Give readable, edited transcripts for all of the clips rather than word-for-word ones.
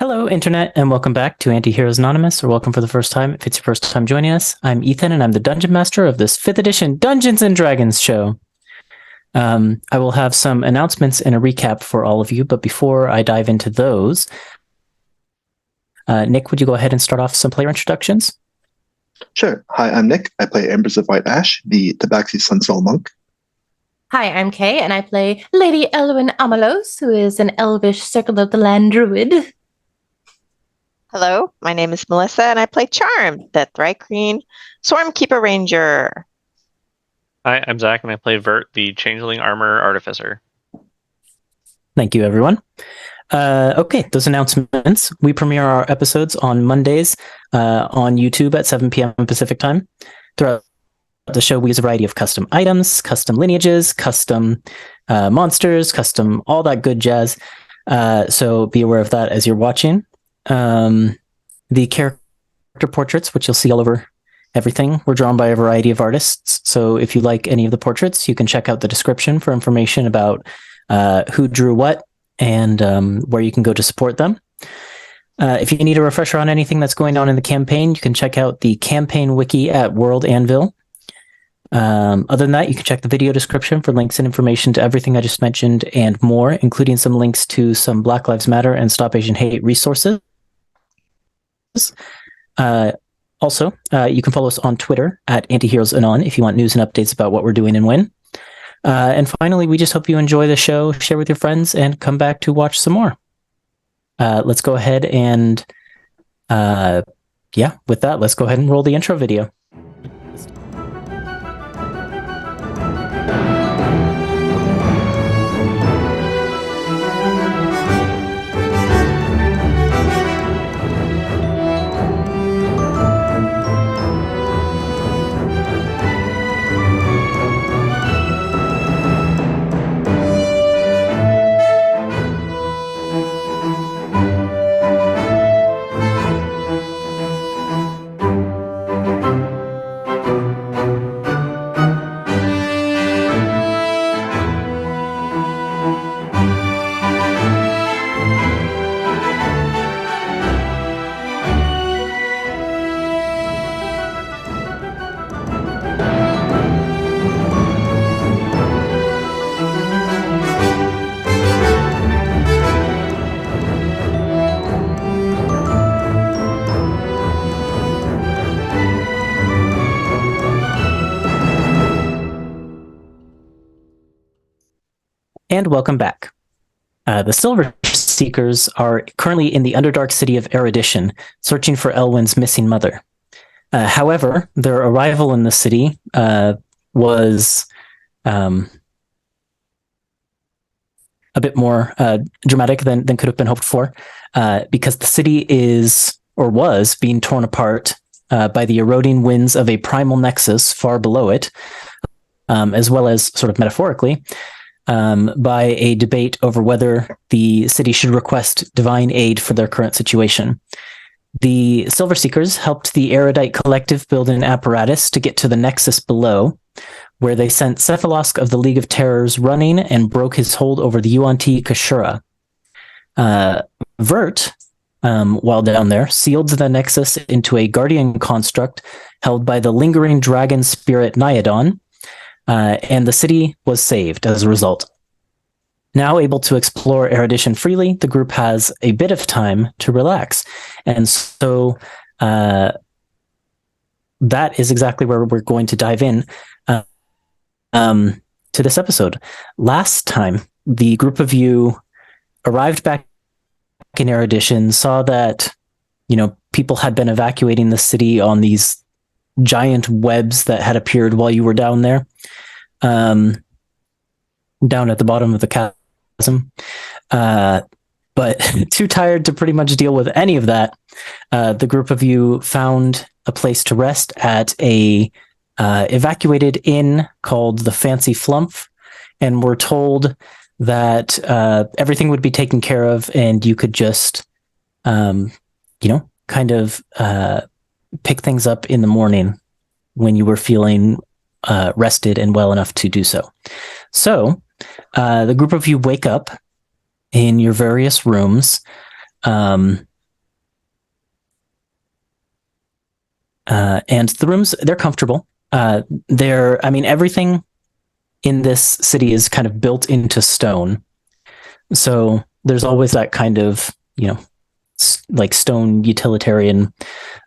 Hello, Internet, and welcome back to Antiheroes Anonymous, or welcome for the first time if it's your first time joining us. I'm Ethan, and I'm the Dungeon Master of this 5th edition Dungeons & Dragons show. I will have some announcements and a recap for all of you, but before I dive into those, Nick, would you go ahead and start off some player introductions? Sure. Hi, I'm Nick. I play Embers of White Ash, the Tabaxi Sunsoul Monk. Hi, I'm Kay, and I play Lady Elwyn Amalos, who is an elvish Circle of the Land druid. Hello, my name is Melissa, and I play Charm, the Thrycreen Swarmkeeper Ranger. Hi, I'm Zach, and I play Vert, the Changeling Armor Artificer. Thank you, everyone. Okay, those announcements. We premiere our episodes on Mondays on YouTube at 7 p.m. Pacific time. Throughout the show, we use a variety of custom items, custom lineages, custom monsters, custom all that good jazz. So be aware of that as you're watching. The character portraits, which you'll see all over everything, were drawn by a variety of artists. So if you like any of the portraits, you can check out the description for information about who drew what and where you can go to support them. If you need a refresher on anything that's going on in the campaign, you can check out the campaign wiki at World Anvil. Other than that, you can check the video description for links and information to everything I just mentioned and more, including some links to some Black Lives Matter and Stop Asian Hate resources. Also, you can follow us on Twitter at Antiheroes Anon if you want news and updates about what we're doing and when. And finally, we just hope you enjoy the show, share with your friends, and come back to watch some more. Let's go ahead and, with that, let's go ahead and roll the intro video. And welcome back. The Silver Seekers are currently in the Underdark city of Erudition, searching for Elwyn's missing mother. However, their arrival in the city was a bit more dramatic than could have been hoped for, because the city was being torn apart by the eroding winds of a primal nexus far below it, as well as, sort of metaphorically, by a debate over whether the city should request divine aid for their current situation. The Silver Seekers helped the Erudite Collective build an apparatus to get to the nexus below, where they sent Cephalosk of the League of Terrors running and broke his hold over the Yuan-Ti Kashura. Vert, while down there, sealed the nexus into a guardian construct held by the lingering dragon spirit Nyadon, and the city was saved as a result. Now able to explore Erudition freely, the group has a bit of time to relax. And so that is exactly where we're going to dive in to this episode. Last time, the group of you arrived back in Erudition, saw that, people had been evacuating the city on these giant webs that had appeared while you were down there, down at the bottom of the chasm. But too tired to pretty much deal with any of that, the group of you found a place to rest at a evacuated inn called the Fancy Flumph, and were told that everything would be taken care of, and you could just, kind of pick things up in the morning when you were feeling rested and well enough to do so. So the group of you wake up in your various rooms, And the rooms, they're comfortable. Everything in this city is kind of built into stone. So there's always that kind of, like stone utilitarian,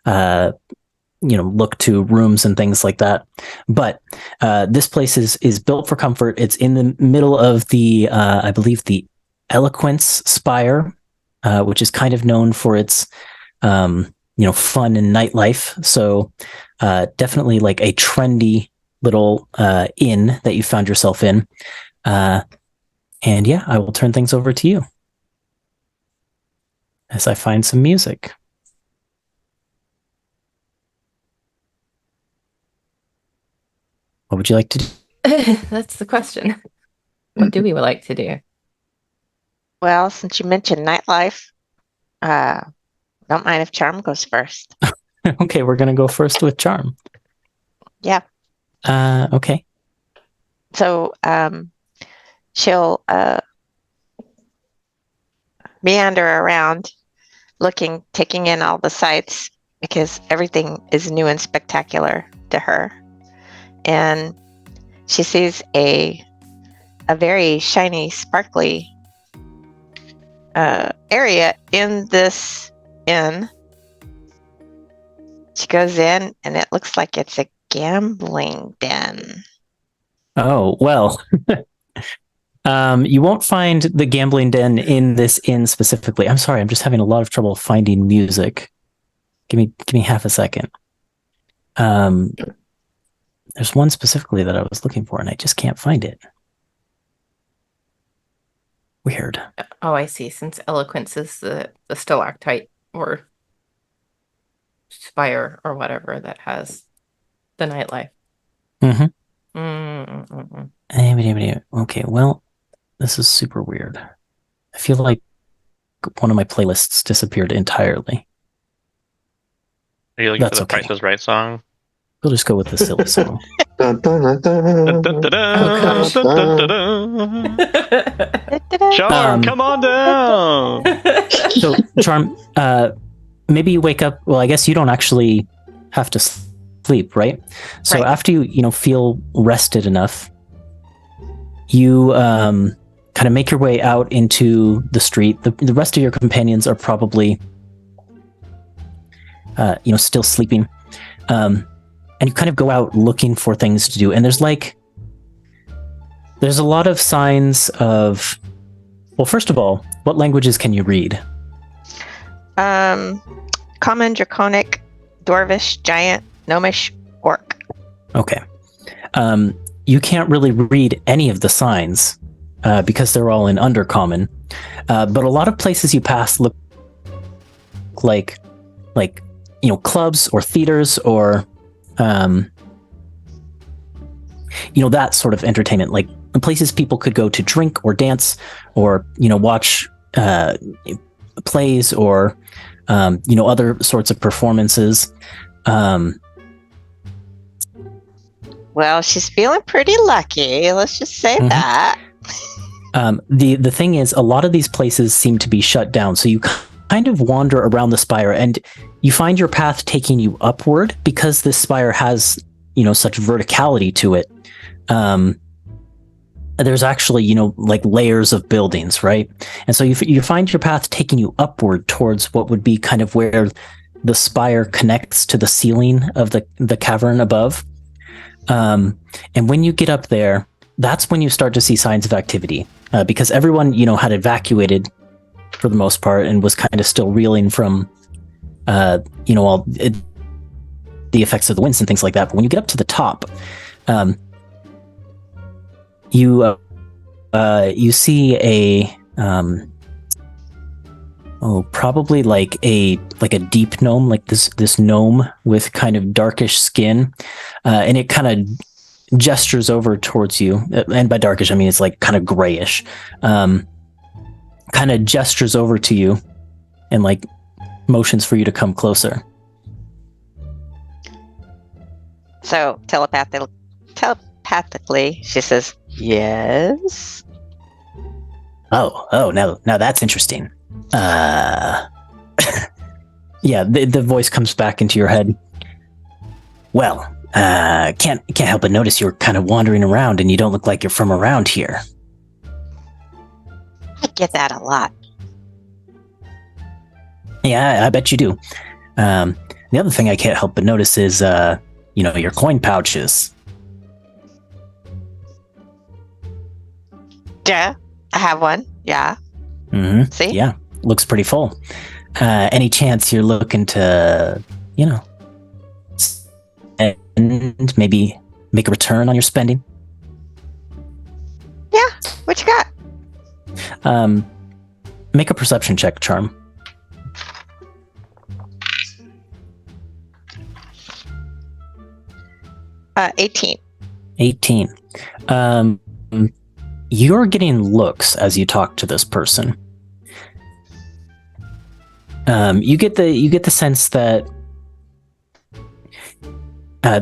look to rooms and things like that. But this place is built for comfort. It's in the middle of the, I believe, the Eloquence Spire, which is kind of known for its, fun and nightlife. So definitely like a trendy little inn that you found yourself in. And yeah, I will turn things over to you as I find some music. What would you like to do? That's the question. What do we like to do? Well, since you mentioned nightlife, don't mind if Charm goes first. Okay, we're going to go first with Charm. Yeah. Okay. So she'll meander around, taking in all the sights because everything is new and spectacular to her. And she sees a very shiny, sparkly area in this inn. She goes in, and it looks like it's a gambling den. Oh, well. You won't find the gambling den in this inn specifically. I'm sorry, I'm just having a lot of trouble finding music. Give me half a second. There's one specifically that I was looking for, and I just can't find it. Weird. Oh, I see. Since Eloquence is the stalactite or spire or whatever that has the nightlife. Okay, well, this is super weird. I feel like one of my playlists disappeared entirely. Are you looking for the Price is Right song? We'll just go with the silly song. Dun, dun, dun, dun. Charm, come on down! So, Charm, maybe you wake up. Well, I guess you don't actually have to sleep, right? So Right. after you feel rested enough, you kind of make your way out into the street. The rest of your companions are probably still sleeping. And you kind of go out looking for things to do. And there's a lot of signs of, well, first of all, what languages can you read? Common, Draconic, Dwarvish, Giant, Gnomish, Orc. Okay. You can't really read any of the signs because they're all in Undercommon. But a lot of places you pass look like clubs or theaters or that sort of entertainment, like places people could go to drink or dance or watch plays or other sorts of performances. Well, she's feeling pretty lucky. Let's just say that. The thing is, a lot of these places seem to be shut down, so you kind of wander around the spire and you find your path taking you upward because this spire has such verticality to it. There's actually like layers of buildings, right? And so you find your path taking you upward towards what would be kind of where the spire connects to the ceiling of the cavern above. And when you get up there, that's when you start to see signs of activity, because everyone had evacuated for the most part and was kind of still reeling from all the effects of the winds and things like that. But when you get up to the top, you see a probably like a deep gnome, like this gnome with kind of darkish skin, and it kind of gestures over towards you. And by darkish, I mean it's like kind of grayish. Kind of gestures over to you and like motions for you to come closer. So telepathically, she says, "Yes." Oh, now that's interesting. Yeah, the voice comes back into your head. Well, can't help but notice you're kind of wandering around and you don't look like you're from around here. I get that a lot. Yeah, I bet you do. The other thing I can't help but notice is, your coin pouches. Yeah, I have one. Yeah. Mm-hmm. See? Yeah, looks pretty full. Any chance you're looking to, and maybe make a return on your spending? Yeah. What you got? Make a perception check, Charm. 18. 18. You're getting looks as you talk to this person. You get the sense that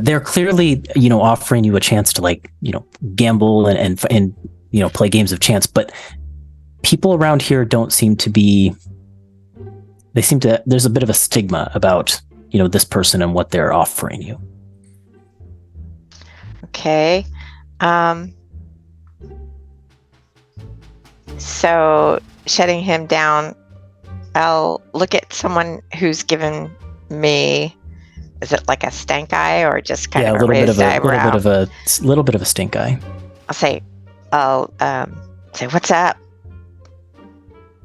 they're clearly, offering you a chance to gamble and play games of chance, but people around here don't seem to be. There's a bit of a stigma about this person and what they're offering you. Okay. So shutting him down, I'll look at someone who's given me. Is it like a stank eye or just kind of a raised eyebrow? A little bit of a stink eye. I'll say, "What's up?"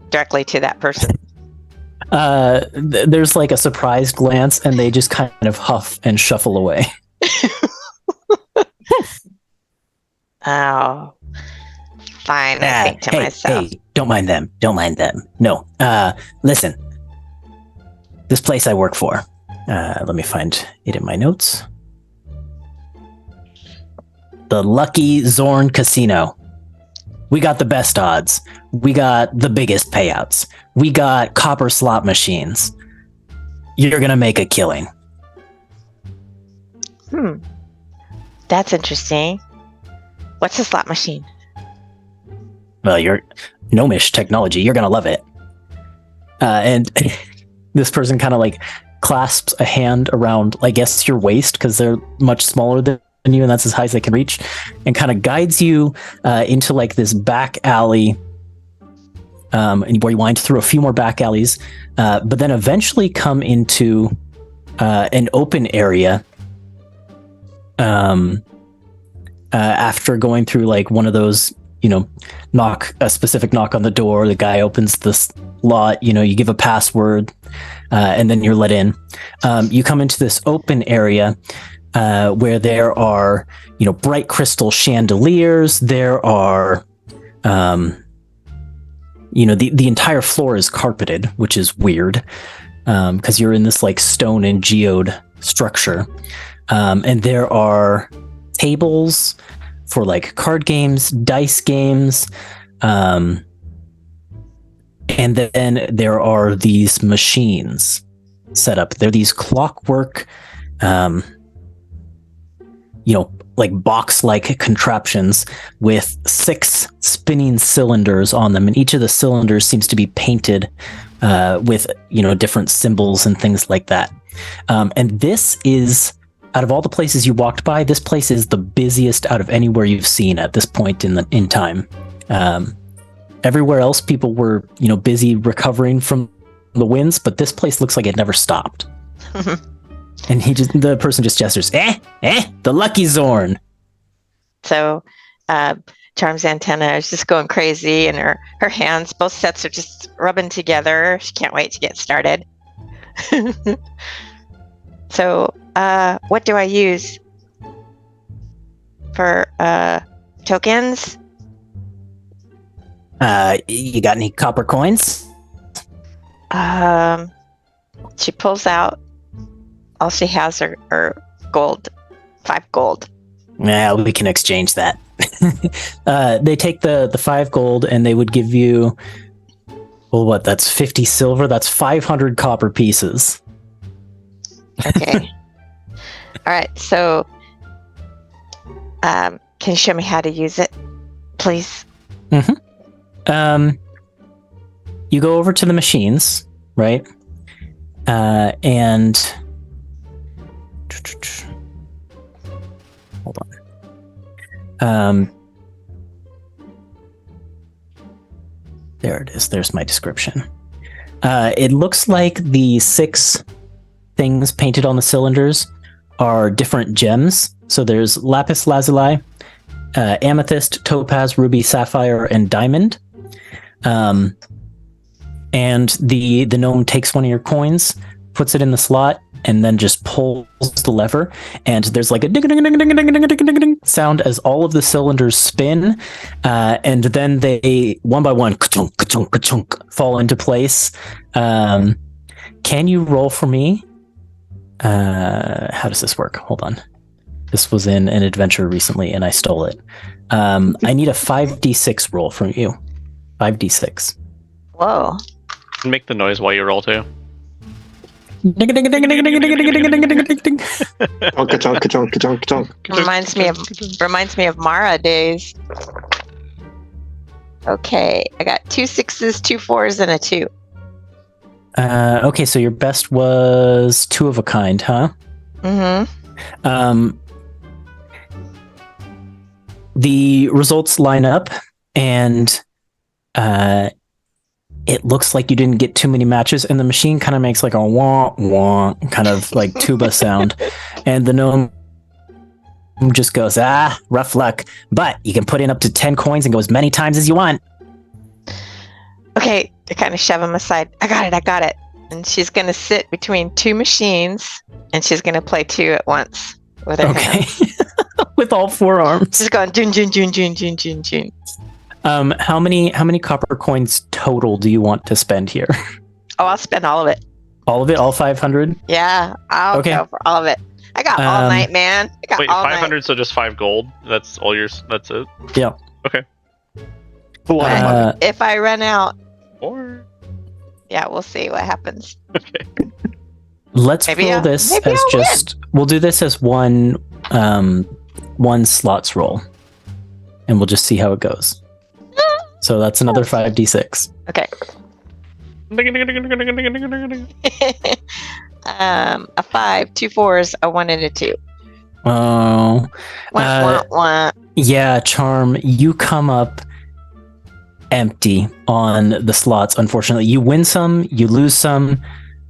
Directly to that person. There's like a surprised glance, and they just kind of huff and shuffle away. Oh, fine. I think to myself. Hey, don't mind them. No, listen. This place I work for. Let me find it in my notes. The Lucky Zorn Casino. We got the best odds. We got the biggest payouts. We got copper slot machines. You're gonna make a killing. That's interesting. What's a slot machine? Well, you're gnomish technology. You're gonna love it. And this person kind of clasps a hand around, I guess, your waist because they're much smaller than you, and that's as high as they can reach, and kind of guides you into this back alley, where you wind through a few more back alleys, but then eventually come into an open area. After going through one of those, a specific knock on the door, the guy opens this lot, you give a password, and then you're let in. You come into this open area where there are, bright crystal chandeliers. There are, the entire floor is carpeted, which is weird, because you're in this stone and geode structure. And there are tables for card games, dice games, and then there are these machines set up. They're these clockwork, box-like contraptions with 6 spinning cylinders on them, and each of the cylinders seems to be painted with different symbols and things like that. And this is, out of all the places you walked by, this place is the busiest out of anywhere you've seen at this point in time. Everywhere else, people were, busy recovering from the winds, but this place looks like it never stopped. And the person just gestures, the Lucky Zorn. So, Charm's antenna is just going crazy, and her hands, both sets are just rubbing together. She can't wait to get started. So, what do I use for tokens? You got any copper coins? She pulls out. All she has are gold, 5 gold. Yeah, we can exchange that. They take the 5 gold, and they would give you, well, that's 50 silver. That's 500 copper pieces. Okay. All right. So, can you show me how to use it, please? Mm-hmm. You go over to the machines, right? And There it is. There's my description. It looks like the 6 things painted on the cylinders are different gems. So there's lapis lazuli, amethyst, topaz, ruby, sapphire, and diamond. And the gnome takes one of your coins, puts it in the slot, and then just pulls the lever, and there's like a ding ding ding ding ding ding ding ding sound as all of the cylinders spin, and then they one by one ka-chunk, ka-chunk, ka-chunk, fall into place. Can you roll for me? How does this work? Hold on. This was in an adventure recently, and I stole it. I need a 5d6 roll from you. 5d6. Whoa. Make the noise while you roll too. Ding ding ding ding ding ding ding ding ding ding ding ding. Ka-chunk, ka-chunk, ka-chunk, ka-chunk. Reminds me of Mara days. Okay, I got 2 6s, 2 4s, and a 2. Okay, so your best was 2 of a kind, huh? Mm-hmm. The results line up, and it looks like you didn't get too many matches, and the machine kind of makes like a wah wah kind of like tuba sound, and the gnome just goes, rough luck, but you can put in up to 10 coins and go as many times as you want. Okay, I kind of shove him aside. I got it. And she's going to sit between 2 machines, and she's going to play 2 at once with her hands. With all 4 arms. Just going jun jun jun jun jun jun jun. How many copper coins total do you want to spend here? Oh, I'll spend all of it. All of it? All 500? Yeah, I'll go for all of it. I got all night, man. I got Wait, all 500, night. so just 5 gold? That's all yours? That's it? Yeah. Okay. It's a lot of money. If I run out, Or... yeah, we'll see what happens. Okay. Let's Maybe roll I'll- this maybe as I'll just... We'll do this as one slots roll. And we'll just see how it goes. So that's another 5d6. Okay. A 5, 2 4s, a 1, and a 2. Oh. Wah, wah, wah. Yeah, Charm, you come up empty on the slots, unfortunately. You win some, you lose some,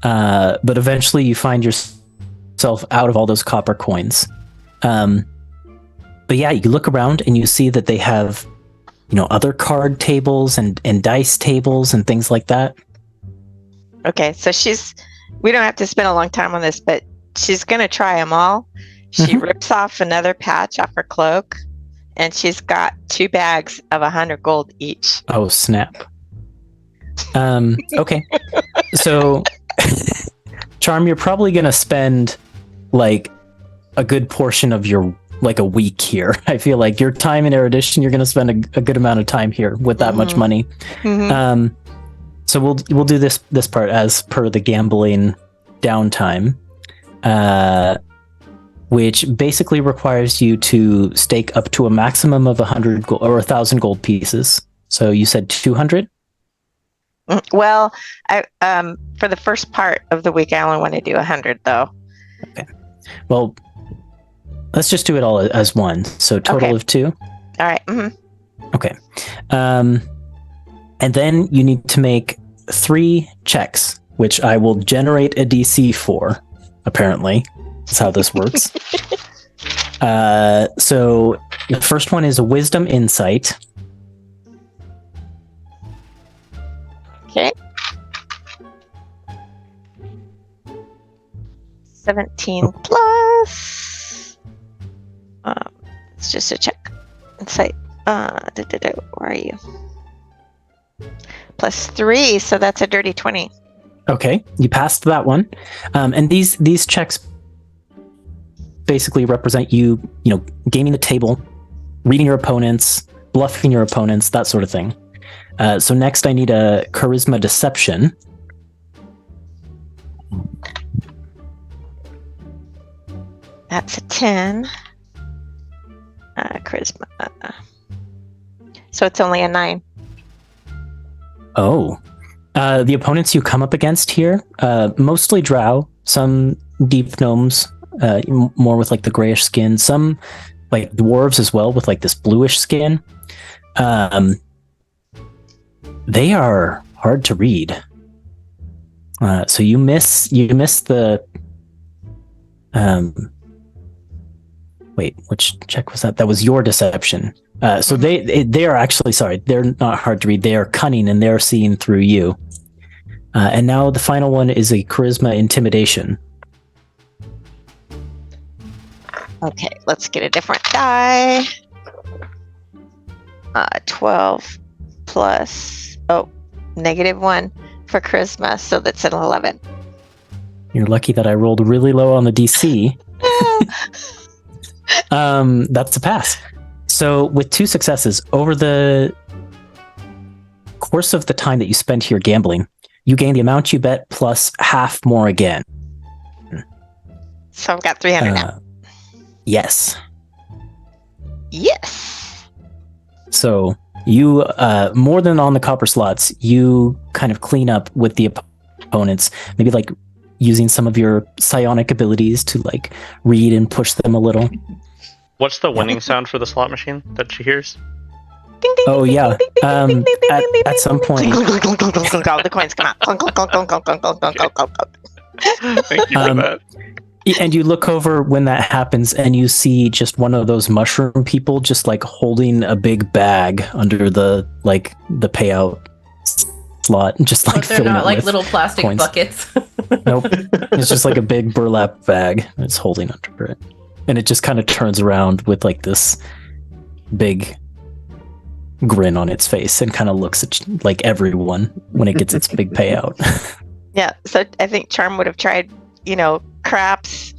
but eventually you find yourself out of all those copper coins. But yeah, you look around and you see that they have, other card tables and dice tables and things like that. Okay, so we don't have to spend a long time on this, but she's going to try them all. She rips off another patch off her cloak, and she's got 2 bags of 100 gold each. Oh, snap. Okay. So, Charm, you're probably going to spend like a good portion of your a week here. I feel like your time in Erudition, you're going to spend a good amount of time here with that much money. Mm-hmm. So we'll do this part as per the gambling downtime, which basically requires you to stake up to a maximum of 100 gold or 1,000 gold pieces. So you said 200? Well, I for the first part of the week, I only want to do 100 though. Okay. Well, let's just do it all as one. So total of 2. All right. Mm-hmm. Okay. And then you need to make 3 checks, which I will generate a DC for, apparently. That's how this works. So the first one is a Wisdom Insight. Okay. 17 plus. It's just a check. Insight. Where are you? Plus 3, so that's a dirty 20. Okay, you passed that one. And these checks basically represent you, gaming the table, reading your opponents, bluffing your opponents, that sort of thing. So next I need a Charisma Deception. That's a 10. Charisma. So it's only a 9. Oh. The opponents you come up against here, mostly drow, some deep gnomes, more with like the grayish skin, some like dwarves as well with like this bluish skin. They are hard to read. So you miss the wait, which check was that? That was your deception. So they are actually, sorry, they're not hard to read. They are cunning and they're seeing through you. And now the final one is a charisma intimidation. Okay, let's get a different die. 12 plus -1 for charisma, so that's an 11. You're lucky that I rolled really low on the DC. That's a pass. So with 2 successes, over the course of the time that you spend here gambling, you gain the amount you bet plus half more again. So I've got 300 now. Yes. Yes. So you, more than on the copper slots, you kind of clean up with the opponents, maybe like using some of your psionic abilities to like read and push them a little. What's the winning sound for the slot machine that she hears? Ding, ding, Oh ding, yeah. ding, ding, ding, ding, ding, At, ding, ding, at some point, clunk, clunk, clunk, clunk, clunk, clunk, clunk, the coins come out. Clunk, clunk, clunk, clunk, clunk, clunk, clunk, clunk, clunk, clunk. Thank you for that. and you look over when that happens and you see just one of those mushroom people just like holding a big bag under the payout slot, just like But they're filling not it like with little plastic coins. buckets. Nope. It's just like a big burlap bag it's holding under it. And it just kind of turns around with like this big grin on its face and kind of looks at like everyone when it gets its big payout. Yeah, so I think Charm would have tried, craps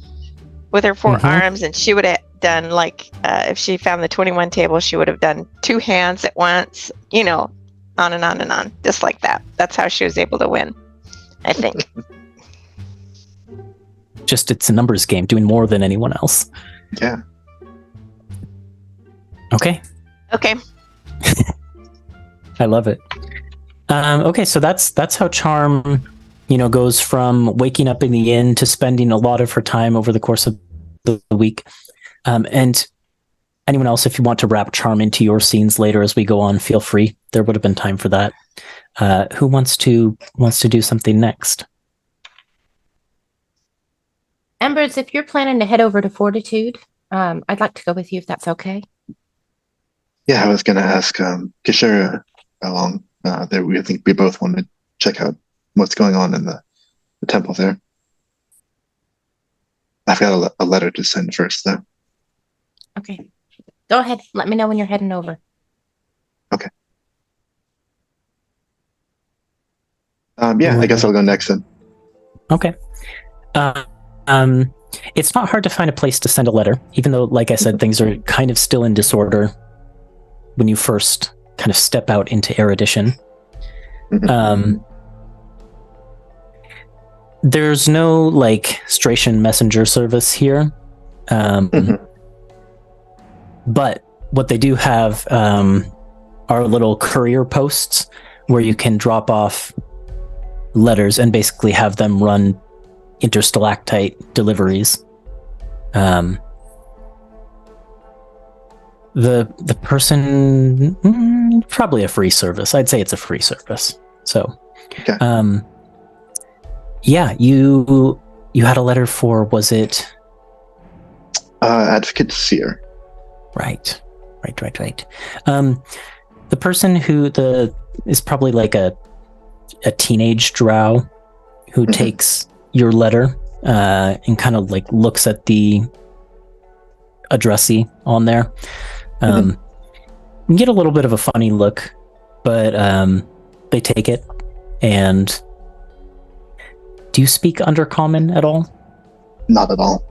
with her 4 arms, and she would have done like, if she found the 21 table, she would have done 2 hands at once, on and on and on, just like that. That's how she was able to win, I think. Just it's a numbers game, doing more than anyone else. Yeah. Okay. Okay. I love it. Okay, so that's how Charm, goes from waking up in the inn to spending a lot of her time over the course of the week. And anyone else, if you want to wrap Charm into your scenes later as we go on, feel free. There would have been time for that. Who wants to do something next? Embers, if you're planning to head over to Fortitude, I'd like to go with you if that's okay. Yeah, I was going to ask Kishara along. I think we both want to check out what's going on in the temple there. I've got a letter to send first, though. Okay. Go ahead. Let me know when you're heading over. Okay. I guess I'll go next then. Okay. It's not hard to find a place to send a letter, even though, like I said, things are kind of still in disorder when you first kind of step out into Erudition. There's no like Stration messenger service here. But what they do have are little courier posts where you can drop off letters and basically have them run interstalactite deliveries. The person, probably a free service. I'd say it's a free service. So, okay. Yeah, you had a letter for, was it? Advocate Seer. Right. The person who is probably like a teenage drow who takes your letter and kind of like looks at the addressee on there. You get a little bit of a funny look, but they take it. And do you speak Undercommon at all? Not at all.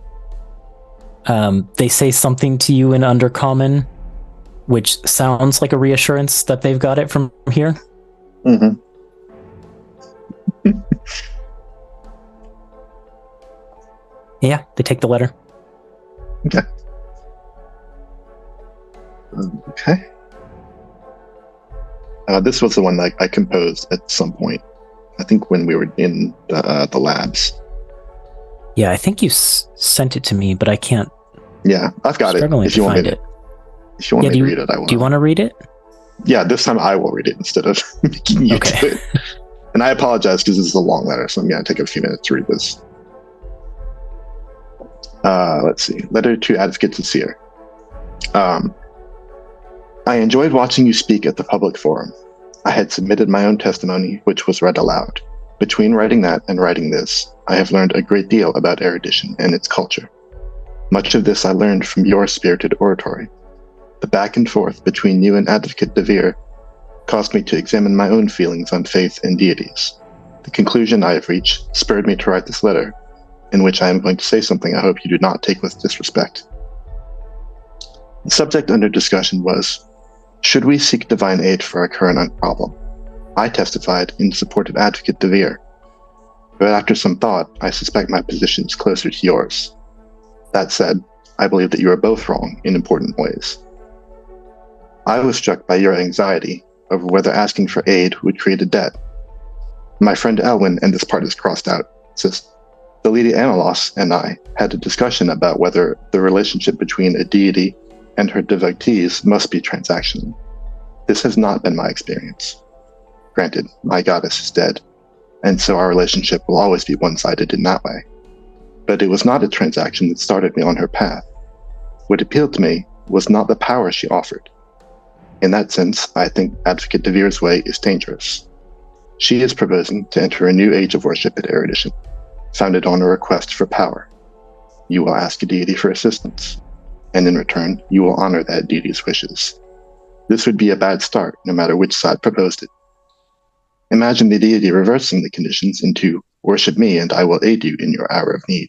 They say something to you in Undercommon, which sounds like a reassurance that they've got it from here. Yeah, they take the letter. Okay. Okay. This was the one that I composed at some point. I think when we were in the labs. Yeah, I think you sent it to me, but I can't Yeah, I've got it. Struggling If to you want me find to, it. if you want Yeah, me to read it, I will. Do you want to read it? Yeah, this time I will read it instead of making you Okay. do it. And I apologize because this is a long letter, so I'm going to take a few minutes to read this. Let's see. Letter to Advocate Sincere. I enjoyed watching you speak at the public forum. I had submitted my own testimony, which was read aloud. Between writing that and writing this, I have learned a great deal about Erudition and its culture. Much of this I learned from your spirited oratory. The back and forth between you and Advocate DeVere caused me to examine my own feelings on faith and deities. The conclusion I have reached spurred me to write this letter, in which I am going to say something I hope you do not take with disrespect. The subject under discussion was, should we seek divine aid for our current problem? I testified in support of Advocate DeVere, but after some thought, I suspect my position is closer to yours. That said, I believe that you are both wrong in important ways. I was struck by your anxiety over whether asking for aid would create a debt. My friend Elwyn, and this part is crossed out, says, the Lady Analos and I had a discussion about whether the relationship between a deity and her devotees must be transactional. This has not been my experience. Granted, my goddess is dead, and so our relationship will always be one-sided in that way. But it was not a transaction that started me on her path. What appealed to me was not the power she offered. In that sense, I think Advocate DeVere's way is dangerous. She is proposing to enter a new age of worship at Erudition, founded on a request for power. You will ask a deity for assistance, and in return, you will honor that deity's wishes. This would be a bad start, no matter which side proposed it. Imagine the deity reversing the conditions into, worship me and I will aid you in your hour of need.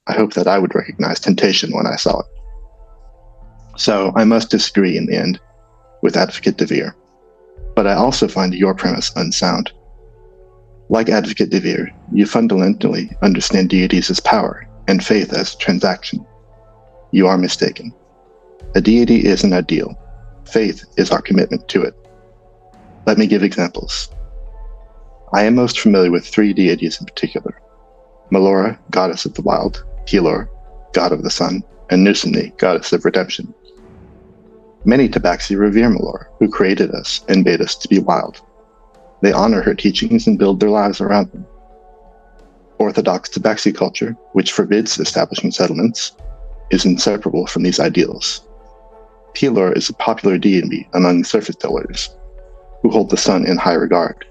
I hope that I would recognize temptation when I saw it. So I must disagree in the end with Advocate DeVere, but I also find your premise unsound. Like Advocate DeVere, you fundamentally understand deities as power and faith as transaction. You are mistaken. A deity is an ideal. Faith is our commitment to it. Let me give examples. I am most familiar with 3 deities in particular: Melora, goddess of the wild; Pelor, god of the sun; and Nusumni, goddess of redemption. Many Tabaxi revere Melora, who created us and made us to be wild. They honor her teachings and build their lives around them. Orthodox Tabaxi culture, which forbids establishing settlements, is inseparable from these ideals. Pelor is a popular deity among surface dwellers, who hold the sun in high regard.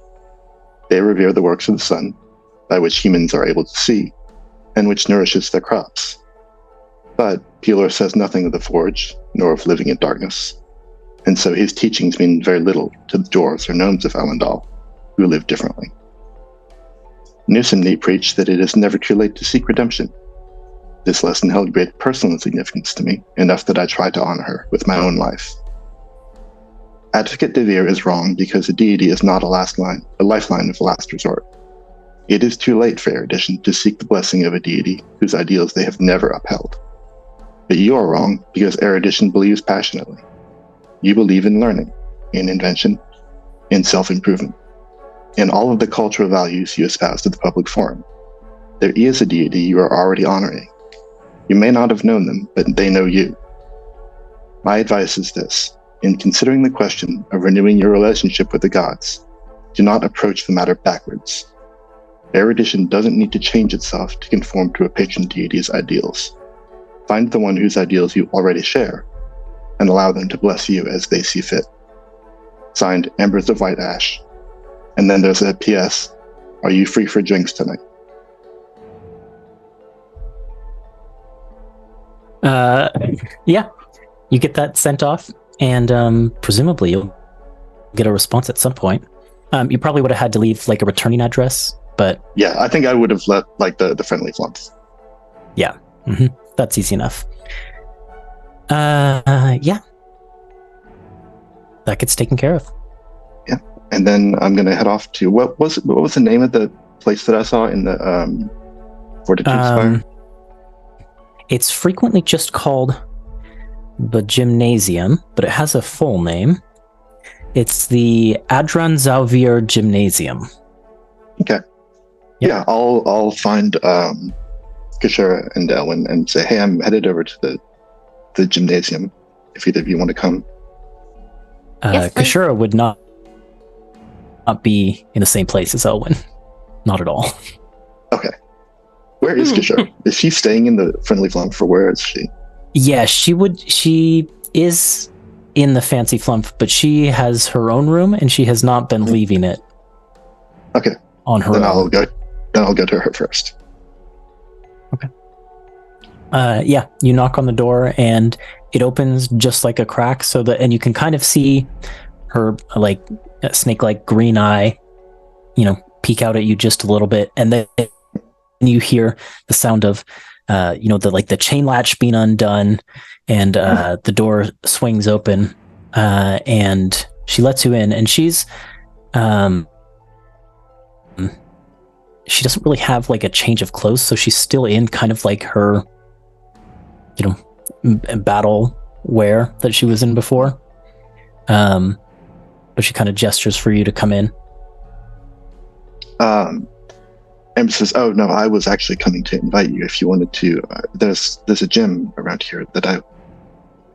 They revere the works of the sun, by which humans are able to see, and which nourishes their crops. But Pelor says nothing of the forge, nor of living in darkness, and so his teachings mean very little to the dwarves or gnomes of Alen'dal, who live differently. Nusumni preached that it is never too late to seek redemption. This lesson held great personal significance to me, enough that I tried to honor her with my own life. Advocate DeVere is wrong because a deity is not a lifeline of last resort. It is too late for Erudition to seek the blessing of a deity whose ideals they have never upheld. But you are wrong because Erudition believes passionately. You believe in learning, in invention, in self-improvement, in all of the cultural values you espouse to the public forum. There is a deity you are already honoring. You may not have known them, but they know you. My advice is this: in considering the question of renewing your relationship with the gods, do not approach the matter backwards. Erudition doesn't need to change itself to conform to a patron deity's ideals. Find the one whose ideals you already share, and allow them to bless you as they see fit. Signed, Embers of White Ash. And then there's a PS, are you free for drinks tonight? Yeah. You get that sent off, and presumably you'll get a response at some point. You probably would have had to leave like a returning address, but Yeah, I think I would have left like the friendly fonts. yeah, that's easy enough. Yeah, that gets taken care of. And then I'm gonna head off to what was the name of the place that I saw in the Fortitude Spire? It's frequently just called the Gymnasium, but it has a full name. It's the Adranzalvir Gymnasium. Okay. Yeah, I'll find Kashura and Elwyn and say, "Hey, I'm headed over to the gymnasium. If either of you want to come." Yes, please. Kashura would not be in the same place as Elwyn. Not at all. Okay. Where is Kashura? Is she staying in the Friendly Flump, or where is she? Yeah, she is in the Fancy Flump, but she has her own room and she has not been leaving it. Okay. On her Then own. I'll go to her first. Okay. Yeah, you knock on the door and it opens just like a crack, and you can kind of see her like snake-like green eye, peek out at you just a little bit, and then you hear the sound of the chain latch being undone, and the door swings open, and she lets you in, and she doesn't really have like a change of clothes, so she's still in kind of like her battle wear that she was in before, but she kind of gestures for you to come in. And says, "Oh no, I was actually coming to invite you if you wanted to. There's a gym around here that I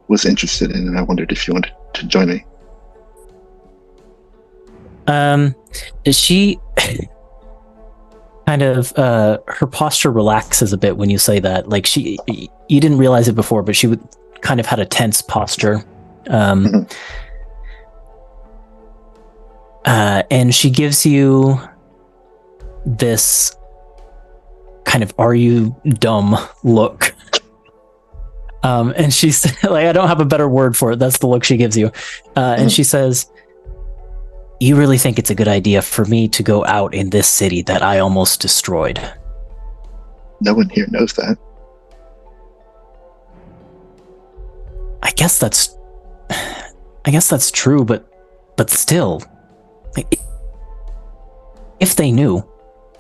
was interested in, and I wondered if you wanted to join me." She kind of her posture relaxes a bit when you say that. Like you didn't realize it before, but she would kind of had a tense posture. And she gives you this kind of "are you dumb" look. And she's like, I don't have a better word for it. That's the look she gives you. And she says, "You really think it's a good idea for me to go out in this city that I almost destroyed?" No one here knows that. I guess that's true, but still, if they knew,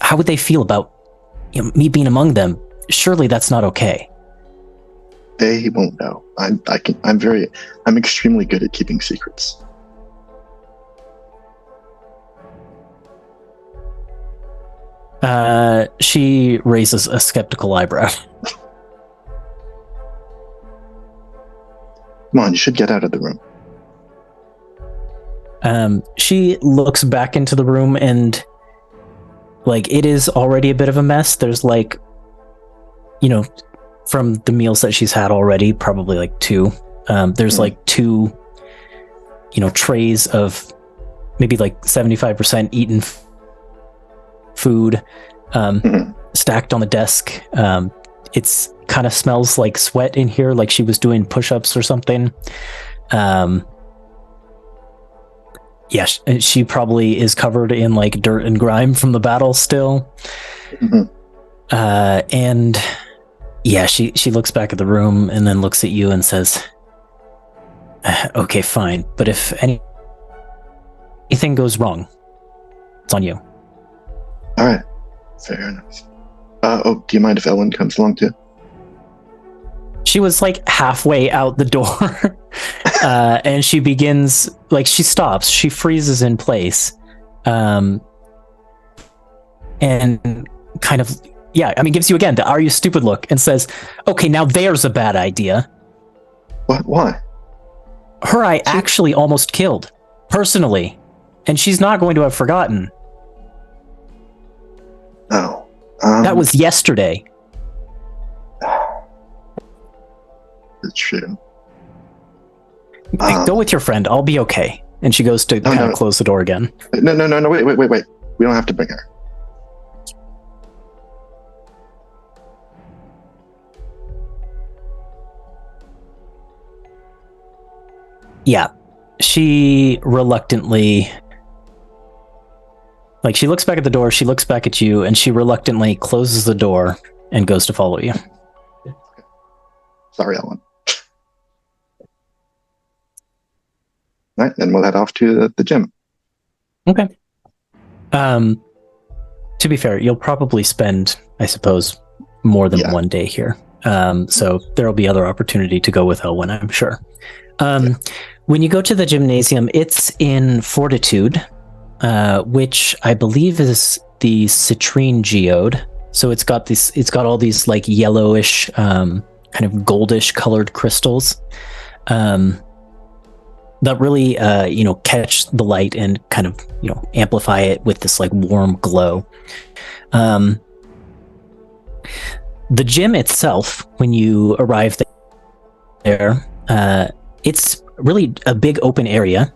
how would they feel about me being among them? Surely that's not okay. They won't know. I'm extremely good at keeping secrets. She raises a skeptical eyebrow. Come on, you should get out of the room. She looks back into the room and it is already a bit of a mess. There's from the meals that she's had already, probably 2. There's 2, trays of maybe 75% eaten food stacked on the desk. It's kind of smells like sweat in here, like she was doing push-ups or something. Yeah, she probably is covered in dirt and grime from the battle still. And yeah, she looks back at the room and then looks at you and says, "Okay, fine, but if anything goes wrong, it's on you." All right, fair enough. Do you mind if Ellen comes along too? She was halfway out the door, and she begins she stops, she freezes in place, and kind of gives you again the "are you stupid" look and says, "Okay, now there's a bad idea." What? Why? Her I actually almost killed personally, and she's not going to have forgotten. Oh, that was yesterday. It's true. Go with your friend. I'll be okay. And she goes to kind of close the door again. No, wait. We don't have to bring her. Yeah. She reluctantly... she looks back at the door, she looks back at you, and she reluctantly closes the door and goes to follow you. Sorry, Ellen. All right, then we'll head off to the gym. Okay. To be fair, you'll probably spend, I suppose, more than one day here. So there'll be other opportunity to go with Elwyn, I'm sure. When you go to the gymnasium, it's in Fortitude, which I believe is the Citrine Geode. So it's got all these like yellowish, kind of goldish colored crystals that really, catch the light and kind of, amplify it with this like warm glow. The gym itself, when you arrive there, it's really a big open area.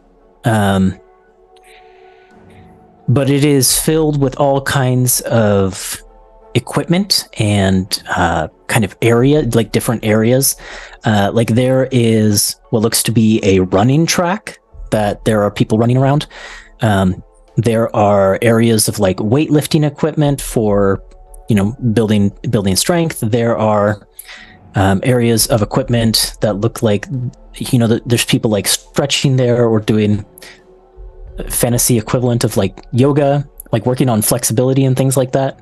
But it is filled with all kinds of equipment and kind of like different areas. Like there is what looks to be a running track that there are people running around. There are areas of like weightlifting equipment for, building strength. There are areas of equipment that look like, there's people like stretching there or doing fantasy equivalent of like yoga, like working on flexibility and things like that.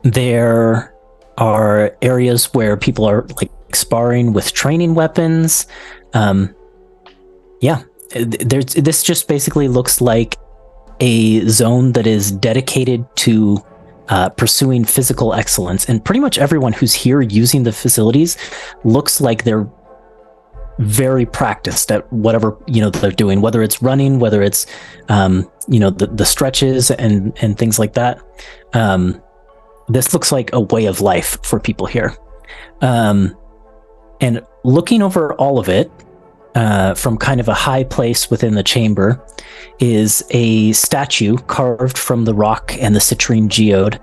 There are areas where people are like sparring with training weapons. This just basically looks like a zone that is dedicated to pursuing physical excellence, and pretty much everyone who's here using the facilities looks like they're very practiced at whatever they're doing, whether it's running, whether it's the stretches and things like that. This looks like a way of life for people here. And looking over all of it from kind of a high place within the chamber is a statue carved from the rock and the citrine geode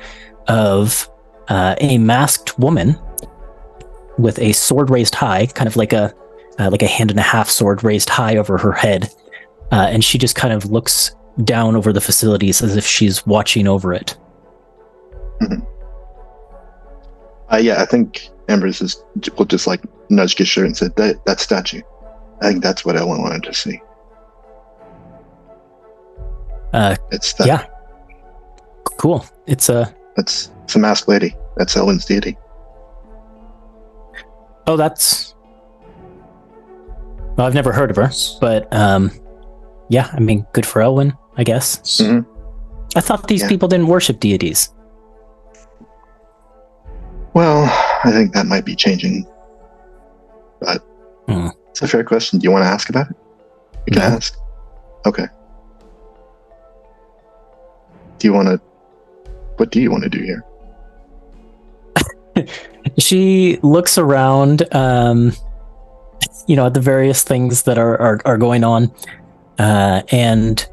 of a masked woman with a sword raised high, kind of like a hand and a half sword raised high over her head. And she just kind of looks down over the facilities as if she's watching over it. I think Ambrose will just like nudge Gisher and say, that statue. I think that's what Ellen wanted to see. It's that. Yeah. Cool. It's a masked lady. That's Ellen's deity. Oh, well, I've never heard of her, but yeah, I mean, good for Elwyn, I guess. Mm-hmm. I thought these people didn't worship deities. Well, I think that might be changing, but it's a fair question. Do you want to ask about it? You can ask. Okay. What do you want to do here? She looks around, at the various things that are going on, and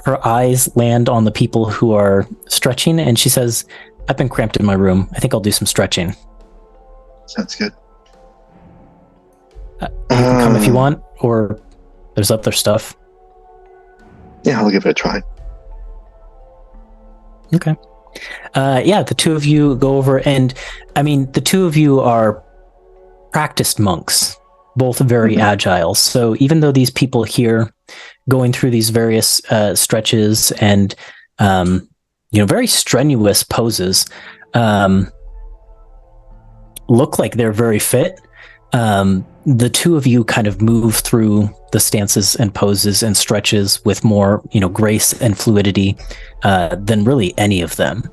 her eyes land on the people who are stretching, and she says, I've been cramped in my room. I think I'll do some stretching. Sounds good. You can come if you want, or there's other stuff. Yeah, I'll give it a try. Okay. The two of you go over, and I mean, the two of you are practiced monks, both very agile. So even though these people here going through these various stretches and very strenuous poses look like they're very fit, the two of you kind of move through the stances and poses and stretches with more grace and fluidity than really any of them.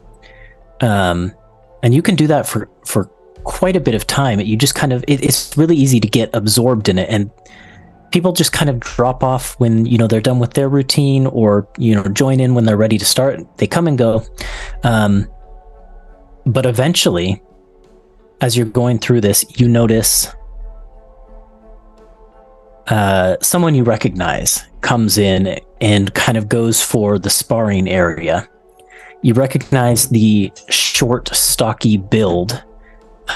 And you can do that for quite a bit of time. You just kind of, it's really easy to get absorbed in it, and people just kind of drop off when they're done with their routine, or join in when they're ready to start. They come and go, but eventually, as you're going through this, you notice someone you recognize comes in and kind of goes for the sparring area. You recognize the short, stocky build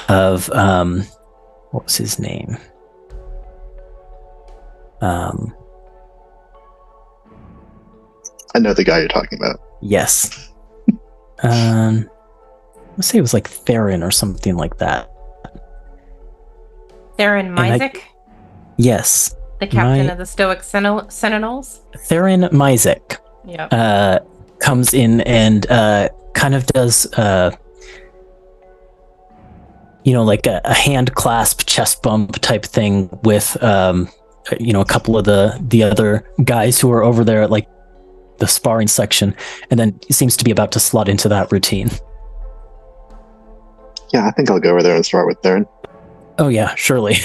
of what was his name? I know the guy you're talking about. Yes. Let's say it was like Theron or something like that. Theron Myzik? Yes. The captain of the Stoic Sentinels? Theron Myzik. Yeah. Comes in and kind of does like a hand clasp chest bump type thing with a couple of the other guys who are over there at like the sparring section, and then he seems to be about to slot into that routine. Yeah, I think I'll go over there and start with Theron. Oh yeah, surely.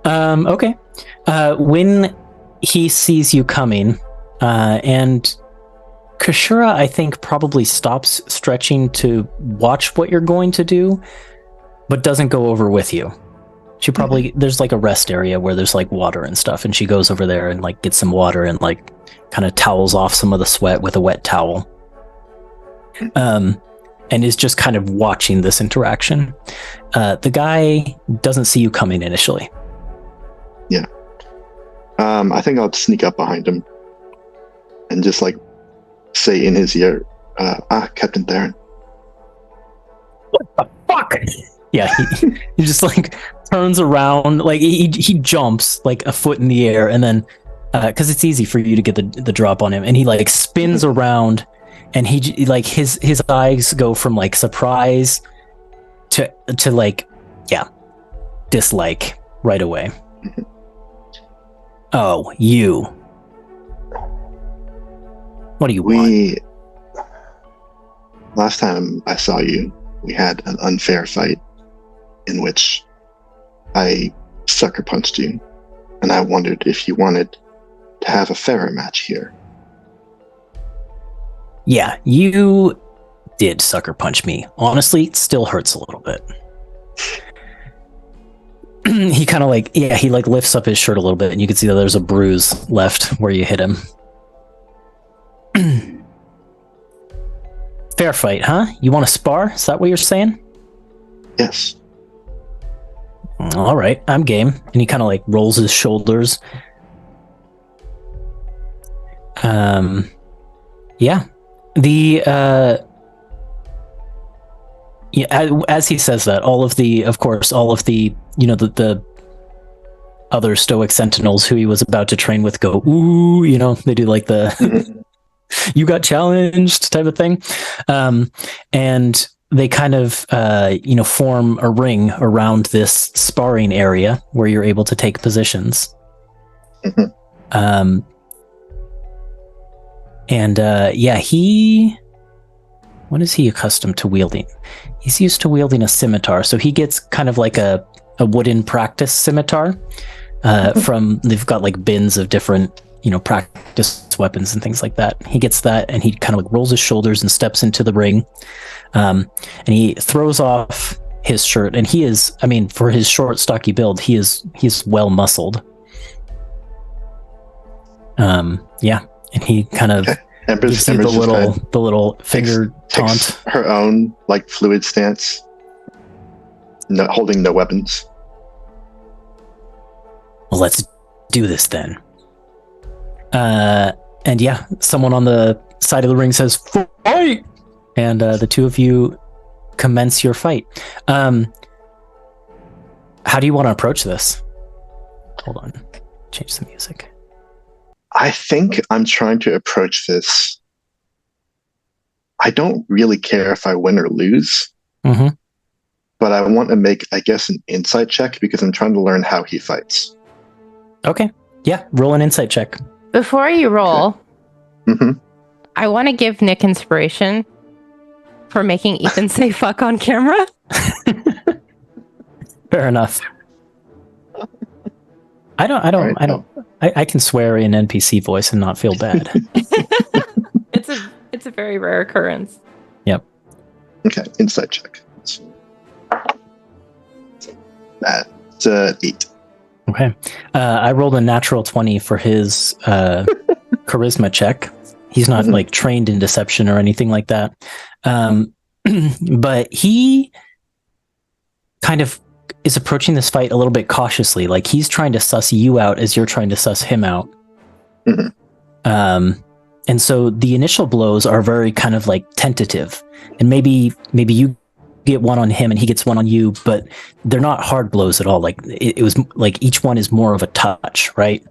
Okay. When he sees you coming, and Kashura, I think, probably stops stretching to watch what you're going to do, but doesn't go over with you. She probably, there's like a rest area where there's like water and stuff, and she goes over there and like gets some water and like kind of towels off some of the sweat with a wet towel. And is just kind of watching this interaction. The guy doesn't see you coming initially. Yeah. I think I'll sneak up behind him and just like say in his ear, Captain Theron. What the fuck? Yeah, he just like turns around, like he jumps like a foot in the air, and then because it's easy for you to get the drop on him, and he like spins around, and he like his eyes go from like surprise to like, yeah, dislike right away. Oh, you. What do you want? Last time I saw you, we had an unfair fight in which I sucker punched you, and I wondered if you wanted to have a fairer match here. Yeah, you did sucker punch me. Honestly, it still hurts a little bit. He kind of like, yeah, he like lifts up his shirt a little bit, and you can see that there's a bruise left where you hit him. Fair fight, huh? You want to spar? Is that what you're saying? Yes. All right, I'm game. And he kind of like rolls his shoulders. Yeah. As he says that, all of the, the other Stoic Sentinels who he was about to train with go, ooh, they do like the you got challenged type of thing. And they kind of, form a ring around this sparring area where you're able to take positions. What is he accustomed to wielding? He's used to wielding a scimitar, so he gets kind of like a wooden practice scimitar. They've got like bins of different, practice weapons and things like that. He gets that, and he kind of like rolls his shoulders and steps into the ring. And he throws off his shirt, and he is, for his short, stocky build, he's well muscled. Yeah, and he kind of gives you the little finger taunt. Her own like fluid stance, holding no weapons. Well, let's do this then. And yeah, someone on the side of the ring says, "Fight!" And the two of you commence your fight. How do you want to approach this? Hold on, change the music. I think I'm trying to approach this. I don't really care if I win or lose, but I want to make, I guess, an insight check because I'm trying to learn how he fights. Okay. Yeah, roll an insight check. Before you roll, Okay. I want to give Nick inspiration for making Ethan say fuck on camera. Fair enough. I can swear in NPC voice and not feel bad. It's a very rare occurrence. Yep. Okay, insight check. That's 8. Okay. I rolled a natural 20 for his charisma check. He's not like trained in deception or anything like that. But he kind of is approaching this fight a little bit cautiously. Like he's trying to suss you out as you're trying to suss him out. And so the initial blows are very kind of like tentative, and maybe you get one on him and he gets one on you, but they're not hard blows at all. Like it was like each one is more of a touch, right?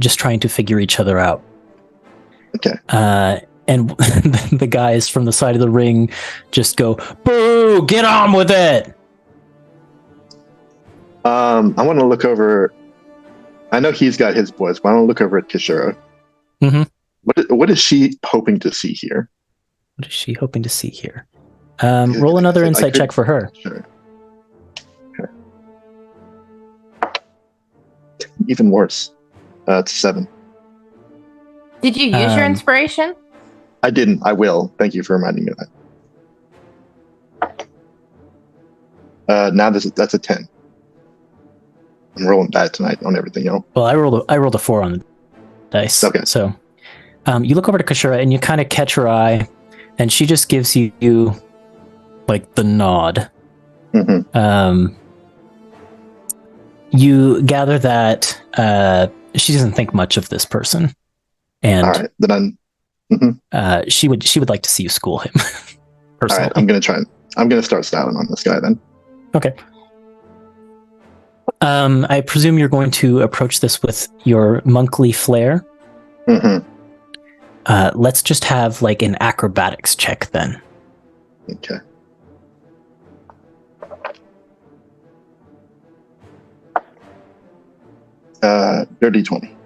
Just trying to figure each other out. Okay. And the guys from the side of the ring just go, "Boo! Get on with it!" I want to look over I know he's got his boys. Why don't I look over at Kishira? Mhm. What is she hoping to see here? What is she hoping to see here? Roll another insight check for her. Sure. Okay. Even worse. It's 7. Did you use your inspiration? I didn't. I will. Thank you for reminding me of that. Now that's a 10. I'm rolling bad tonight on everything, y'all. Well, I rolled a 4 on the dice. Okay. So you look over to Kashira and you kind of catch her eye, and she just gives you like the nod. Mm-hmm. You gather that she doesn't think much of this person, and all right, then she would like to see you school him. Personally. All right, I'm gonna start styling on this guy then. Okay. I presume you're going to approach this with your monkly flair. Mm-hmm. Let's just have like an acrobatics check then. Okay. Dirty 20.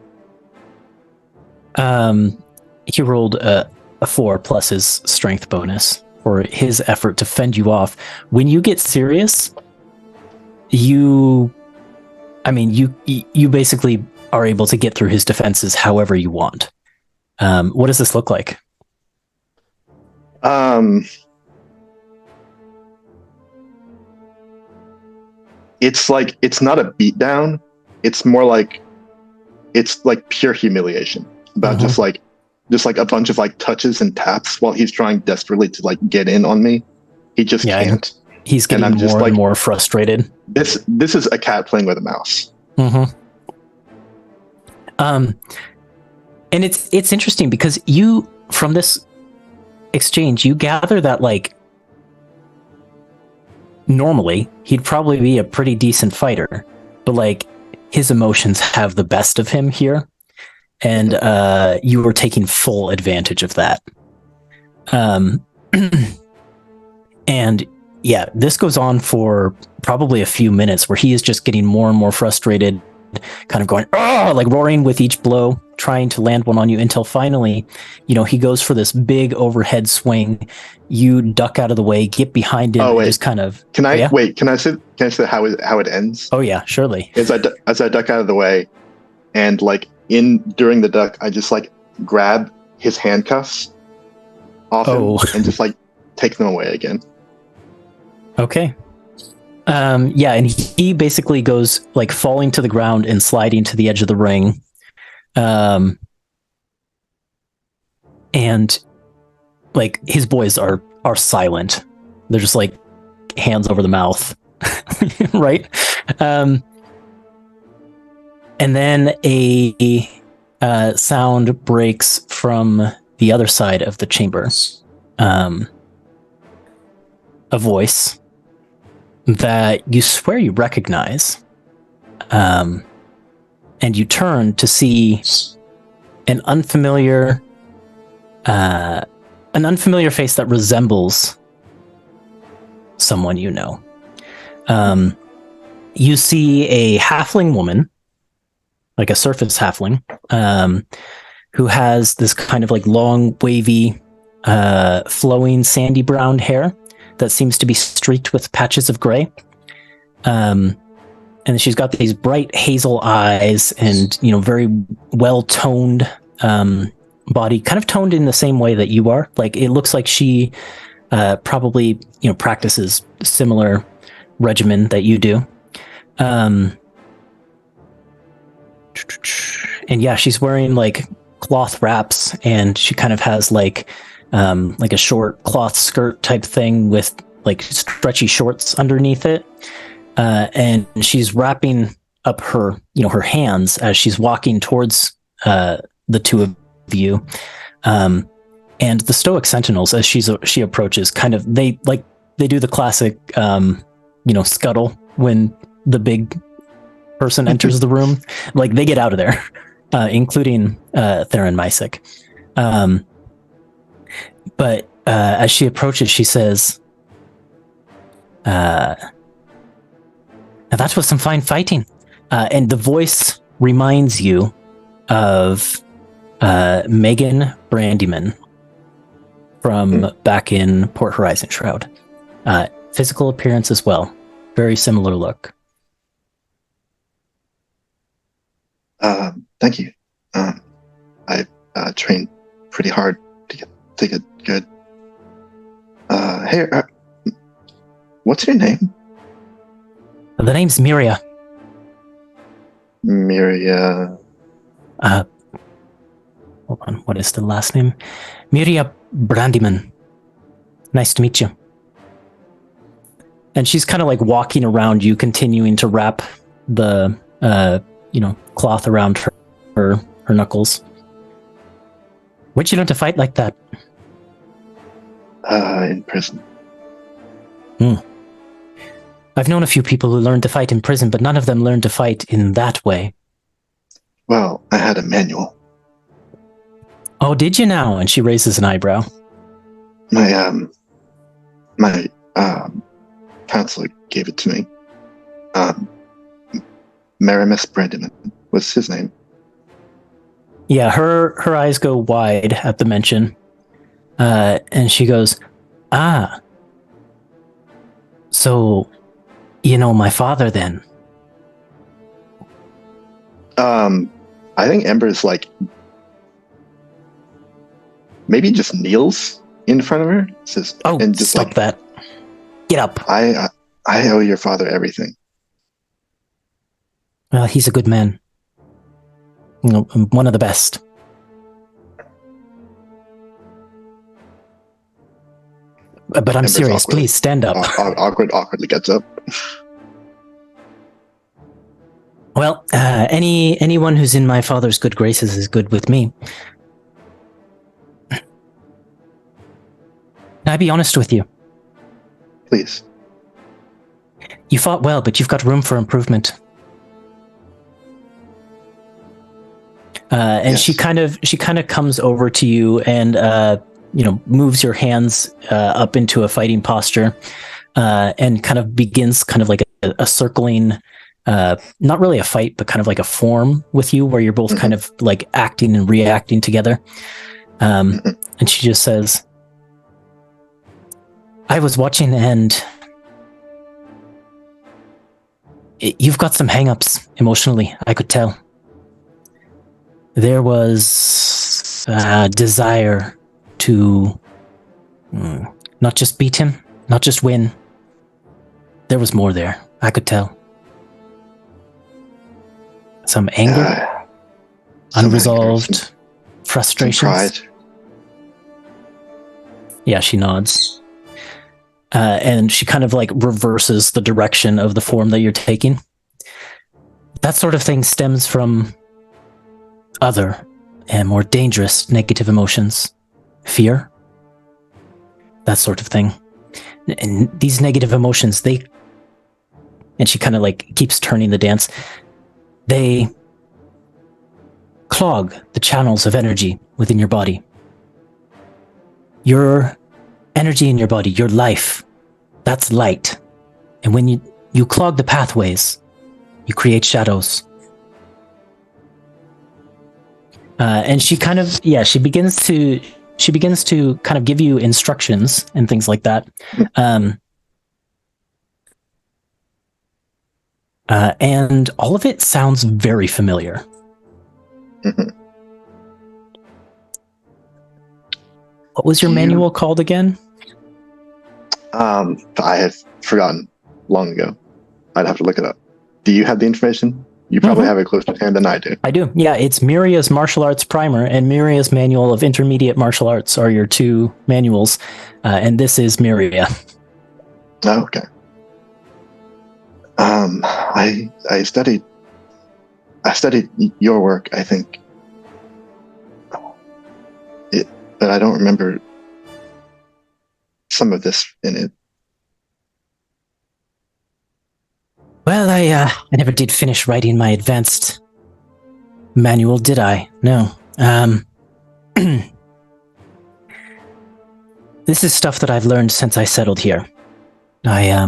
He rolled a 4 plus his strength bonus for his effort to fend you off. When you get serious, you basically are able to get through his defenses however you want. What does this look like? It's like, it's not a beatdown. It's more like, it's like pure humiliation about just like a bunch of like touches and taps while he's trying desperately to like get in on me. He just can't. He's getting more and more frustrated. This is a cat playing with a mouse. Mm-hmm. And it's interesting because you, from this exchange, you gather that like normally he'd probably be a pretty decent fighter, but like his emotions have the best of him here, and you were taking full advantage of that. And yeah, this goes on for probably a few minutes where he is just getting more and more frustrated, kind of going, oh, like roaring with each blow, trying to land one on you until finally, he goes for this big overhead swing. You duck out of the way, get behind him, and just kind of. Can I say how it ends? Oh yeah, surely. As I duck out of the way, and like during the duck, I just like grab his handcuffs off him and just like take them away again. Okay. Yeah, and he basically goes like falling to the ground and sliding to the edge of the ring. And like his boys are silent. They're just like hands over the mouth. Right? And then a sound breaks from the other side of the chamber. A voice that you swear you recognize, and you turn to see an unfamiliar face that resembles someone you know. You see a halfling woman, like a surface halfling, who has this kind of like long, wavy, flowing, sandy brown hair that seems to be streaked with patches of gray. And she's got these bright hazel eyes and, very well-toned body, kind of toned in the same way that you are. Like, it looks like she probably, practices similar regimen that you do. And yeah, she's wearing like cloth wraps, and she kind of has like a short cloth skirt type thing with like stretchy shorts underneath it. And she's wrapping up her hands as she's walking towards the two of you. And the Stoic Sentinels, as she approaches, kind of, they do the classic, scuttle when the big person enters the room. Like, they get out of there, including Theron Mysic. But as she approaches, she says, now that was some fine fighting. And the voice reminds you of Megan Brandyman from back in Port Horizon Shroud. Physical appearance as well. Very similar look. Thank you. I trained pretty hard to get good. Hey, what's your name? The name's Miria. Miria. Hold on, what is the last name? Miria Brandyman. Nice to meet you. And she's kind of like walking around you, continuing to wrap the cloth around her knuckles. Where'd you learn to fight like that? In prison. I've known a few people who learned to fight in prison, but none of them learned to fight in that way. Well, I had a manual. Oh, did you now? And she raises an eyebrow. My counselor gave it to me. Maramis Brandyman was his name. Yeah, her eyes go wide at the mention. And she goes, so, you know my father then? I think Ember's like, maybe just kneels in front of her. Says, and just stop that. Get up. I owe your father everything. Well, he's a good man. You know, one of the best. But I'm serious. Please stand up. Awkwardly gets up. Well, anyone who's in my father's good graces is good with me. Can I be honest with you? Please. You fought well, but you've got room for improvement. And yes. she kind of comes over to you and moves your hands up into a fighting posture, and kind of begins kind of like a circling, not really a fight, but kind of like a form with you, where you're both kind of like acting and reacting together. And she just says, "I was watching, and you've got some hang-ups emotionally. I could tell. There was a desire to not just beat him, not just win. There was more there. I could tell. Some anger, unresolved frustrations. Pride. Yeah, she nods. And she kind of like reverses the direction of the form that you're taking. That sort of thing stems from other and more dangerous negative emotions. Fear, that sort of thing. And these negative emotions, and she kind of like keeps turning the dance, they clog the channels of energy within your body. Your energy in your body, your life, that's light. And when you clog the pathways, you create shadows. And she kind of, she begins to kind of give you instructions and things like that. And all of it sounds very familiar. What was your manual called again? I have forgotten long ago. I'd have to look it up. Do you have the information? You probably have it closer to hand than I do. I do. Yeah, it's Miria's Martial Arts Primer and Miria's Manual of Intermediate Martial Arts are your two manuals. And this is Miria. Oh, okay. I studied your work, I think. But I don't remember some of this in it. Well, I never did finish writing my advanced manual, did I? No. This is stuff that I've learned since I settled here. I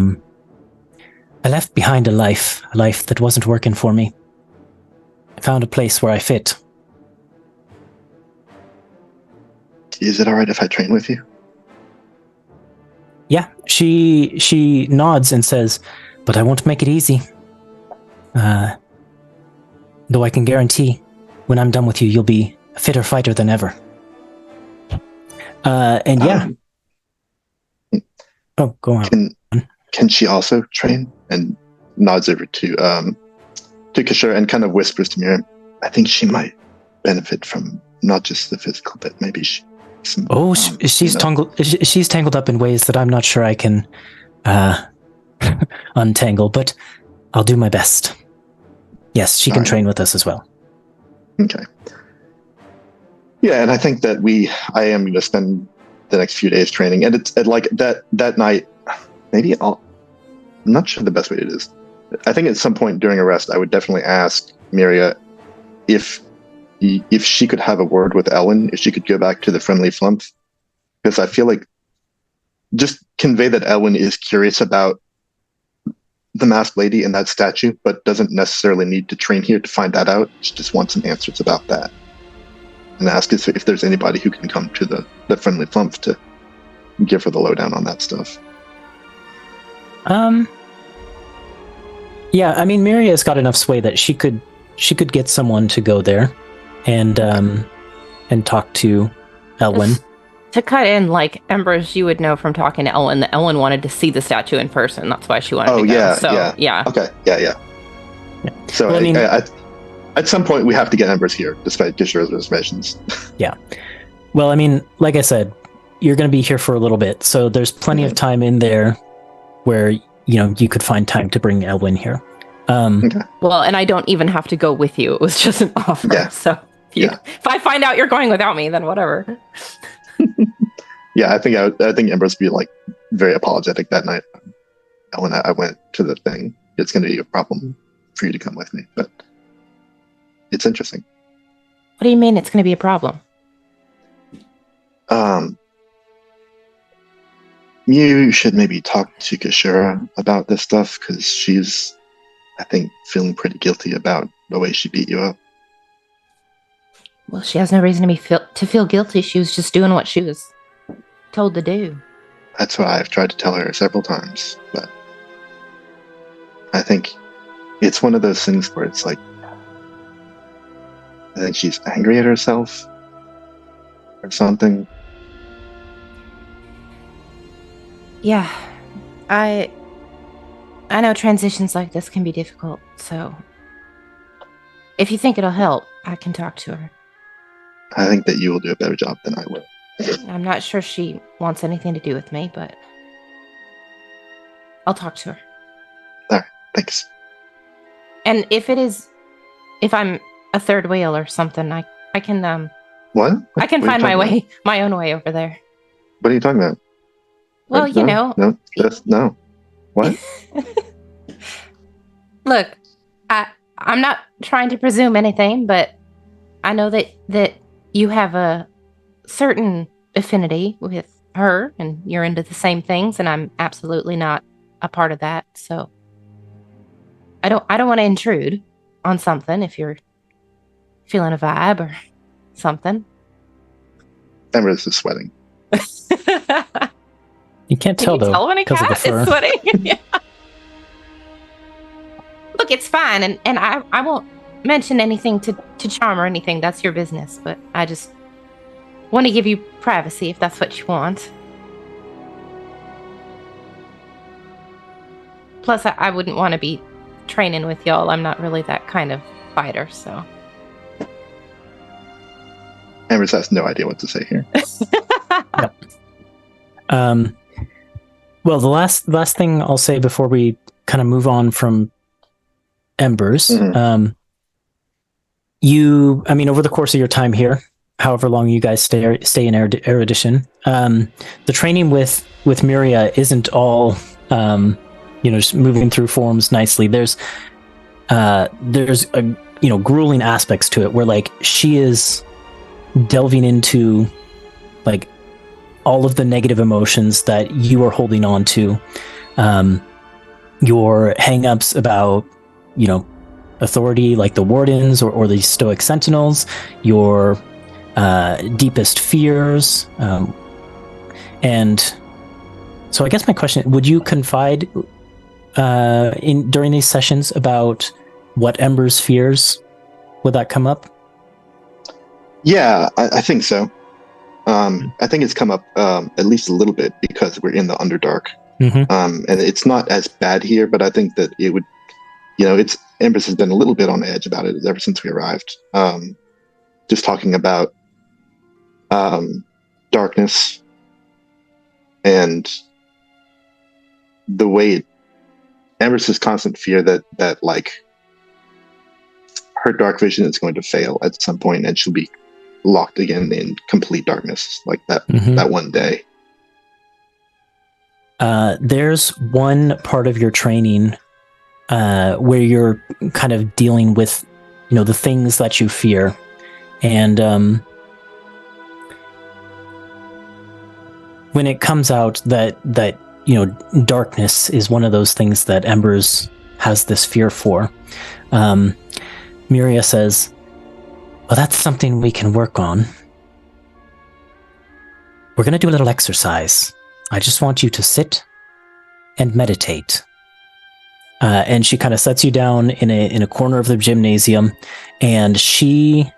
left behind a life that wasn't working for me. I found a place where I fit. Is it all right if I train with you? Yeah, she nods and says, but I won't make it easy. Though I can guarantee when I'm done with you, you'll be a fitter fighter than ever. And yeah. Oh, go on. Can she also train? And nods over to Kashura and kind of whispers to Miriam, I think she might benefit from not just the physical, but maybe she's tangled up in ways that I'm not sure I can untangle, but I'll do my best. Yes, she can train with us as well. Okay. Yeah, and I think that I am going to spend the next few days training, and it's like that night. Maybe I'm not sure the best way it is. I think at some point during a rest, I would definitely ask Miria if she could have a word with Ellen, if she could go back to the friendly flump, because I feel like just convey that Ellen is curious about the masked lady and that statue, but doesn't necessarily need to train here to find that out. She just wants some answers about that. And ask if there's anybody who can come to the friendly flump to give her the lowdown on that stuff. Yeah, I mean, Miria's got enough sway that she could get someone to go there and talk to Elwyn. To cut in, like, Embers, you would know from talking to Ellen that Ellen wanted to see the statue in person. That's why she wanted to go. Yeah, so, yeah. Okay, yeah. So, well, I mean, at some point, we have to get Embers here, despite Gishura's reservations. Yeah. Well, I mean, like I said, you're going to be here for a little bit, so there's plenty of time in there where, you could find time to bring Elwyn here. Okay. Well, and I don't even have to go with you. It was just an offer. Yeah. So, if I find out you're going without me, then whatever. Yeah, I think Embers would be like very apologetic that night. When I went to the thing, it's going to be a problem for you to come with me, but it's interesting. What do you mean it's going to be a problem? You should maybe talk to Kashura about this stuff, because she's, I think, feeling pretty guilty about the way she beat you up. Well, she has no reason to feel guilty. She was just doing what she was told to do. That's what I've tried to tell her several times, but I think it's one of those things where it's like, I think she's angry at herself or something. Yeah, I know transitions like this can be difficult, so if you think it'll help, I can talk to her. I think that you will do a better job than I will. I'm not sure she wants anything to do with me, but I'll talk to her. All right, thanks. And if I'm a third wheel or something, I can What? I can find my own way over there. What are you talking about? Well, No. What? Look, I'm not trying to presume anything, but I know that you have a certain affinity with her, and you're into the same things, and I'm absolutely not a part of that. So I don't want to intrude on something if you're feeling a vibe or something. Embers is sweating. You can't tell, though. Tell when a cat is sweating. Yeah. Look, it's fine, and I won't mention anything to Charm or anything. That's your business, but I just want to give you privacy if that's what you want. Plus, I wouldn't want to be training with y'all. I'm not really that kind of fighter, so. Embers has no idea what to say here. Yep. Well, the last thing I'll say before we kind of move on from Embers, over the course of your time here, however long you guys stay in Erudition, the training with Miria isn't all, just moving through forms nicely. There's grueling aspects to it where, like, she is delving into, like, all of the negative emotions that you are holding on to, your hang-ups about, authority, like the Wardens or the Stoic Sentinels, your deepest fears, and so I guess my question: would you confide during these sessions about what Ember's fears? Would that come up? Yeah, I think so. I think it's come up at least a little bit because we're in the Underdark. And it's not as bad here, but I think that it would, Embers has been a little bit on edge about it ever since we arrived. Just talking about darkness and the way Embers' constant fear that like her dark vision is going to fail at some point and she'll be locked again in complete darkness like that one day. There's one part of your training where you're kind of dealing with, the things that you fear. And when it comes out that darkness is one of those things that Embers has this fear for, Miria says, well, that's something we can work on. We're going to do a little exercise. I just want you to sit and meditate. And she kind of sets you down in a corner of the gymnasium, and she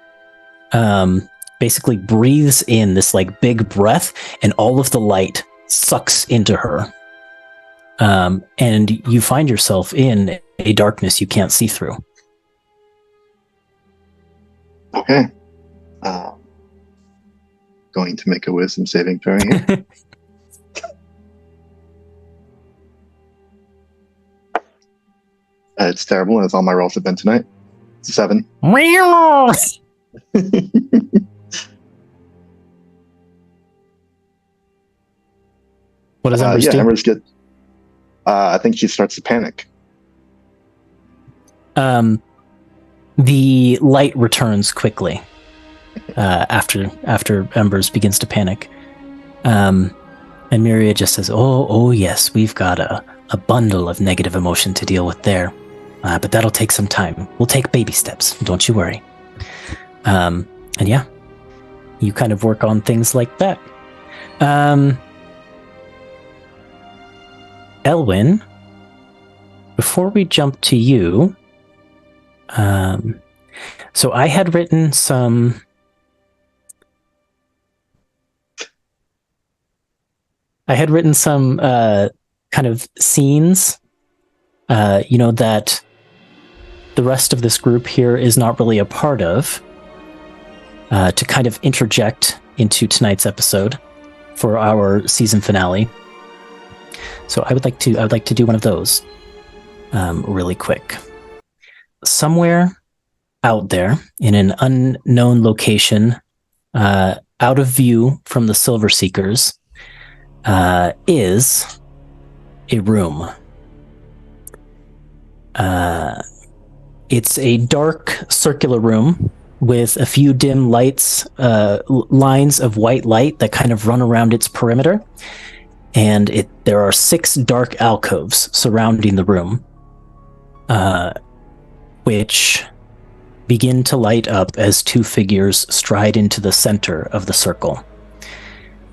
basically breathes in this like big breath, and all of the light sucks into her. And you find yourself in a darkness you can't see through. Okay. Going to make a wisdom saving throw here. It's terrible, as all my rolls have been tonight. 7. What does Embers do? Embers get. I think she starts to panic. The light returns quickly after Embers begins to panic. And Miria just says, oh yes, we've got a bundle of negative emotion to deal with there. But that'll take some time. We'll take baby steps, don't you worry. And yeah, you kind of work on things like that. Elwyn, before we jump to you, so I had written some kind of scenes, that the rest of this group here is not really a part of, to kind of interject into tonight's episode for our season finale. So I would like to do one of those really quick. Somewhere out there in an unknown location, out of view from the Silver Seekers, is a room. It's a dark circular room with a few dim lights, lines of white light that kind of run around its perimeter. And there are 6 dark alcoves surrounding the room, which begin to light up as 2 figures stride into the center of the circle.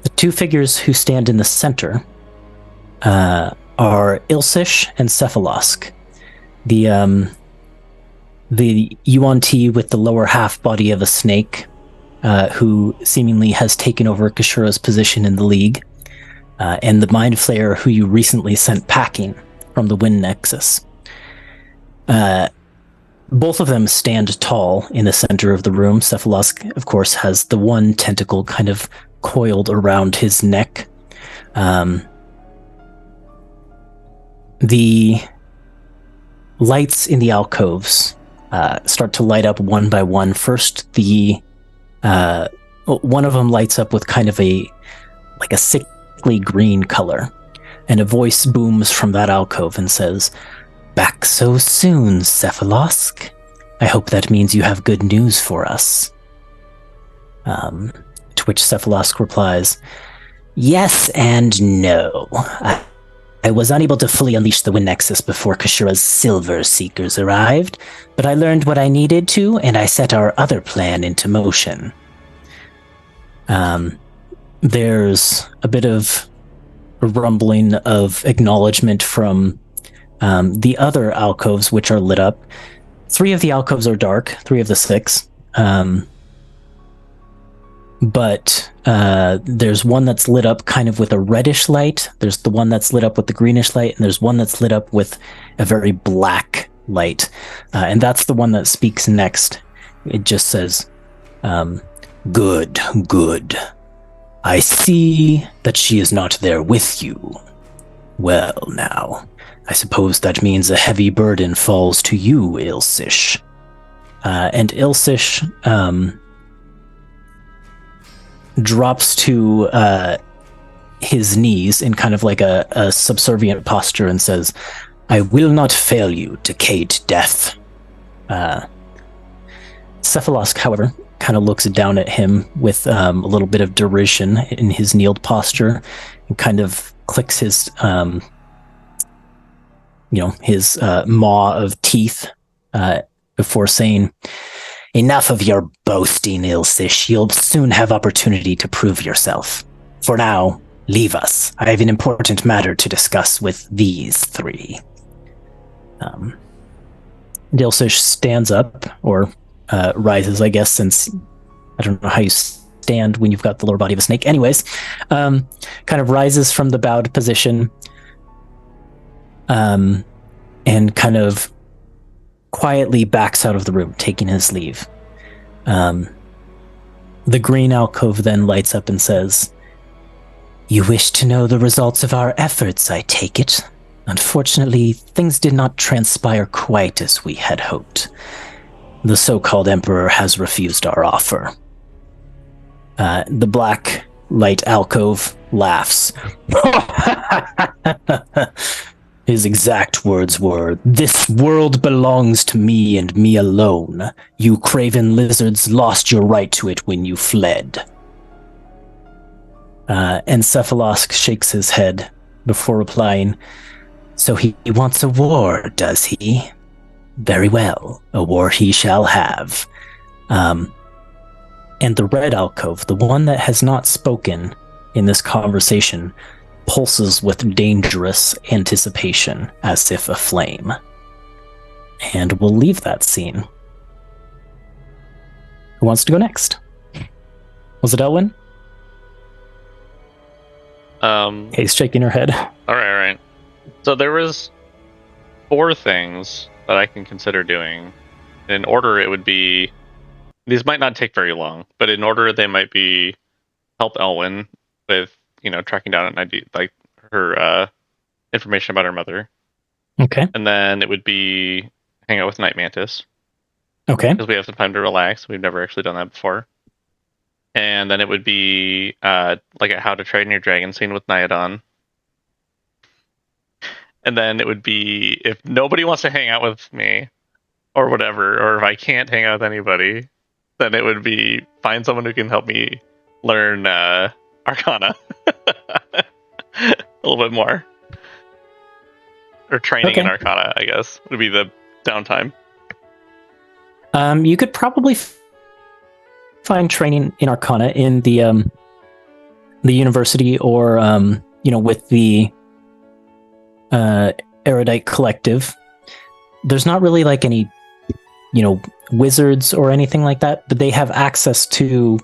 The 2 figures who stand in the center are Ilsish and Cephalosk, the Yuan-Ti with the lower half body of a snake, who seemingly has taken over Kashura's position in the League, and the Mind Flayer who you recently sent packing from the Wind Nexus. Both of them stand tall in the center of the room. Cephalosk, of course, has the one tentacle kind of coiled around his neck. The lights in the alcoves start to light up one by one. First, one of them lights up with kind of a sickly green color, and a voice booms from that alcove and says, "Back so soon, Cephalosk. I hope that means you have good news for us." To which Cephalosk replies, "Yes and no. I was unable to fully unleash the Wind Nexus before Kashura's Silver Seekers arrived, but I learned what I needed to, and I set our other plan into motion. There's a bit of a rumbling of acknowledgement from the other alcoves, which are lit up. 3 of the alcoves are dark, 3 of the 6. But there's one that's lit up kind of with a reddish light. There's the one that's lit up with the greenish light, and there's one that's lit up with a very black light. And that's the one that speaks next. It just says, good. I see that she is not there with you. Well, now, I suppose that means a heavy burden falls to you, Ilsish. And Ilsish drops to his knees in kind of like a subservient posture and says, I will not fail you, decayed death. Cephalosk, however, kind of looks down at him with a little bit of derision in his kneeled posture and kind of clicks his maw of teeth before saying, enough of your boasting, Ilsish. You'll soon have opportunity to prove yourself. For now, leave us. I have an important matter to discuss with these 3. Ilsish stands up, or rises, I guess, since I don't know how you stand when you've got the lower body of a snake. Anyways, kind of rises from the bowed position and kind of quietly backs out of the room, taking his leave. The green alcove then lights up and says, you wish to know the results of our efforts, I take it. Unfortunately, things did not transpire quite as we had hoped. The so-called Emperor has refused our offer. The black light alcove laughs. His exact words were, this world belongs to me and me alone. You craven lizards lost your right to it when you fled. And Cephalosk shakes his head before replying, so he wants a war, does he? Very well, a war he shall have. And the red alcove, the one that has not spoken in this conversation, pulses with dangerous anticipation as if aflame. And we'll leave that scene. Who wants to go next? Was it Elwyn? Kay's shaking her head. All right. So there was 4 things that I can consider doing. In order, it would be... These might not take very long, but in order, they might be help Elwyn with, tracking down an ID, like her information about her mother. Okay. And then it would be hang out with Night Mantis. Okay. Because we have some time to relax. We've never actually done that before. And then it would be like a How to Train Your Dragon scene with Nyadon. And then it would be, if nobody wants to hang out with me, or whatever, or if I can't hang out with anybody, then it would be find someone who can help me learn Arcana a little bit more. Or training in Arcana, I guess, would be the downtime. You could probably find training in Arcana in the university, or with the Erudite Collective. There's not really like any wizards or anything like that, but they have access to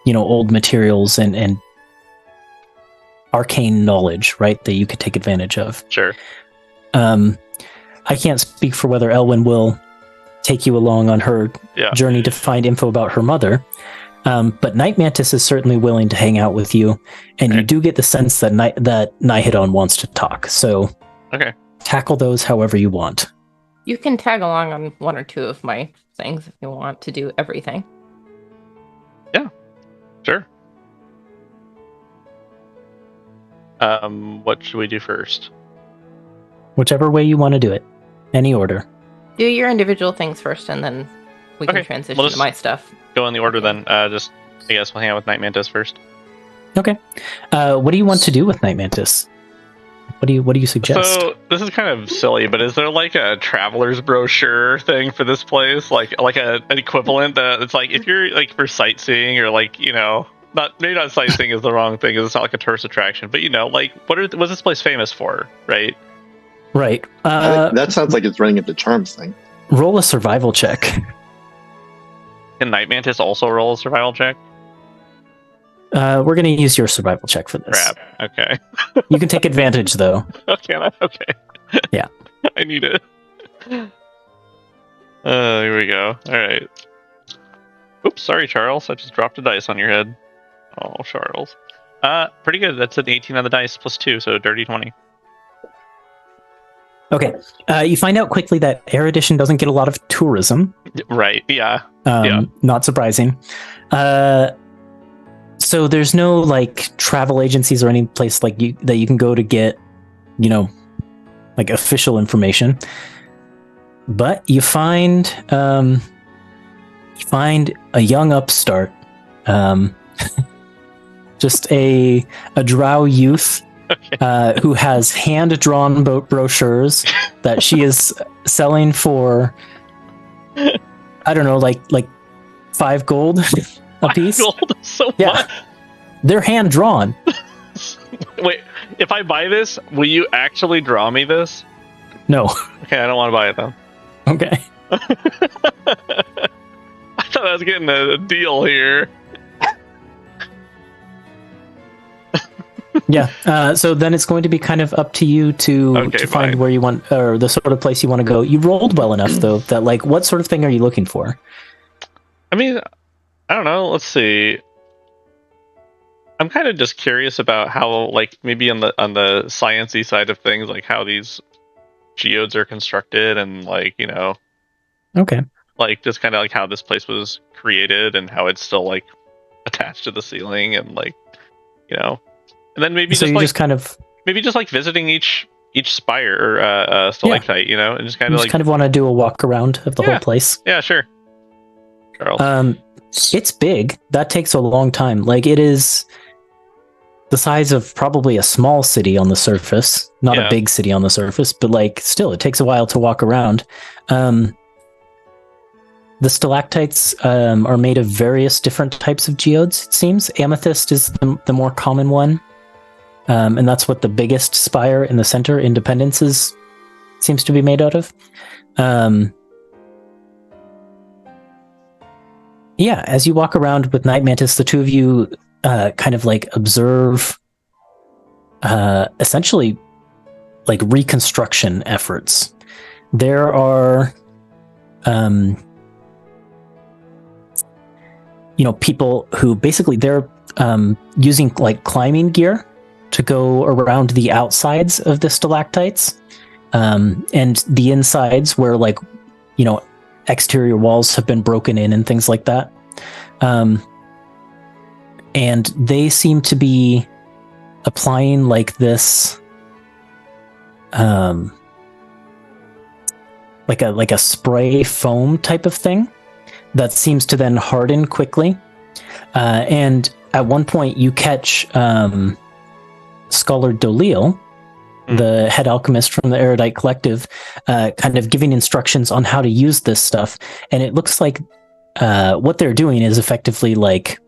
old materials and arcane knowledge, right, that you could take advantage of. Sure. I can't speak for whether Elwyn will take you along on her journey to find info about her mother. But Night Mantis is certainly willing to hang out with you, and you do get the sense that Nihidon wants to talk. So tackle those however you want. You can tag along on 1 or 2 of my things if you want to do everything. Yeah, sure. What should we do first? Whichever way you want to do it. Any order. Do your individual things first, and then we can transition to my stuff. Go in the order then. I guess we'll hang out with Night Mantis first. Okay. What do you want to do with Night Mantis? What do you suggest? So this is kind of silly, but is there like a traveler's brochure thing for this place, like an equivalent that it's like if you're like for sightseeing or like maybe not sightseeing is the wrong thing, 'cause it's not like a tourist attraction, but like what's this place famous for, right? Right. That sounds like it's running into Charms thing. Roll a survival check. Can Night Mantis also roll a survival check? We're going to use your survival check for this. Crap. Okay. You can take advantage, though. Okay. Okay. Yeah. I need it. Here we go. All right. Oops, sorry, Charles. I just dropped a dice on your head. Oh, Charles. Pretty good. That's an 18 on the dice plus 2, so dirty 20. Okay. You find out quickly that Erudition doesn't get a lot of tourism. Right. Yeah. Not surprising. So there's no like travel agencies or any place like that you can go to get, like official information. But you find a young upstart, just a drow youth. Okay. Who has hand-drawn brochures that she is selling for, I don't know, like 5 gold a piece. 5 gold? So yeah, much? They're hand-drawn. Wait, if I buy this, will you actually draw me this? No. Okay, I don't want to buy it then. Okay. I thought I was getting a deal here. Yeah. So then it's going to be kind of up to you to find where you want, or the sort of place you want to go. You rolled well enough, though, that like, what sort of thing are you looking for? I mean, I don't know. Let's see. I'm kind of just curious about how, like, maybe on the sciencey side of things, like how these geodes are constructed, and like Okay. Like just kind of like how this place was created and how it's still like attached to the ceiling, and like and then maybe so just kind of visiting each spire or stalactite, and just kind of like kind of want to do a walk around of the whole place. Yeah, sure. Charles. It's big. That takes a long time. Like it is the size of probably a small city on the surface, not a big city on the surface, but like still, it takes a while to walk around. The stalactites are made of various different types of geodes, it seems. Amethyst is the more common one. And that's what the biggest spire in the center, Independence, seems to be made out of. Yeah, as you walk around with Night Mantis, the two of you kind of like observe essentially like reconstruction efforts. There are people who basically they're using like climbing gear to go around the outsides of the stalactites, and the insides where like exterior walls have been broken in and things like that. And they seem to be applying like this like a spray foam type of thing that seems to then harden quickly. And at one point you catch Scholar Dolil, the head alchemist from the Erudite Collective, kind of giving instructions on how to use this stuff. And it looks like what they're doing is effectively like,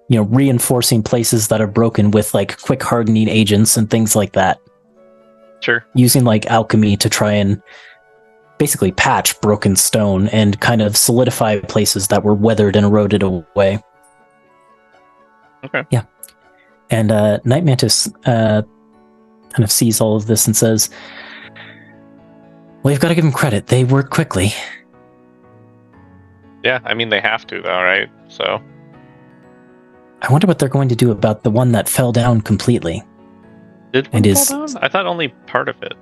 reinforcing places that are broken with like quick hardening agents and things like that. Sure. Using like alchemy to try and basically patch broken stone and kind of solidify places that were weathered and eroded away. Okay. Yeah. And Night Mantis kind of sees all of this and says, well, you've got to give them credit. They work quickly. Yeah, I mean, they have to, though, right? So I wonder what they're going to do about the one that fell down completely. Did one fall down? I thought only part of it.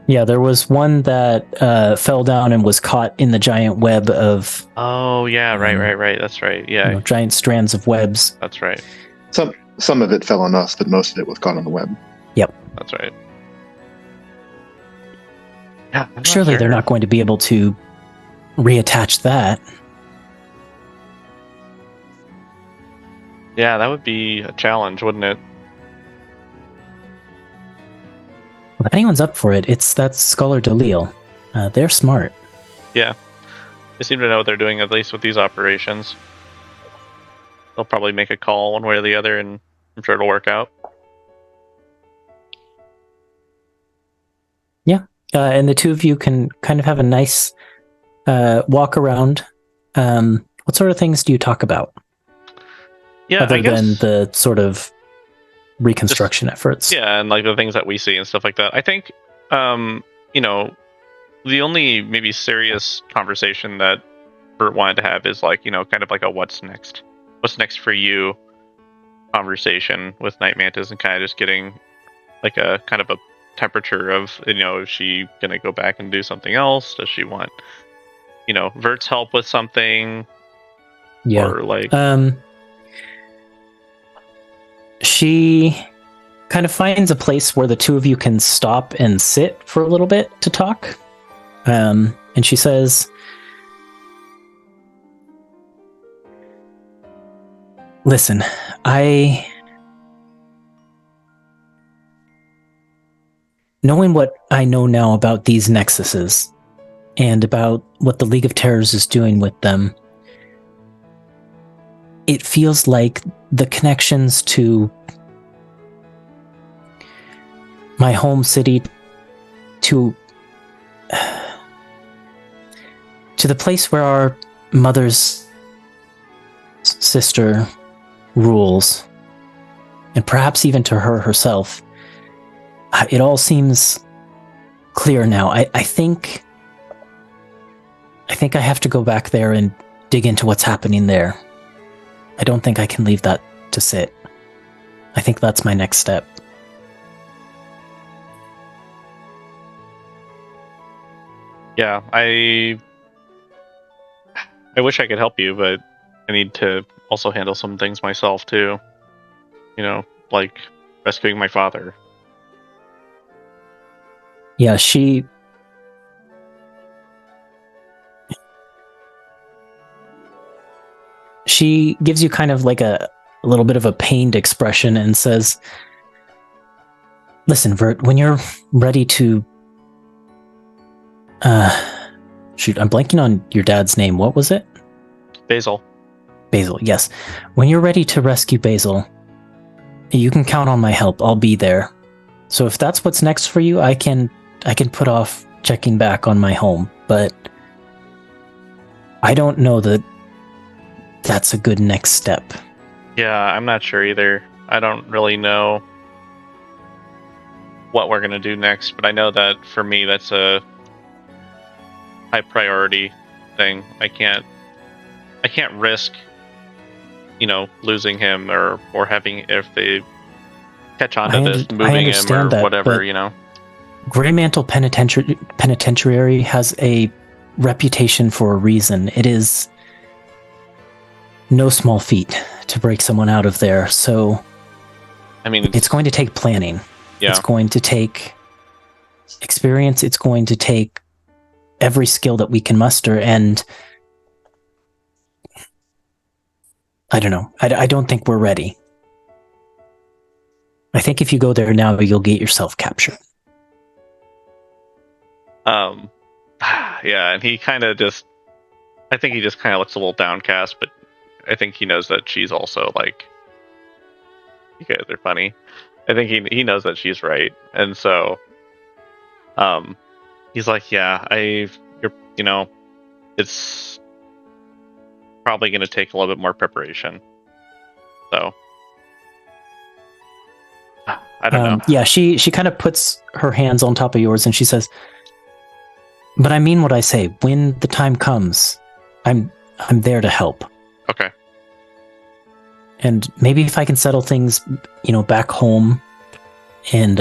Yeah, there was one that fell down and was caught in the giant web of... Oh, yeah, right. That's right. Yeah. Giant strands of webs. That's right. Some of it fell on us, but most of it was caught on the web. Yep. That's right. Yeah, surely they're not going to be able to reattach that. Yeah, that would be a challenge, wouldn't it? If anyone's up for it, it's that Scholar Delil. They're smart. Yeah. They seem to know what they're doing, at least with these operations. They'll probably make a call one way or the other, and I'm sure it'll work out. And the two of you can kind of have a nice walk around. What sort of things do you talk about? Yeah, Other I guess, than the sort of reconstruction efforts. yeah, and like the things that we see and stuff like that. I think, you know, the only maybe serious conversation that Bert wanted to have is like, you know, kind of like a what's next for you conversation with Night Mantis, and kind of just getting like a kind of a temperature of, you know, is she gonna go back and do something else? Does she want, you know, Vert's help with something? Yeah. Or like, she kind of finds a place where the two of you can stop and sit for a little bit to talk. And she says, listen, knowing what I know now about these nexuses and about what the League of Terrors is doing with them, it feels like the connections to my home city, to the place where our mother's sister rules, and perhaps even to her herself, it all seems clear now. I think I have to go back there and dig into what's happening there. I don't think I can leave that to sit. I think that's my next step. yeah, I wish I could help you, but I need to also handle some things myself too. You know, like rescuing my father. Yeah, she gives you kind of like a little bit of a pained expression and says, listen, Vert, when you're ready to shoot, I'm blanking on your dad's name. What was it? Basil. Basil, yes. When you're ready to rescue Basil, you can count on my help. I'll be there. So if that's what's next for you, I can put off checking back on my home, but I don't know that that's a good next step. Yeah, I'm not sure either. I don't really know what we're gonna do next, but I know that for me, that's a high priority thing. I can't risk, you know, losing him or having, if they catch on to this, moving him or that, whatever, you know. Greymantle Penitentiary has a reputation for a reason. It is no small feat to break someone out of there. So, I mean, it's going to take planning. Yeah. It's going to take experience. It's going to take every skill that we can muster. And I don't know. I don't think we're ready. I think if you go there now, you'll get yourself captured. Yeah, and he kind of just, I think he just kind of looks a little downcast, but I think he knows that she's also like, you guys are funny. I think he knows that she's right, and so, he's like, yeah, you know, it's probably going to take a little bit more preparation. So, I don't know. Yeah, she kind of puts her hands on top of yours and she says, but I mean what I say. When the time comes, I'm there to help. Okay. And maybe if I can settle things, you know, back home and,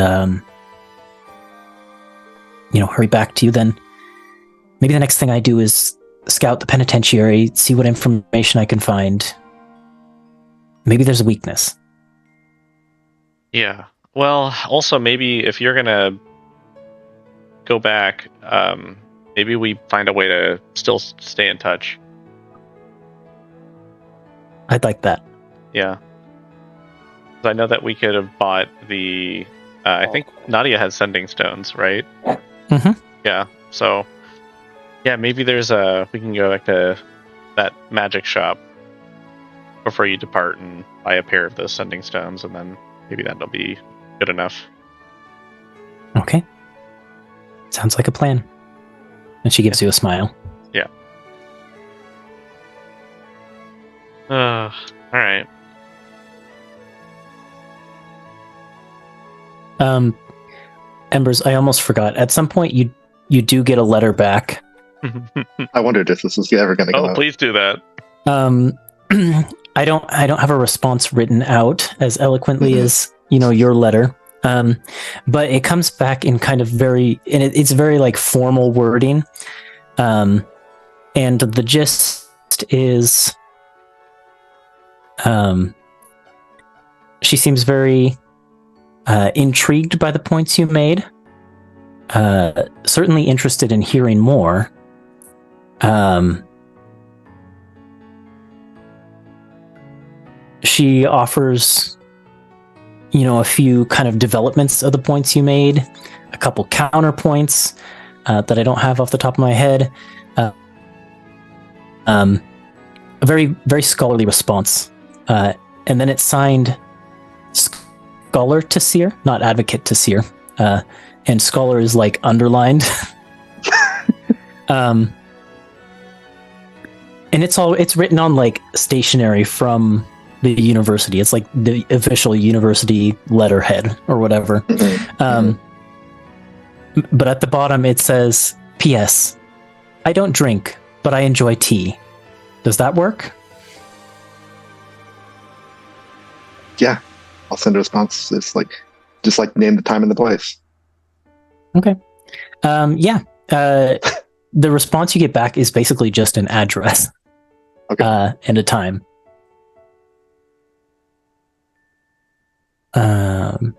you know, hurry back to you, then maybe the next thing I do is scout the penitentiary, see what information I can find. Maybe there's a weakness. Yeah. Well, also maybe if you're gonna go back, maybe we find a way to still stay in touch. I'd like that. Yeah. 'Cause I know that we could have bought the I think Nadia has sending stones, right? Mhm. Yeah. So, yeah, maybe we can go back to that magic shop before you depart and buy a pair of those sending stones, and then maybe that'll be good enough. Okay. Sounds like a plan. And she gives you a smile. Yeah. All right. Embers, I almost forgot. At some point, you do get a letter back. I wondered if this was ever going to go out. Please do that. I don't have a response written out as eloquently as your letter. But it comes back in kind of it's very like formal wording. And the gist is, she seems very intrigued by the points you made. Certainly interested in hearing more. She offers, a few kind of developments of the points you made, a couple counterpoints that I don't have off the top of my head. A very, very scholarly response. And then it's signed Scholar to Seer, not Advocate to Seer. And Scholar is like underlined. And it's written on like stationery from the university. It's like the official university letterhead or whatever. But at the bottom it says, P.S. I don't drink, but I enjoy tea. Does that work? Yeah. I'll send a response. It's like, just like name the time and the place. Okay. Yeah. The response you get back is basically just an address. Okay. And a time. And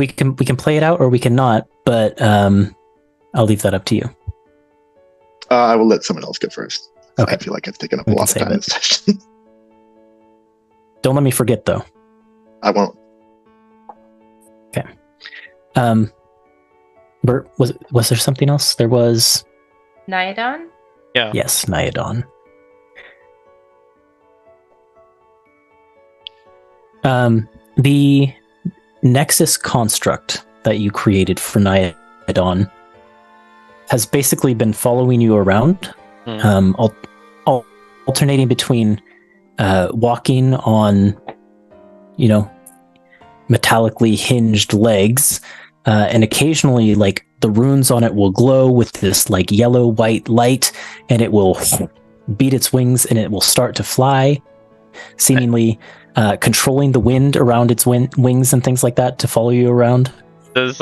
we can play it out or we can not, but I'll leave that up to you. I will let someone else go first. Okay. I feel like I've taken up a lot of time in this session. Don't let me forget though. I won't. Okay. Bert, was there something else? There was Nyadon? Yeah. Yes, Nyadon. The Nexus construct that you created for Nyadon has basically been following you around, alternating between walking on, metallically hinged legs, and occasionally, like, the runes on it will glow with this, like, yellow-white light, and it will beat its wings, and it will start to fly, seemingly controlling the wind around its wings and things like that to follow you around. Does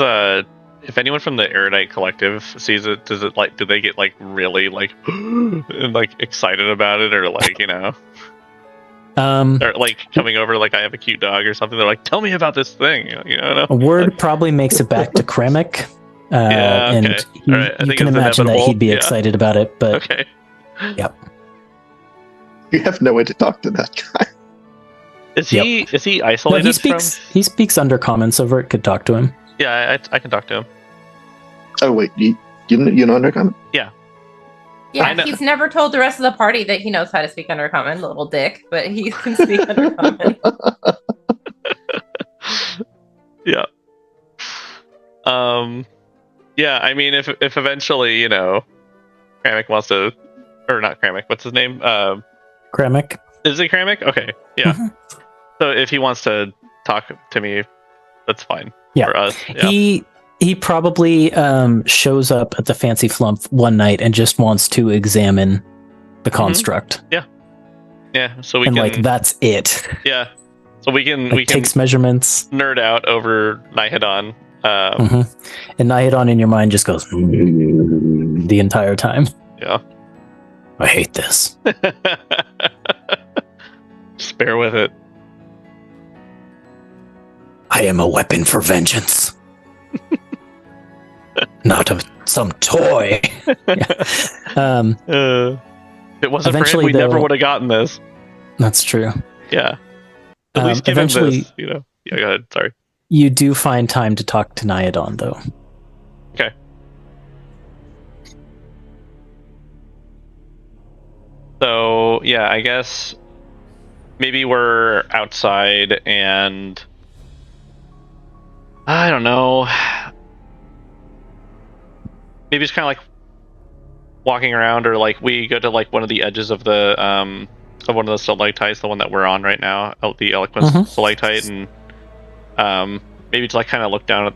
if anyone from the Erudite Collective sees it, do they get like really like and like excited about it, or like or like coming over like I have a cute dog or something? They're like, tell me about this thing. A word probably makes it back to Kremek. Yeah, okay. And Right, you can imagine that he'd be excited about it, but okay. Yep. You have no way to talk to that guy. Is he isolated? No, he speaks Undercommon, so Vert could talk to him. Yeah, I can talk to him. Oh wait, you know Undercommon? Yeah. Yeah, he's never told the rest of the party that he knows how to speak Undercommon, little dick, but he can speak Undercommon. Yeah. Yeah, I mean, if eventually, Kramek wants to, or not Kramek, what's his name? Kremek. Is it Kramek? Okay, yeah. Mm-hmm. So if he wants to talk to me, that's fine. Yeah. For us. Yeah. He probably shows up at the Fancy Flump one night and just wants to examine the construct. Yeah. Yeah. So we can like that's it. Yeah. So we can takes measurements, nerd out over Nyadon. And Nyadon in your mind just goes the entire time. Yeah. I hate this. Just bear with it. I am a weapon for vengeance. Not some toy. If it wasn't for him, we never would have gotten this. That's true. Yeah. At least give him this, Yeah, go ahead. Sorry. You do find time to talk to Nyadon, though. Okay. So, yeah, I guess maybe we're outside and I don't know. Maybe it's kind of like walking around, or like we go to like one of the edges of the of one of the stalactites, the one that we're on right now, the eloquence stalactite, and maybe to like kind of look down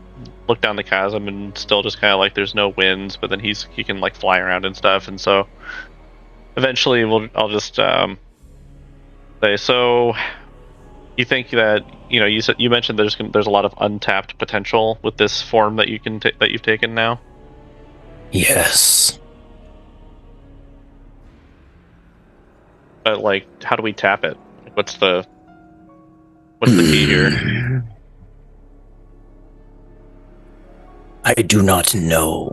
the chasm, and still just kind of like there's no winds, but then he can like fly around and stuff, and so eventually I'll just say, so you think that you mentioned there's a lot of untapped potential with this form that that you've taken now. Yes. But like, how do we tap it? Like, what's the key here? I do not know.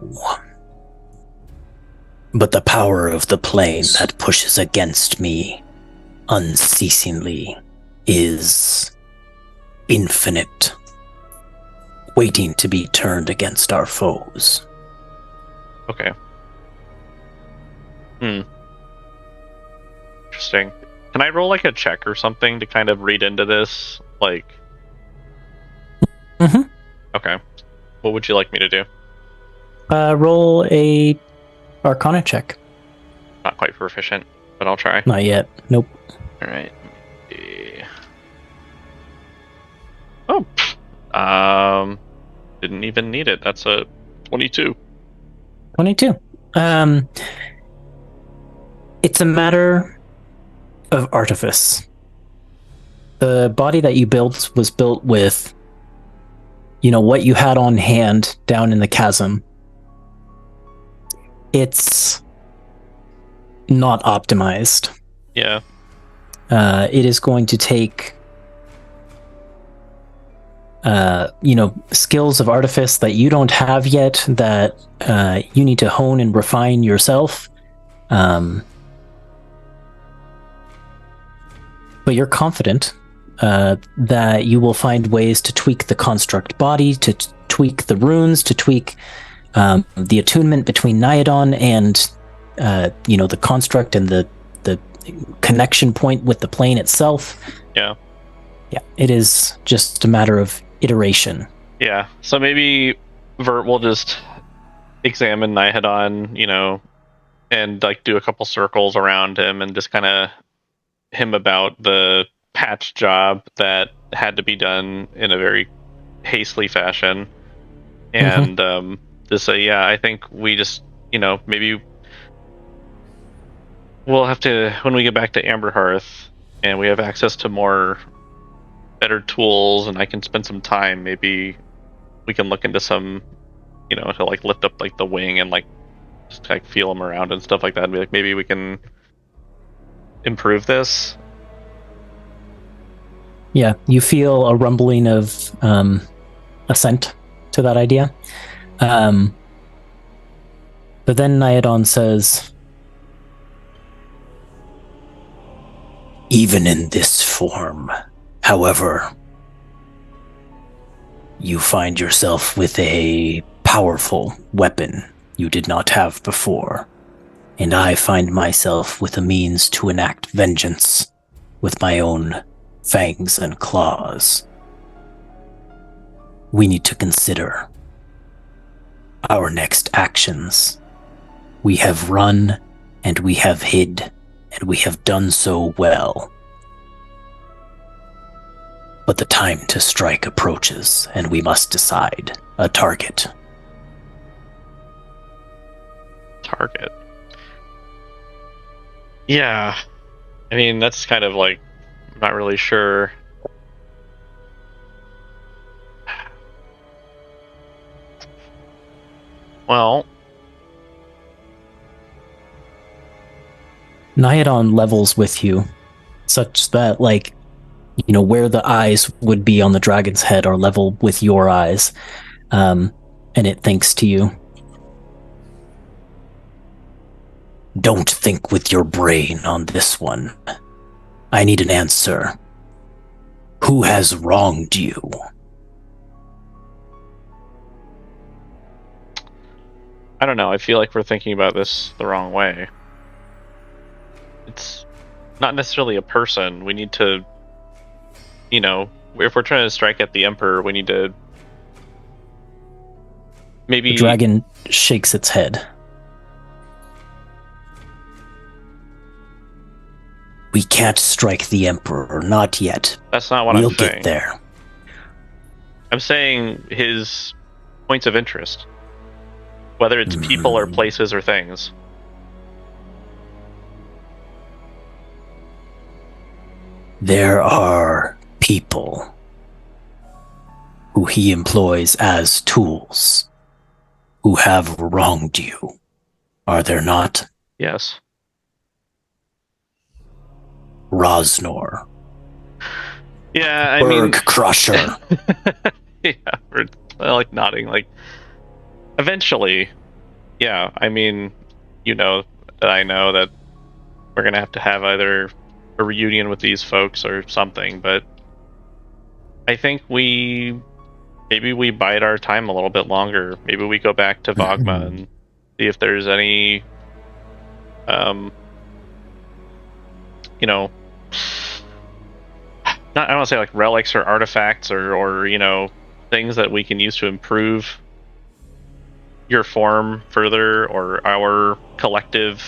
But the power of the plane that pushes against me unceasingly is infinite, waiting to be turned against our foes. Okay. Interesting. Can I roll like a check or something to kind of read into this? Like. Mm-hmm. Okay. What would you like me to do? Roll a Arcana check. Not quite proficient, but I'll try. Not yet. Nope. All right. Oh. Didn't even need it. That's a 22. 22. It's a matter of artifice. The body that you built was built with, what you had on hand down in the chasm. It's not optimized. Yeah. It is going to take, skills of artifice that you don't have yet, that you need to hone and refine yourself. But you're confident that you will find ways to tweak the construct body, to tweak the runes, to tweak the attunement between Nyadon and the construct and the connection point with the plane itself. Yeah. Yeah, it is just a matter of iteration. Yeah. So maybe Vert will just examine Nyadon, and like do a couple circles around him and just kind of him about the patch job that had to be done in a very hastily fashion, and just say, yeah, I think we just maybe we'll have to, when we get back to Amberhearth and we have access to better tools and I can spend some time, maybe we can look into some to like lift up like the wing and like just like feel them around and stuff like that, and be like, maybe we can improve this. Yeah, you feel a rumbling of assent to that idea. But then Nyadon says, even in this form, however, you find yourself with a powerful weapon you did not have before, and I find myself with a means to enact vengeance with my own fangs and claws. We need to consider our next actions. We have run, and we have hid, and we have done so well. But the time to strike approaches, and we must decide a target. Target. Yeah. I mean, that's kind of like, I'm not really sure. Well, Nyadon levels with you, such that, where the eyes would be on the dragon's head are level with your eyes, and it thinks to you. Don't think with your brain on this one. I need an answer. Who has wronged you? I don't know. I feel like we're thinking about this the wrong way. It's not necessarily a person. We need to, if we're trying to strike at the Emperor, we need to maybe... The dragon shakes its head. We can't strike the Emperor, not yet. That's not what we'll I'm saying. We'll get there. I'm saying his points of interest. Whether it's people or places or things. There are people who he employs as tools who have wronged you. Are there not? Yes. Rosnor. Yeah, I Berg Crusher. Yeah, we're like nodding, like eventually. Yeah, I mean, that I know that we're gonna have either a reunion with these folks or something, but I think maybe we bide our time a little bit longer. Maybe we go back to Vogma and see if there's any I don't want to say like relics or artifacts or things that we can use to improve your form further or our collective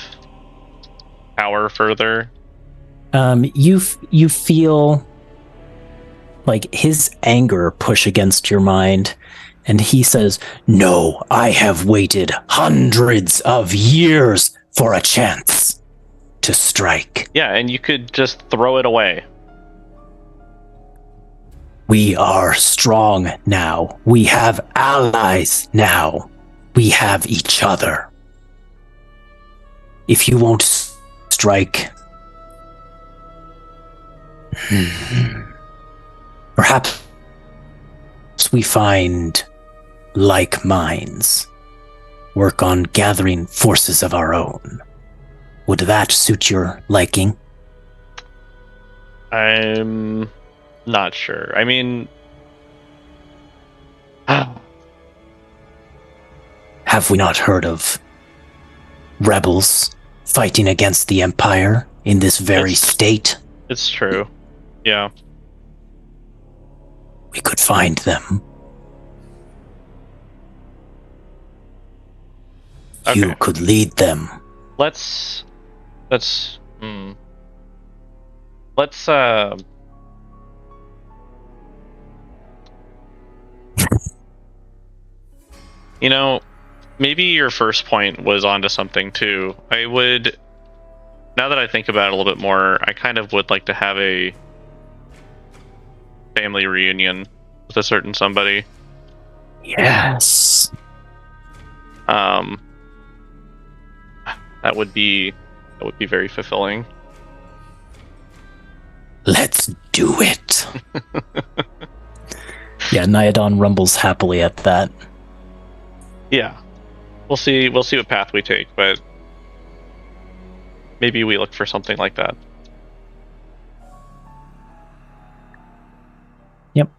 power further. You feel like his anger push against your mind, and he says, "No, I have waited hundreds of years for a chance to strike." Yeah, and you could just throw it away. We are strong now. We have allies now. We have each other. If you won't strike, perhaps we find like minds, work on gathering forces of our own. Would that suit your liking? I'm not sure. I mean, have we not heard of rebels fighting against the Empire in this very state? It's true. Yeah. We could find them. Okay. You could lead them. Let's maybe your first point was onto something too. Now that I think about it a little bit more, I kind of would like to have a family reunion with a certain somebody. Yes. That would be very fulfilling. Let's do it. Yeah, Nyadon rumbles happily at that. Yeah. We'll see what path we take, but maybe we look for something like that. Yep.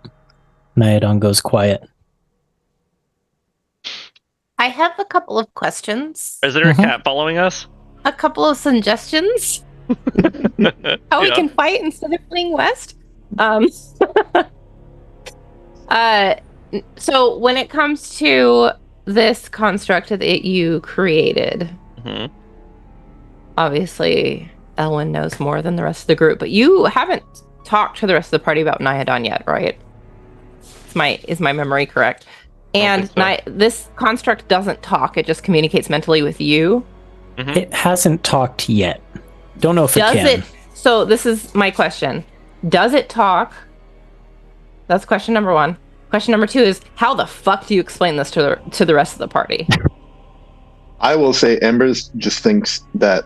Nyadon goes quiet. I have a couple of questions. Is there a cat following us? A couple of suggestions. How we can fight instead of fleeing west. So when it comes to this construct that you created, obviously Elwyn knows more than the rest of the group, but you haven't talked to the rest of the party about Nyadon yet, right? Is my memory correct? And this construct doesn't talk; it just communicates mentally with you. It hasn't talked yet. Don't know if it can. So this is my question. Does it talk? That's question number one. Question number two is, how the fuck do you explain this to the rest of the party? I will say Embers just thinks that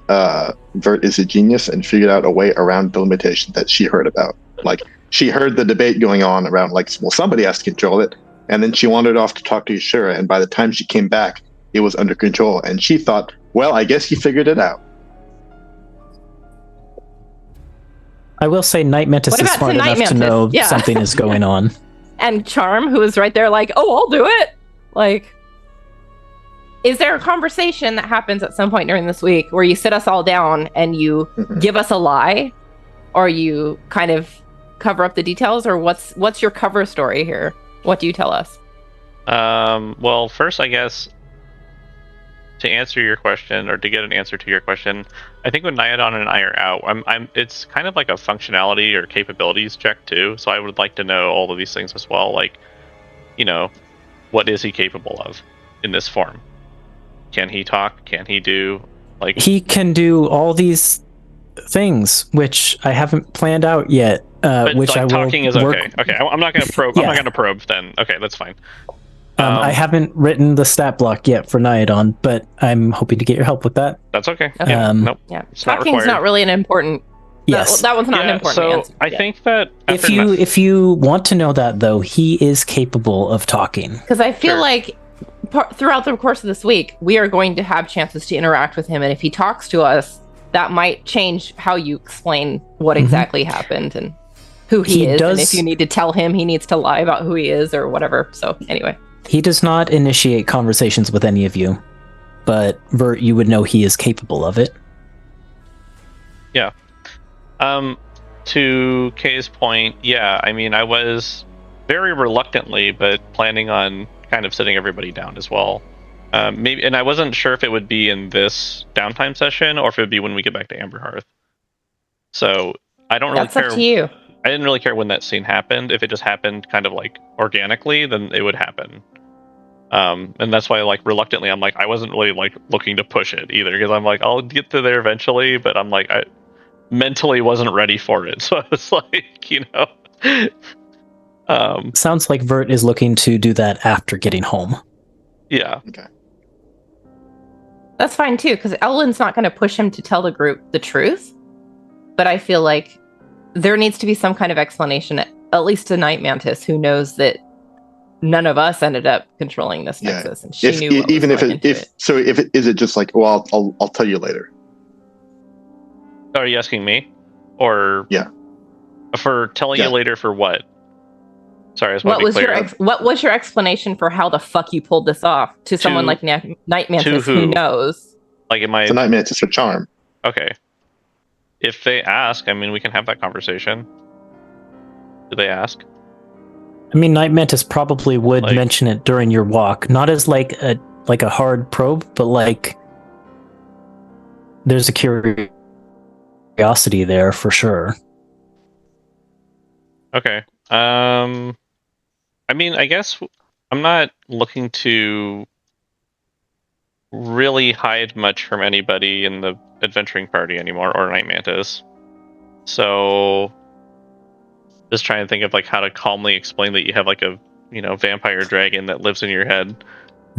Vert is a genius and figured out a way around the limitation that she heard about. Like, she heard the debate going on around, like, well, somebody has to control it. And then she wandered off to talk to Yashura, and by the time she came back, it was under control. And she thought, well, I guess he figured it out. I will say Night Mantis What is about smart Night enough to Mantis? know Yeah. something is going on. And Charm, who is right there like, oh, I'll do it. Like, is there a conversation that happens at some point during this week where you sit us all down and you give us a lie, or you kind of cover up the details, or what's your cover story here? What do you tell us? Well, first, I guess, to answer your question, or to get an answer to your question, I think when Nyadon and I are out, it's kind of like a functionality or capabilities check too. So I would like to know all of these things as well. Like, what is he capable of in this form? Can he talk? Can he do like? He can do all these things, which I haven't planned out yet. But Which like, I will talking is work. okay. Okay, I'm not going to probe. Yeah. I'm not going to probe then. Okay, that's fine. I haven't written the stat block yet for Nyadon, but I'm hoping to get your help with that. That's okay. Okay. Yeah, nope. Yeah, It's not talking's required. not really an important. Yes. that one's not an important so answer. I think that If you want to know that, though, he is capable of talking. Because I feel Sure. like throughout the course of this week, we are going to have chances to interact with him, and if he talks to us, that might change how you explain what exactly happened and who he is. And if you need to tell him, he needs to lie about who he is or whatever. So anyway, he does not initiate conversations with any of you, but Vert, you would know he is capable of it. Yeah. To Kay's point, yeah, I mean, I was very reluctantly, but planning on kind of sitting everybody down as well. Maybe, and I wasn't sure if it would be in this downtime session or if it would be when we get back to Amberhearth. So I don't really that's care. up to you. I didn't really care when that scene happened. If it just happened kind of like organically, then it would happen. And that's why, like, reluctantly, I'm like, I wasn't really like looking to push it either, because I'm like, I'll get to there eventually, but I'm like, I mentally wasn't ready for it. So I was like, Sounds like Vert is looking to do that after getting home. yeah. Okay. That's fine too, because Ellen's not going to push him to tell the group the truth. But I feel like there needs to be some kind of explanation, at least to Night Mantis, who knows that none of us ended up controlling this Yeah. nexus, and she knew. Even if is it just like, well, I'll tell you later. Are you asking me, or Yeah. for telling you later for what? Sorry, I just want What to be was clear. what was your explanation for how the fuck you pulled this off to someone like Night Mantis who? who knows? Like, am I It's a Night Mantis for charm. okay? If they ask, I mean, we can have that conversation. Do they ask? I mean, Night Mantis probably would Like- mention it during your walk, not as like a hard probe, but like there's a curiosity there for sure. Okay. I mean, I guess I'm not looking to really hide much from anybody in the adventuring party anymore, or Night Mantis. So, just trying to think of like how to calmly explain that you have like a vampire dragon that lives in your head.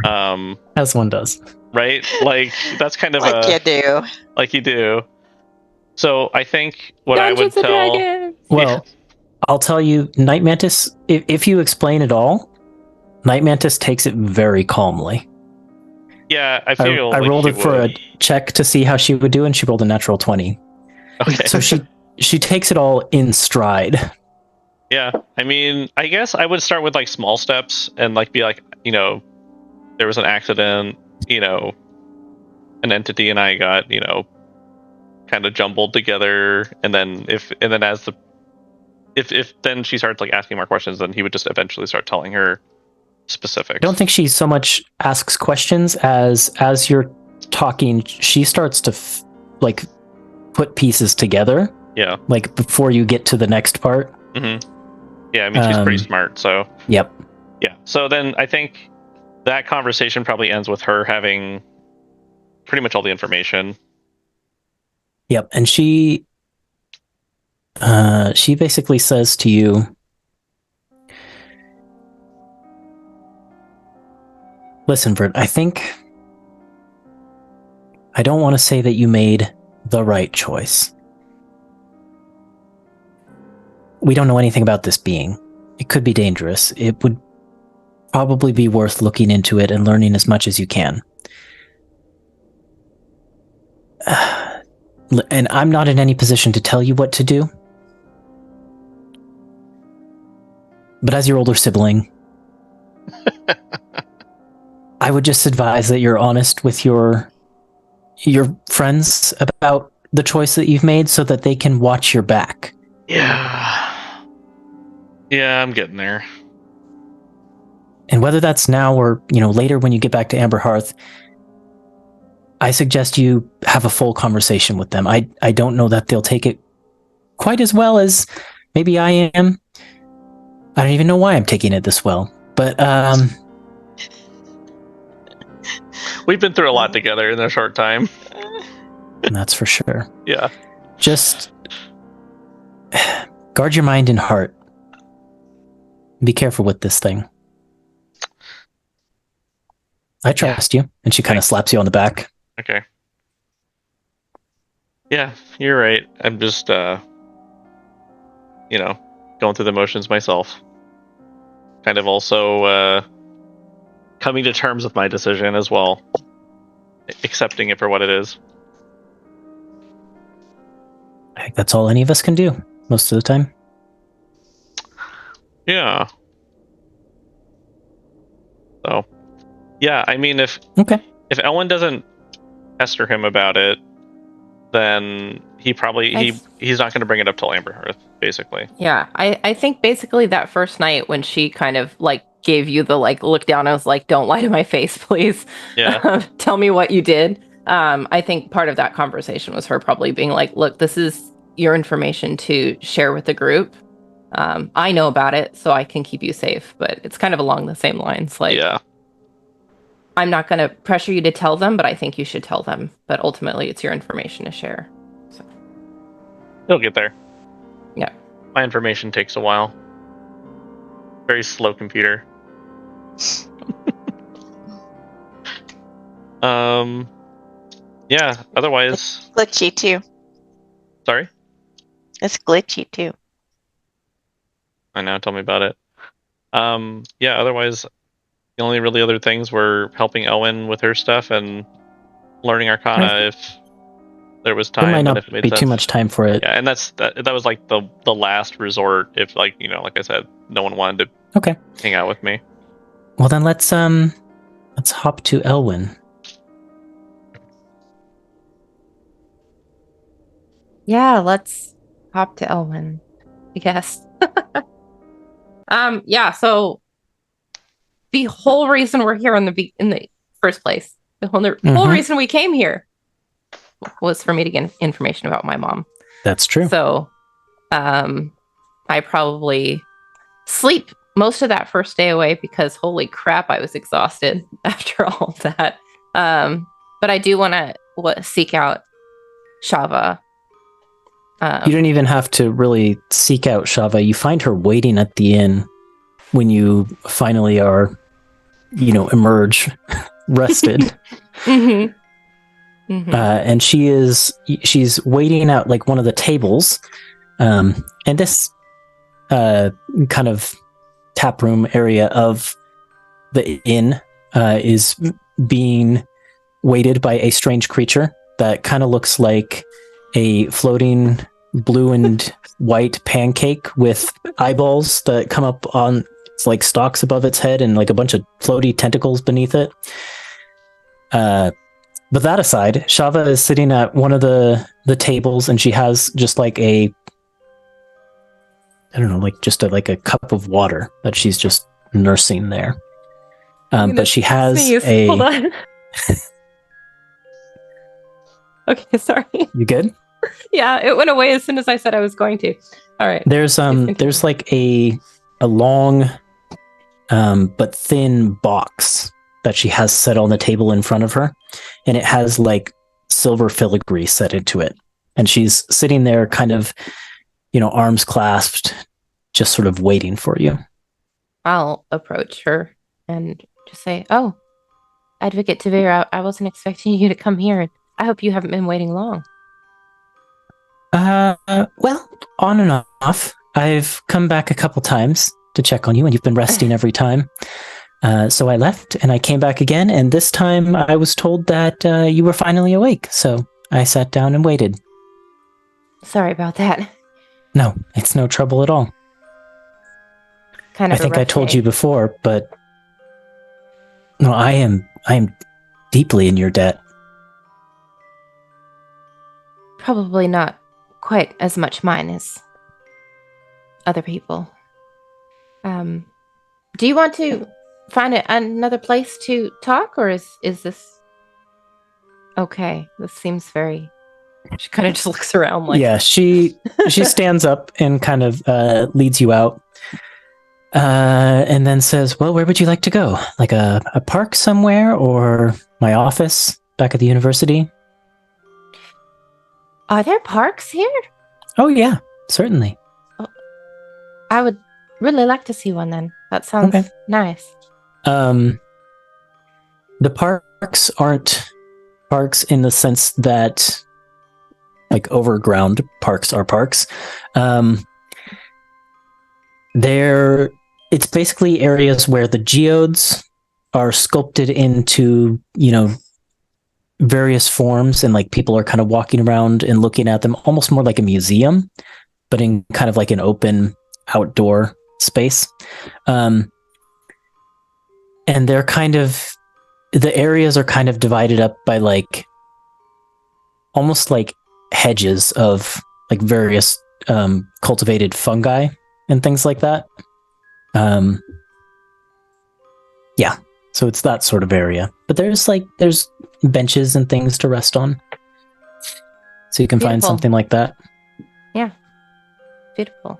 As one does. Right? Like, that's kind of Like you do. like you do. So I think what Dungeons I would and tell. Dragons. Well, I'll tell you, Night Mantis, if you explain it all, Night Mantis takes it very calmly. Yeah, I feel I like rolled she it for a would. check to see how she would do, and she rolled a natural 20. Okay. So she takes it all in stride. Yeah, I mean, I guess I would start with like small steps and like be like, there was an accident, an entity and I got, kind of jumbled together, and then if then she starts like asking more questions, then he would just eventually start telling her specifics. I don't think she so much asks questions as you're talking, she starts to put pieces together. Yeah. Like before you get to the next part. Mm-hmm. Yeah, I mean, she's pretty smart, so. Yep. Yeah. So then I think that conversation probably ends with her having pretty much all the information. Yep. And she basically says to you, listen, Vert, I don't want to say that you made the right choice. We don't know anything about this being. It could be dangerous. It would probably be worth looking into it and learning as much as you can. And I'm not in any position to tell you what to do, But as your older sibling, I would just advise that you're honest with your friends about the choice that you've made so that they can watch your back. Yeah. Yeah, I'm getting there. And whether that's now or, later when you get back to Amberhearth, I suggest you have a full conversation with them. I don't know that they'll take it quite as well as maybe I am. I don't even know why I'm taking it this well. But we've been through a lot together in a short time. That's for sure. Yeah. Just guard your mind and heart. Be careful with this thing. I trust you. And she kind of slaps you on the back. Okay. Yeah, you're right. I'm just, going through the motions myself. Kind of also coming to terms with my decision as well. Accepting it for what it is. I think that's all any of us can do most of the time. Yeah. So, yeah, I mean, if Ellen doesn't pester him about it, then he probably he's not going to bring it up till Amberhearth, basically. Yeah, I think basically that first night when she kind of gave you the look down, I was like, don't lie to my face, please. Yeah. Tell me what you did. I think part of that conversation was her probably being like, look, this is your information to share with the group. I know about it, so I can keep you safe. But it's kind of along the same lines. Yeah. I'm not going to pressure you to tell them, but I think you should tell them. But ultimately, it's your information to share. So. He'll get there. Yeah. My information takes a while. Very slow computer. Yeah, otherwise... It's glitchy, too. Sorry? It's glitchy, too. I know, tell me about it. Yeah, otherwise... The only really other things were helping Elwyn with her stuff and learning Arcana if there was time. There might and not if it made be sense. too much time for it. Yeah, and that was the last resort if like I said, no one wanted to hang out with me. Well then let's hop to Elwyn. Yeah, let's hop to Elwyn, I guess. Yeah, so the whole reason we're here in the first place, the whole reason we came here was for me to get information about my mom. That's true. So, I probably sleep most of that first day away because holy crap, I was exhausted after all of that. But I do want to seek out Shava. You don't even have to really seek out Shava. You find her waiting at the inn when you finally are, emerge rested. And she's waiting out like one of the tables. And this kind of tap room area of the inn is being weighted by a strange creature that kind of looks like a floating blue and white pancake with eyeballs that come up on like stalks above its head and like a bunch of floaty tentacles beneath it. But that aside, Shava is sitting at one of the tables and she has just like a cup of water that she's just nursing there. But she has sneeze. Hold on. Okay, sorry. You good? Yeah, it went away as soon as I said I was going to. All right. There's like a long but thin box that she has set on the table in front of her, and it has like silver filigree set into it. And she's sitting there kind of, arms clasped, just sort of waiting for you. I'll approach her and just say, "Oh, Advocate Tavira, I wasn't expecting you to come here. I hope you haven't been waiting long." Well, on and off. I've come back a couple times to check on you, and you've been resting every time. So I left, and I came back again, and this time I was told that you were finally awake, so I sat down and waited. Sorry about that. No, it's no trouble at all. kind I of. think a I rough told day. you before, but no, I am deeply in your debt. Probably not quite as much mine as other people. Do you want to find another place to talk, or is this okay? This seems very. She kind of just looks around like. Yeah, she stands up and kind of leads you out, and then says, "Well, where would you like to go? Like a park somewhere, or my office back at the university?" Are there parks here? Oh yeah, certainly. I would really like to see one then. That sounds Okay. nice. The parks aren't parks in the sense that like overground parks are parks. It's basically areas where the geodes are sculpted into, various forms, and like people are kind of walking around and looking at them almost more like a museum, but in kind of like an open outdoor space. And they're the areas are kind of divided up by like almost like hedges of like various cultivated fungi and things like that. Yeah, so it's that sort of area. But there's benches and things to rest on, so you can find Beautiful. something like that Beautiful.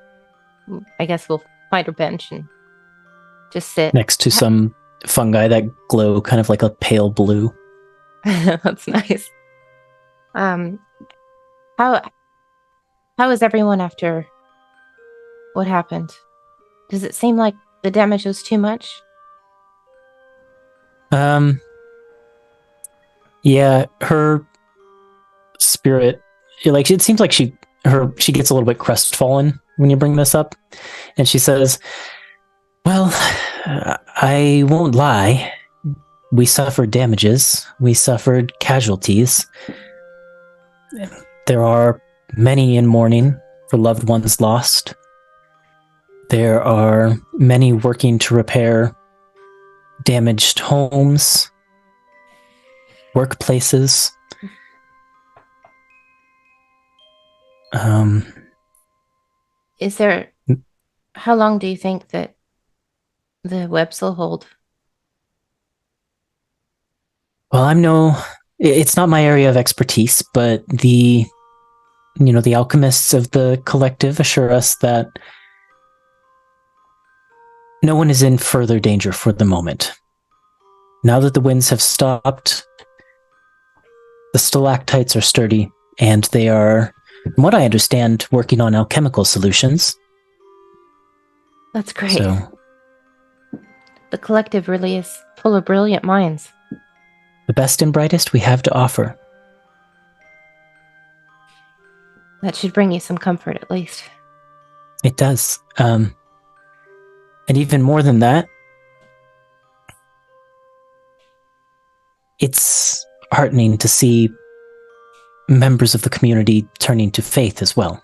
I guess we'll find a bench and just sit. next to some fungi that glow kind of like a pale blue. That's nice. How is everyone after what happened? Does it seem like the damage was too much? Yeah, her spirit, like it seems like she gets a little bit crestfallen when you bring this up, and she says, "Well, I won't lie. We suffered damages. We suffered casualties. There are many in mourning for loved ones lost. There are many working to repair damaged homes, workplaces. Is there? How long do you think that the webs will hold? Well, it's not my area of expertise, but the alchemists of the collective assure us that no one is in further danger for the moment. Now that the winds have stopped, the stalactites are sturdy, and they are, from what I understand, working on alchemical solutions. That's great. So, the collective really is full of brilliant minds. the best and brightest we have to offer. That should bring you some comfort, at least. It does. And even more than that, it's heartening to see members of the community turning to faith as well.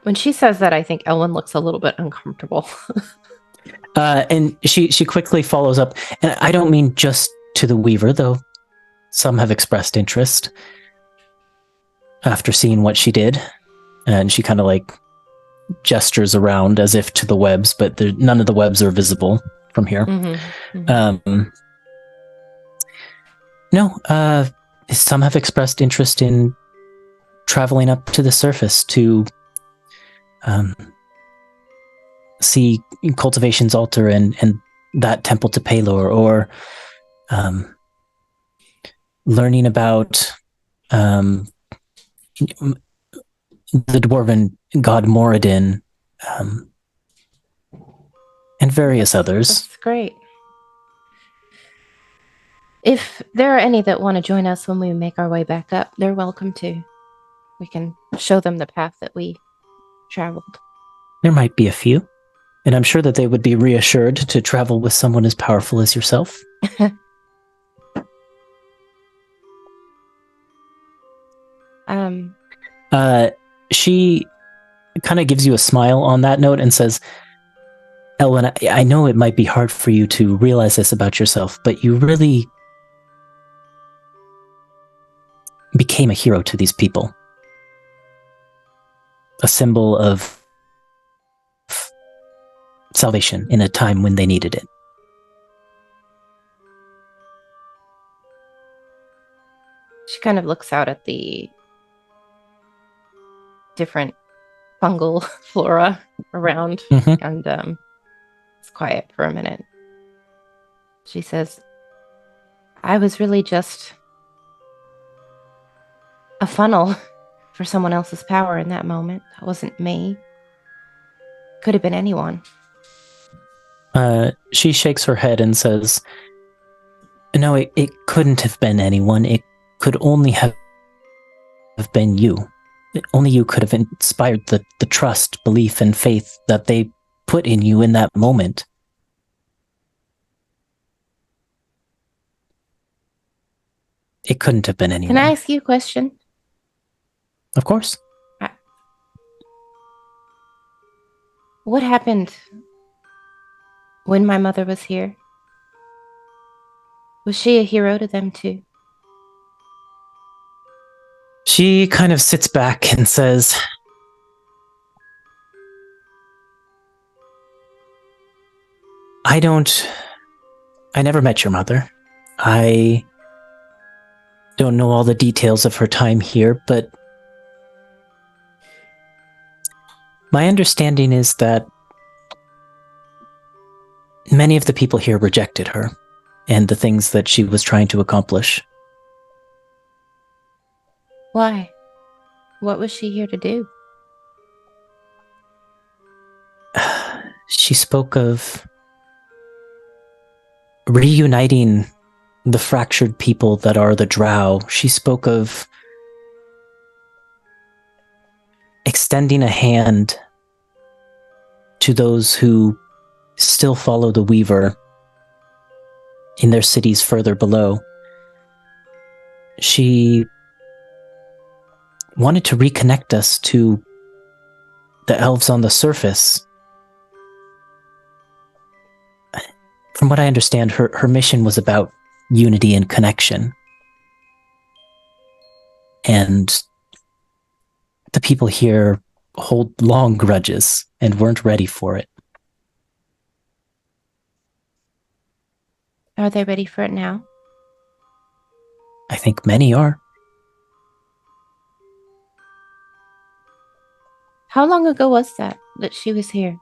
When she says that, I think Ellen looks a little bit uncomfortable. And she quickly follows up, and I don't mean just to the Weaver, though some have expressed interest after seeing what she did. And she kind of like gestures around as if to the webs, but none of the webs are visible from here. Mm-hmm. Mm-hmm. No, some have expressed interest in traveling up to the surface to see Cultivation's altar and that temple to Pelor, or learning about the dwarven god Moradin, and various others. That's great. If there are any that want to join us when we make our way back up, they're welcome to. We can show them the path that we traveled. There might be a few, and I'm sure that they would be reassured to travel with someone as powerful as yourself. She kind of gives you a smile on that note and says, Elwyn, I know it might be hard for you to realize this about yourself, but you really became a hero to these people. A symbol of salvation in a time when they needed it. She kind of looks out at the different fungal flora around, and it's quiet for a minute. She says, I was really just a funnel for someone else's power in that moment. That wasn't me. Could have been anyone. She shakes her head and says, no, it couldn't have been anyone. It could only have been you. Only you could have inspired the trust, belief, and faith that they put in you in that moment. It couldn't have been anyone. Can I ask you a question? Of course. What happened when my mother was here? Was she a hero to them too? She kind of sits back and says, I never met your mother. I don't know all the details of her time here, but my understanding is that many of the people here rejected her and the things that she was trying to accomplish. Why? What was she here to do? She spoke of reuniting the fractured people that are the Drow. She spoke of extending a hand to those who still follow the Weaver in their cities further below. She wanted to reconnect us to the elves on the surface. From what I understand, her mission was about unity and connection. And the people here hold long grudges and weren't ready for it. Are they ready for it now? I think many are. How long ago was that she was here?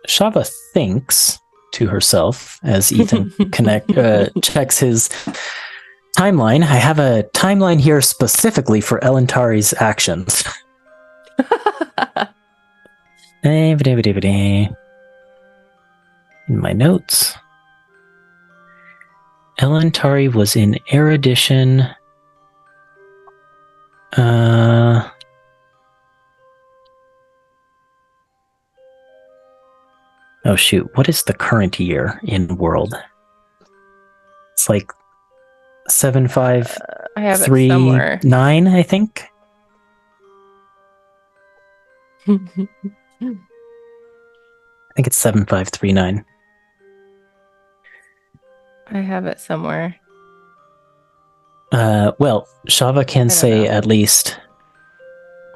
Shava thinks to herself as Ethan checks his timeline. I have a timeline here specifically for Elentari's actions. In my notes, Elentari was in Erudition. Oh shoot, what is the current year in World? It's like 7539, I think. I think it's 7539. I have it somewhere. Well, Shava can say at least.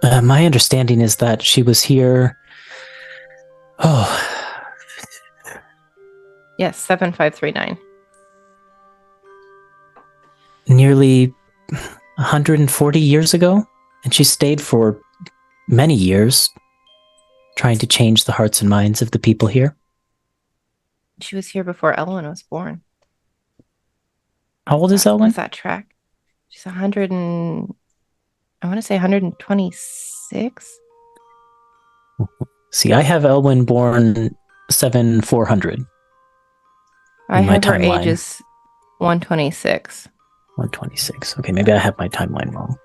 My understanding is that she was here. Oh. Yes, 7539. Nearly 140 years ago, and she stayed for many years trying to change the hearts and minds of the people here. She was here before Elwyn was born. How old is Elwyn? What's that track? She's 100 and... I want to say 126? See, I have Elwyn born 7400. I have her age is 126. 126. Okay, maybe I have my timeline wrong.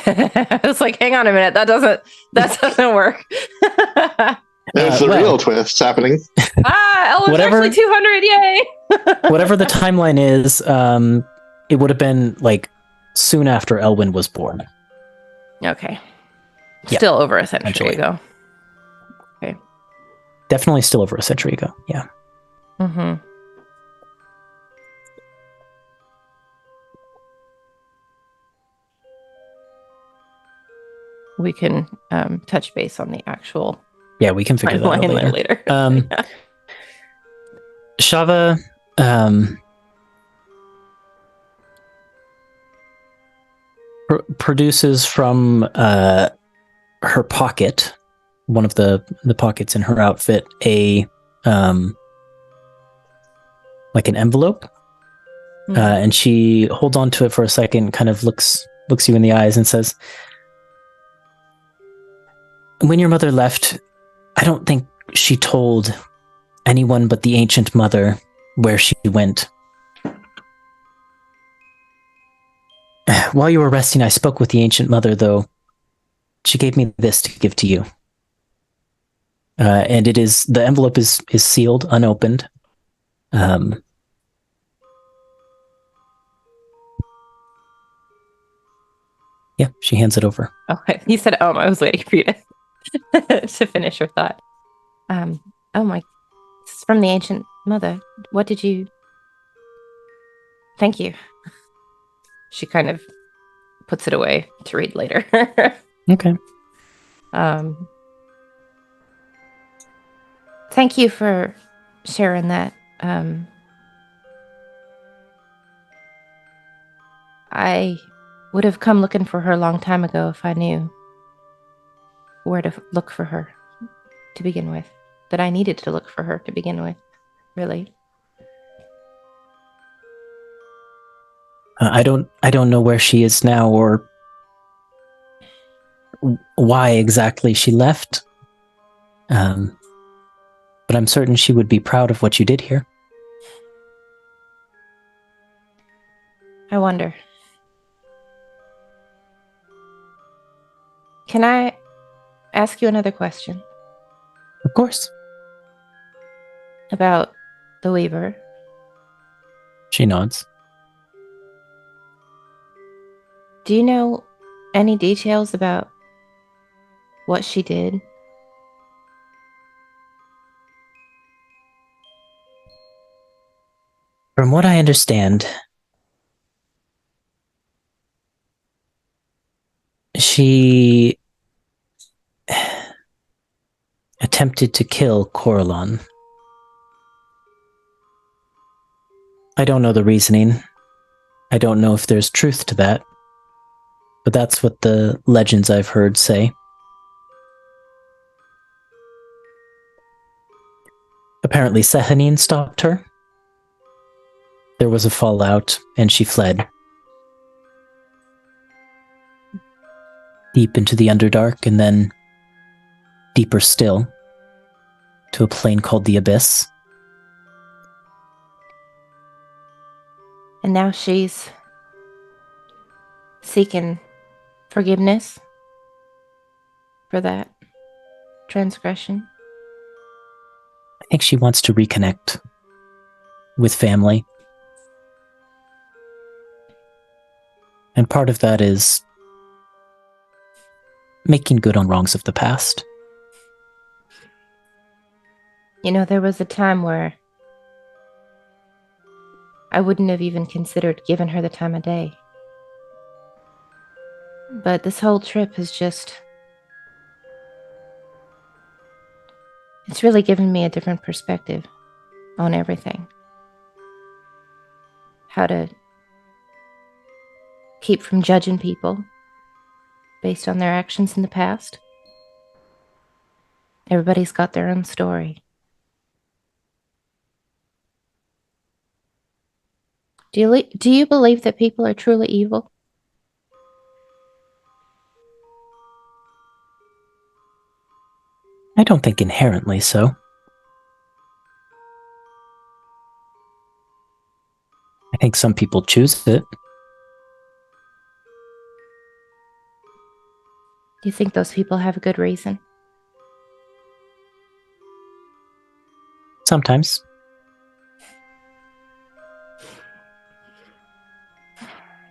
I was like, hang on a minute, that doesn't work. There's the real twist happening. Elwyn's actually 200, yay! Whatever the timeline is, it would have been like soon after Elwyn was born. Okay. Yeah, Still over a century essentially. ago. Definitely still over a century ago. Yeah. Mm-hmm. We can touch base on the actual Yeah, we can figure that out timeline later. later. Shava produces from her pocket, one of the pockets in her outfit, a like an envelope, and she holds on to it for a second, kind of looks you in the eyes and says, "When your mother left, I don't think she told anyone but the ancient mother where she went. While you were resting, I spoke with the ancient mother, though. She gave me this to give to you. And the envelope is sealed, unopened. Yeah, she hands it over. Okay. You said, I was waiting for you to, to finish your thought. Oh my, this is from the ancient mother. What did you... Thank you. She kind of puts it away to read later. Okay. Thank you for sharing that. I would have come looking for her a long time ago if I knew where to look for her to begin with. That I needed to look for her to begin with, really. I don't know where she is now or why exactly she left. But I'm certain she would be proud of what you did here. I wonder. Can I ask you another question? Of course. About the Weaver? She nods. Do you know any details about what she did? From what I understand, she attempted to kill Coralon. I don't know the reasoning. I don't know if there's truth to that. But that's what the legends I've heard say. Apparently Sehanine stopped her. There was a fallout, and she fled. Deep into the Underdark, and then deeper still, to a plane called the Abyss. And now she's seeking forgiveness for that transgression. I think she wants to reconnect with family. And part of that is making good on wrongs of the past. You know, there was a time where I wouldn't have even considered giving her the time of day. But this whole trip has just... It's really given me a different perspective on everything. How to keep from judging people based on their actions in the past. Everybody's got their own story. Do you believe that people are truly evil? I don't think inherently so. I think some people choose it. Do you think those people have a good reason? Sometimes.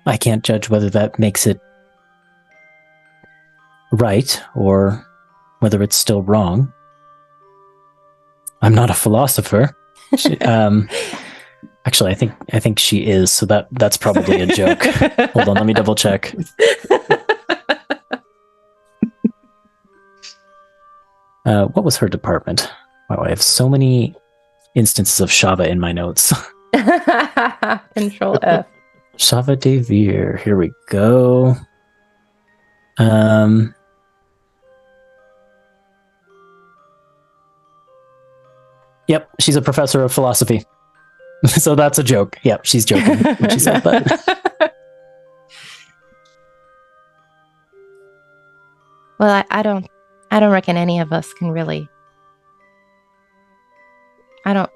I can't judge whether that makes it right or whether it's still wrong. I'm not a philosopher. Actually, I think she is, so that's probably a joke. Hold on, let me double check. What was her department? Wow, I have so many instances of Shava in my notes. Control F. Shava Devere. Here we go. Yep, she's a professor of philosophy. So that's a joke. Yep, she's joking when she said that. Well, I don't reckon any of us can really. I don't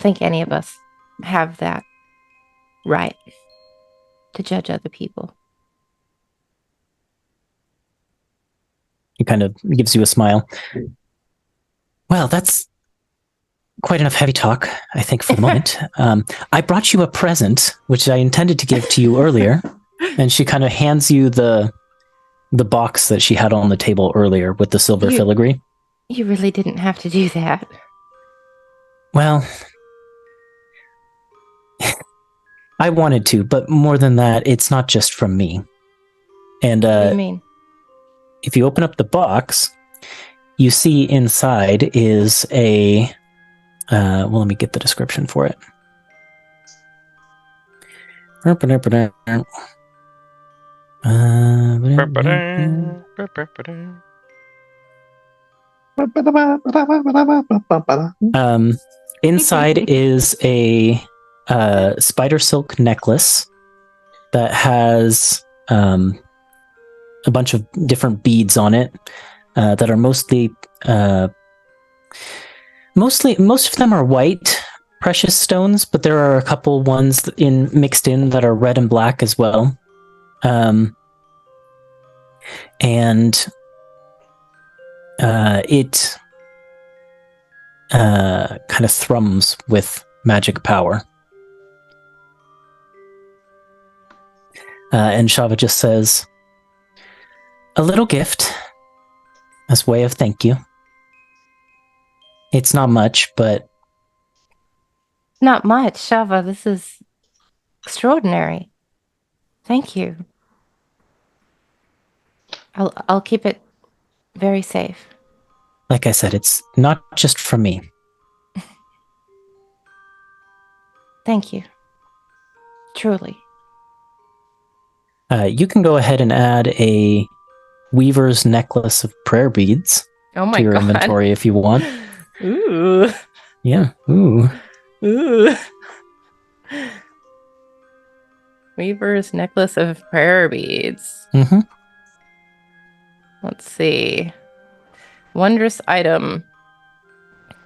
think any of us have that right to judge other people. He kind of gives you a smile. Well, that's quite enough heavy talk, I think, for the moment. I brought you a present, which I intended to give to you earlier. And she kind of hands you the box that she had on the table earlier with the silver filigree. You really didn't have to do that. Well, I wanted to, but more than that, it's not just from me. And What do you mean? if you open up the box, you see inside is a... well, let me get the description for it. Inside is a spider silk necklace that has a bunch of different beads on it that are most of them are white precious stones, but there are a couple ones mixed in that are red and black as well. And it kind of thrums with magic power. And Shava just says, a little gift as way of thank you. It's not much, but... Not much, Shava. This is extraordinary. Thank you. I'll keep it very safe. Like I said, it's not just from me. Thank you. Truly. You can go ahead and add a weaver's necklace of prayer beads to your inventory if you want. Ooh. Yeah. Ooh. Ooh. Weaver's necklace of prayer beads. Mm-hmm. Let's see. Wondrous item.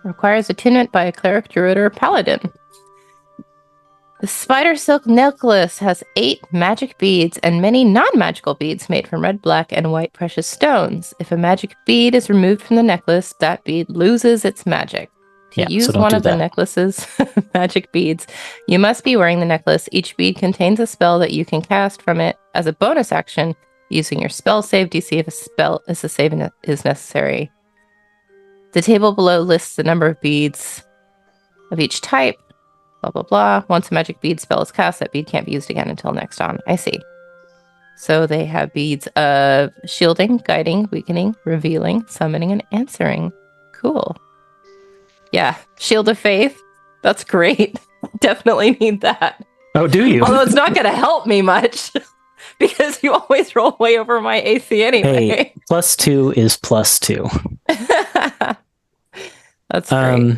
Requires attunement by a cleric, druid, or paladin. The spider silk necklace has 8 magic beads and many non-magical beads made from red, black, and white precious stones. If a magic bead is removed from the necklace, that bead loses its magic. To use one of the necklace's magic beads, you must be wearing the necklace. Each bead contains a spell that you can cast from it as a bonus action using your spell save DC if a save is necessary. The table below lists the number of beads of each type. Blah, blah, blah. Once a magic bead spell is cast, that bead can't be used again until next on. I see. So they have beads of shielding, guiding, weakening, revealing, summoning, and answering. Cool. Yeah. Shield of Faith. That's great. Definitely need that. Oh, do you? Although it's not going to help me much because you always roll way over my AC anyway. Hey, +2 is +2. That's great.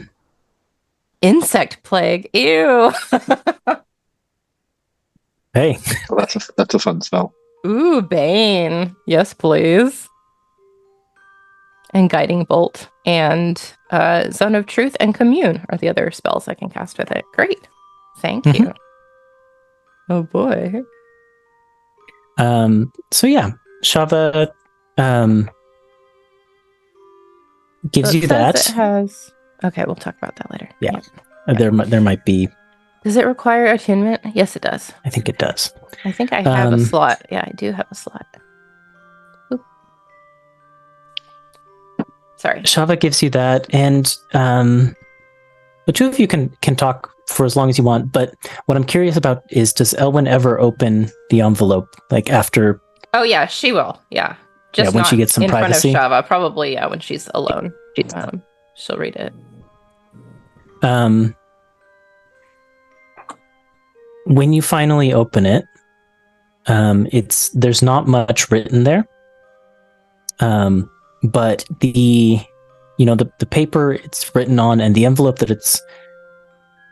Insect plague. Ew. Hey. Well, that's a fun spell. Ooh, Bane. Yes, please. And Guiding Bolt. And Zone of Truth and Commune are the other spells I can cast with it. Great. Thank you. Oh, boy. So, yeah. Shava gives you that. It has... Okay, we'll talk about that later. Yeah. There might be Does it require attunement? Yes, it does. I think it does. I think I have a slot. Yeah, I do have a slot. Oop. Sorry. Shava gives you that, and the two of you can talk for as long as you want. But what I'm curious about is, does Elwyn ever open the envelope, like after? Oh yeah, she will. Yeah, just when not she gets some in privacy? front of Shava. Probably yeah, when she's alone. She'll read it. When you finally open it, there's not much written there. But the paper it's written on and the envelope that it's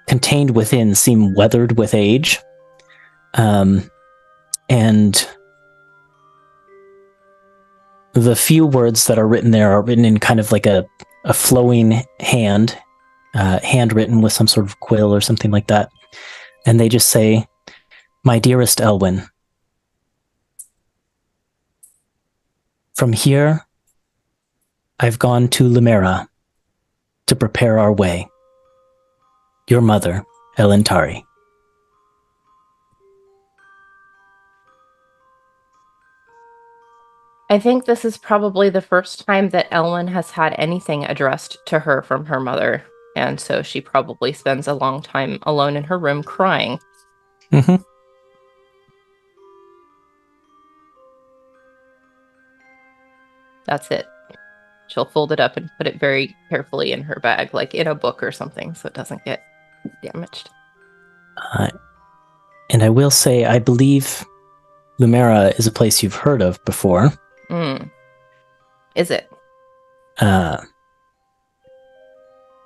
contained within seem weathered with age. And the few words that are written there are written in kind of like a flowing hand, handwritten with some sort of quill or something like that. And they just say, "My dearest Elwyn, from here, I've gone to Limera to prepare our way. Your mother, Elentari." I think this is probably the first time that Elwyn has had anything addressed to her from her mother, and so she probably spends a long time alone in her room crying. Mm-hmm. That's it. She'll fold it up and put it very carefully in her bag, like in a book or something, so it doesn't get damaged. And I will say, I believe Lumera is a place you've heard of before. Is it?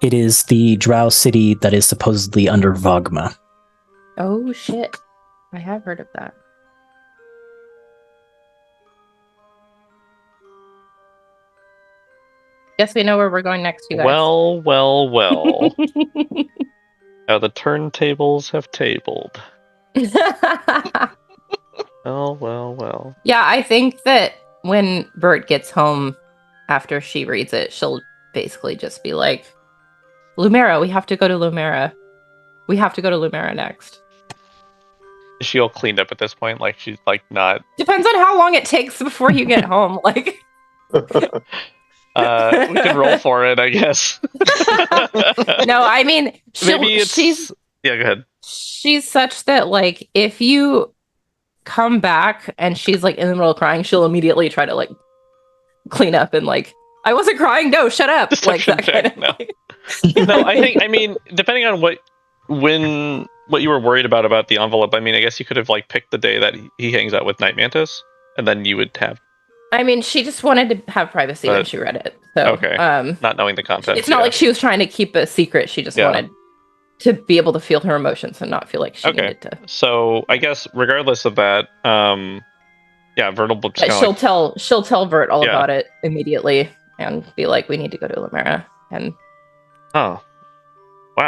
It is the drow city that is supposedly under Vogma. Oh, shit. I have heard of that. Guess we know where we're going next, you guys. Well. How the turntables have tabled. Well. Yeah, I think that when Bert gets home after she reads it, she'll basically just be like, Lumera, we have to go to Lumera. We have to go to Lumera next. Is she all cleaned up at this point? Like, she's like not... Depends on how long it takes before you get home. Like... we can roll for it, I guess. No, I mean, she's... Yeah, go ahead. She's such that, like, if you come back and she's, like, in the middle of crying, she'll immediately try to, like, clean up and, like, I wasn't crying, no, shut up. Deception like, that check, kind of, no. like... No, I mean, depending on what you were worried about the envelope, I mean, I guess you could have, like, picked the day that he hangs out with Night Mantis, and then you would have... I mean, she just wanted to have privacy when she read it. So, okay. Not knowing the content. It's not like she was trying to keep a secret. She just wanted to be able to feel her emotions and not feel like she needed to. So I guess regardless of that, Vert will just she'll tell Vert all about it immediately and be like, we need to go to Limera. And wow,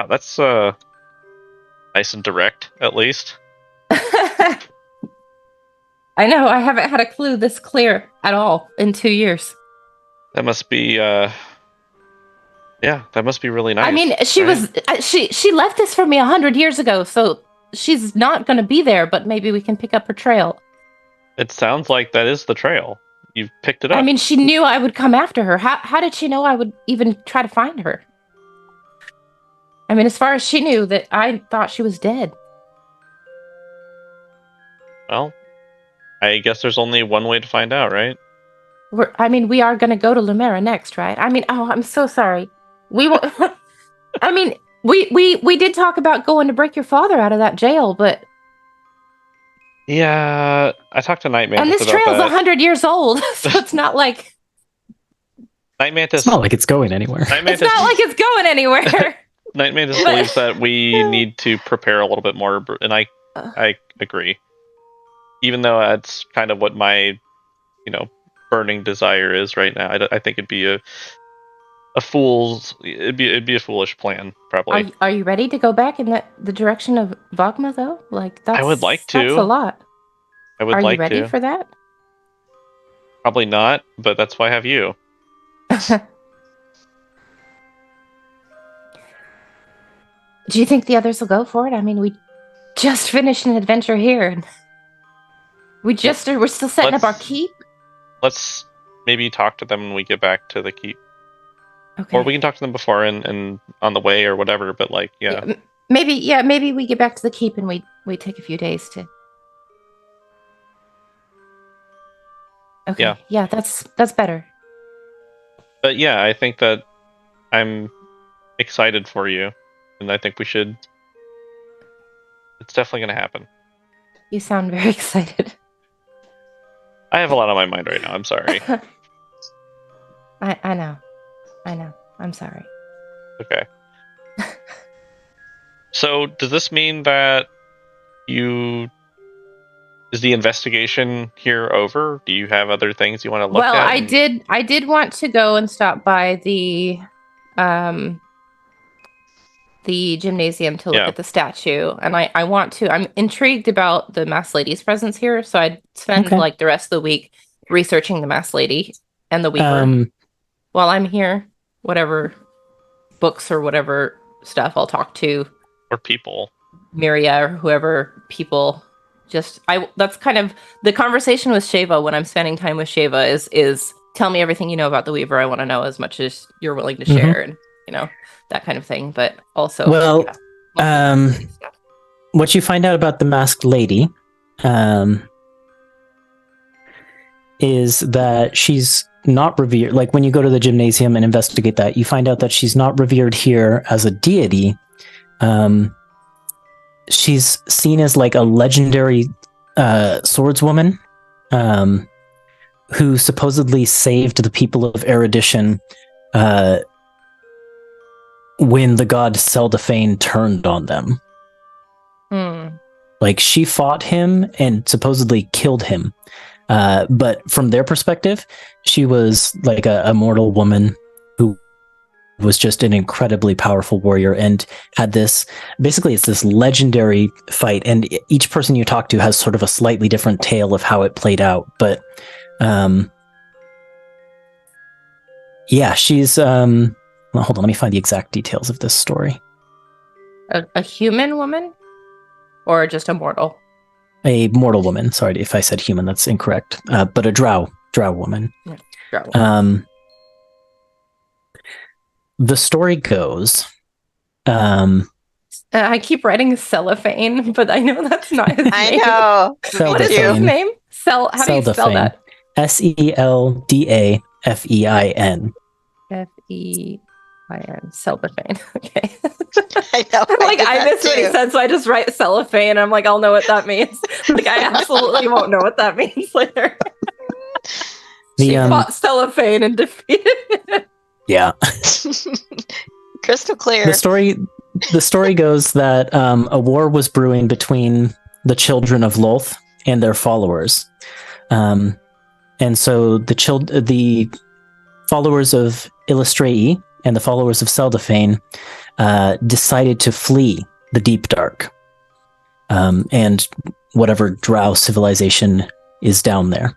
that's nice and direct, at least. I know, I haven't had a clue this clear at all in 2 years. That must be that must be really nice. I mean, she left this for me 100 years ago, so she's not going to be there, but maybe we can pick up her trail. It sounds like that is the trail. You've picked it up. I mean, she knew I would come after her. How did she know I would even try to find her? I mean, as far as she knew, that I thought she was dead. Well, I guess there's only one way to find out, right? We are going to go to Limera next, right? I mean, oh, I'm so sorry. We will. I mean, we did talk about going to break your father out of that jail, but yeah, I talked to Night Mantis. And this trail's 100 years old, so it's not like Night Mantis. It's not like it's going anywhere. It's not like it's going anywhere. Night Mantis believes that we need to prepare a little bit more, and I agree. Even though that's kind of what my, burning desire is right now. I think it'd be a fool's. It'd be a foolish plan, probably. Are you ready to go back in the direction of Vogma though? Like that's. I would like to. That's a lot. I would like to. Are you ready for that? Probably not, but that's why I have you. Do you think the others will go for it? I mean, we just finished an adventure here, and we're still setting up our keep. Let's maybe talk to them when we get back to the keep. Okay. Or we can talk to them before and on the way or whatever, but like, yeah. Maybe we get back to the keep and we take a few days to. Okay. Yeah, that's better. But yeah, I think that I'm excited for you, and I think we should. It's definitely going to happen. You sound very excited. I have a lot on my mind right now. I'm sorry. I know. I'm sorry. Okay. So, does this mean that is the investigation here over? Do you have other things you want to look at? Well, I did want to go and stop by the gymnasium to look at the statue, and I'm intrigued about the masked lady's presence here, so I'd spend like the rest of the week researching the masked lady and the weaver. While I'm here, whatever books or whatever stuff I'll talk to, or people, Miria or whoever people. That's kind of the conversation with Sheva when I'm spending time with Sheva is tell me everything you know about the Weaver. I want to know as much as you're willing to share, and that kind of thing. But also, what you find out about the masked lady is that she's not revered. Like when you go to the gymnasium and investigate that, you find out that she's not revered here as a deity. She's seen as like a legendary swordswoman who supposedly saved the people of Erudition when the god Seldafane turned on them. Like she fought him and supposedly killed him. But from their perspective, she was like a mortal woman who was just an incredibly powerful warrior and had it's this legendary fight, and each person you talk to has sort of a slightly different tale of how it played out. But she's hold on, let me find the exact details of this story. A human woman or just a mortal? A mortal woman. Sorry if I said human, that's incorrect. But a drow woman. Yeah, drow woman. The story goes. I keep writing cellophane, but I know that's not his name. I know. What is his name? How do you spell that? Seldafein. Fein. Cellophane. Okay. I know. I miss what he said, so I just write cellophane. I'm like, I'll know what that means. I absolutely won't know what that means later. She fought cellophane and defeated it. Yeah. Crystal clear. The story goes that a war was brewing between the children of Lolth and their followers. And so the followers of Illustrae and the followers of Seldafane decided to flee the Deep Dark and whatever drow civilization is down there.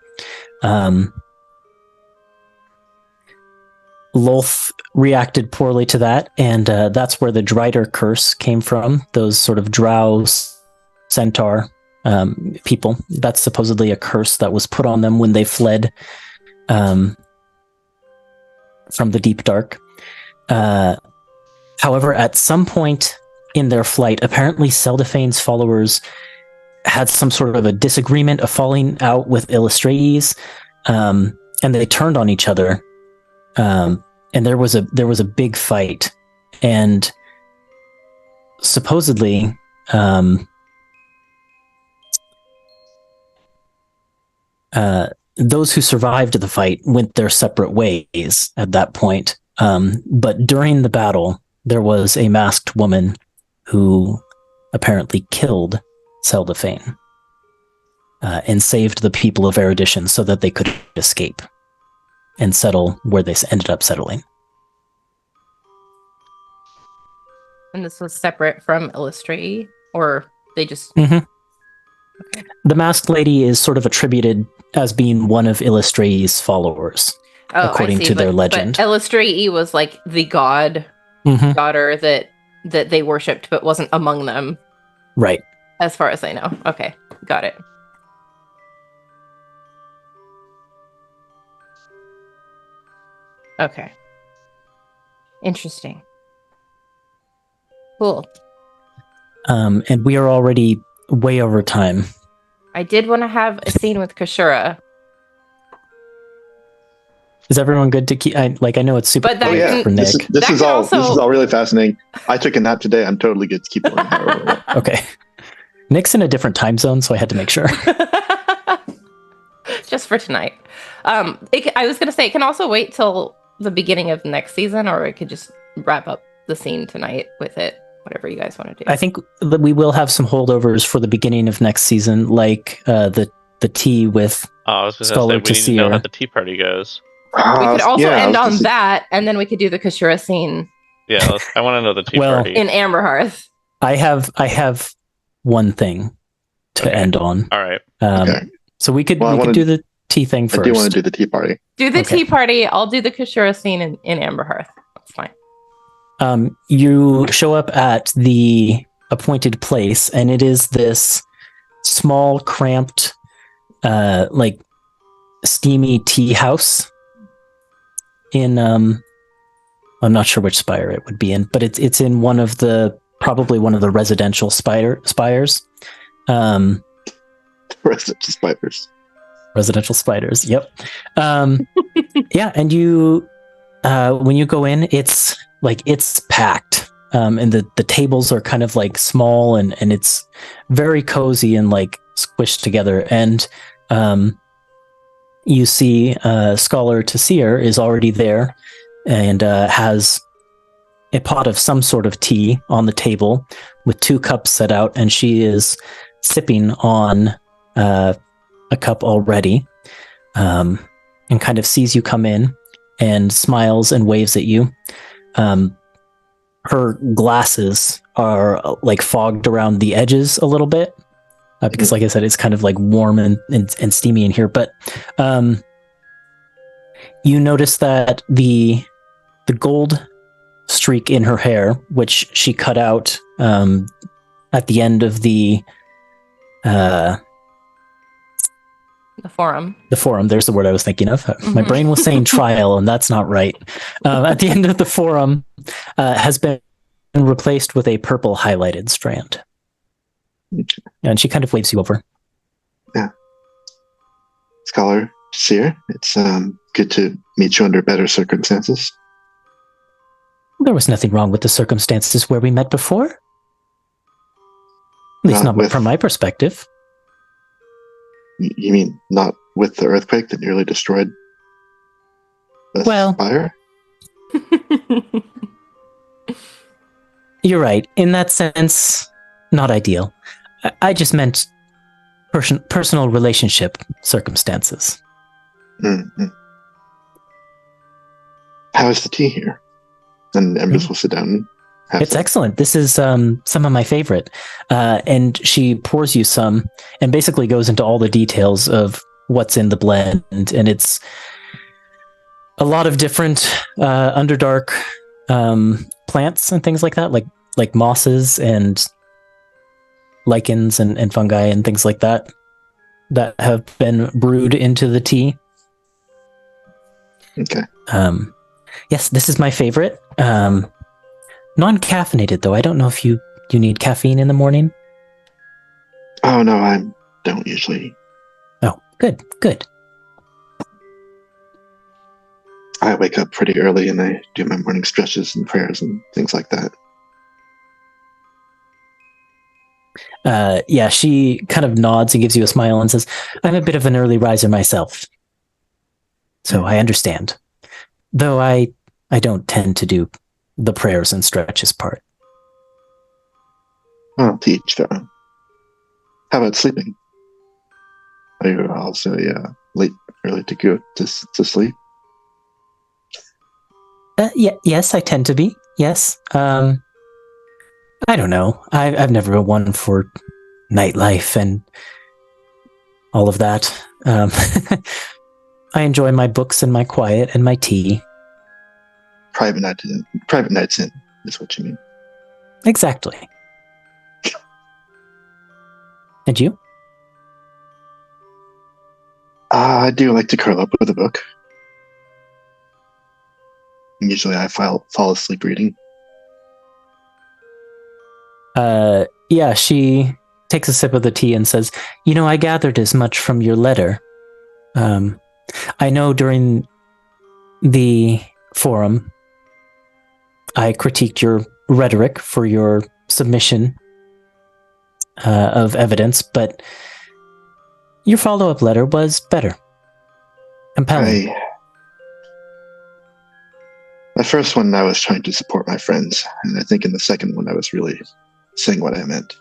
Lolth reacted poorly to that, and that's where the Drider curse came from. Those sort of drow centaur people. That's supposedly a curse that was put on them when they fled from the Deep Dark. However, at some point in their flight, apparently Seldafane's followers had some sort of a disagreement, a falling out with Illustrates, and they turned on each other. And there was a big fight, and supposedly, those who survived the fight went their separate ways at that point. But during the battle, there was a masked woman who apparently killed Seldafane and saved the people of Erudition so that they could escape and settle where they ended up settling. And this was separate from Illustrae, or they just... Okay. The masked lady is sort of attributed as being one of Illustrae's followers, according to their legend. But Illustrae was like the god daughter that that they worshipped, but wasn't among them, Right. as far as I know. Okay, got it. Okay. Interesting. Cool. And we are already way over time. I did want to have a scene with Kashura, Is everyone good to keep? I know it's super but that Oh yeah, for this Nick. is this That is can all also- this is all really fascinating. I took a nap today. I'm totally good to keep going. Okay. Nick's in a different time zone, so I had to make sure. just for tonight. I was gonna say it can also wait till the beginning of next season, or we could just wrap up the scene tonight with it. Whatever you guys want to do. I think that we will have some holdovers for the beginning of next season, like the tea with. Oh, I was just Scholar going to to say, we need to know seer. how the tea party goes. We could also Yeah, I end was on gonna say- that, and then we could do the Kashura scene Yeah, I want to know the tea Well, party. in Amberhearth. I have one thing to Okay. end on. All right. Okay. So we could Well, I we could wanna- do the tea thing I first. do want to do the tea party. Do the Okay. tea party. I'll do the Kashura scene in Amberhearth. That's fine. You show up at the appointed place, and it is this small, cramped, like steamy tea house. In I'm not sure which spire it would be in, but it's in probably one of the residential spires. Residential spiders. Residential spiders. Yep. Yeah, and you when you go in, it's packed. And the tables are kind of like small and it's very cozy and like squished together. And you see Scholar to Seer is already there and has a pot of some sort of tea on the table with 2 cups set out, and she is sipping on a cup already, and kind of sees you come in and smiles and waves at you. Her glasses are like fogged around the edges a little bit because, like I said, it's kind of like warm and steamy in here. But you notice that the gold streak in her hair, which she cut out at the end of the forum. The forum, there's the word I was thinking of. My brain was saying trial, and that's not right. At the end of the forum, has been replaced with a purple highlighted strand. And she kind of waves you over. Scholar, Seer, it's good to meet you under better circumstances. There was nothing wrong with the circumstances where we met before. At least not from my perspective. You mean not with the earthquake that nearly destroyed the spire? You're right. In that sense, not ideal. I just meant personal relationship circumstances. Mm-hmm. How is the tea here? And Embers will sit down and have It's some. excellent. This is some of my favorite. And she pours you some and basically goes into all the details of what's in the blend. And it's a lot of different Underdark plants and things like that, like mosses and lichens and fungi and things like that have been brewed into the tea. Okay. Yes, this is my favorite. Non-caffeinated, though. I don't know if you need caffeine in the morning. Oh, no, I don't usually. Oh, good. I wake up pretty early and I do my morning stretches and prayers and things like that. Yeah, she kind of nods and gives you a smile and says, I'm a bit of an early riser myself. So I understand. Though I don't tend to do the prayers and stretches part. Well, to each their own. How about sleeping? Are you also early to go to sleep? Yes, I tend to be. Yes. I don't know. I've never been one for nightlife and all of that. I enjoy my books and my quiet and my tea. Private nights in is what you mean. Exactly. And you? I do like to curl up with a book. Usually I fall asleep reading. Yeah, she takes a sip of the tea and says, I gathered as much from your letter. I know during the forum, I critiqued your rhetoric for your submission of evidence, but your follow-up letter was better. Compelling. The first one, I was trying to support my friends, and I think in the second one, I was really saying what I meant.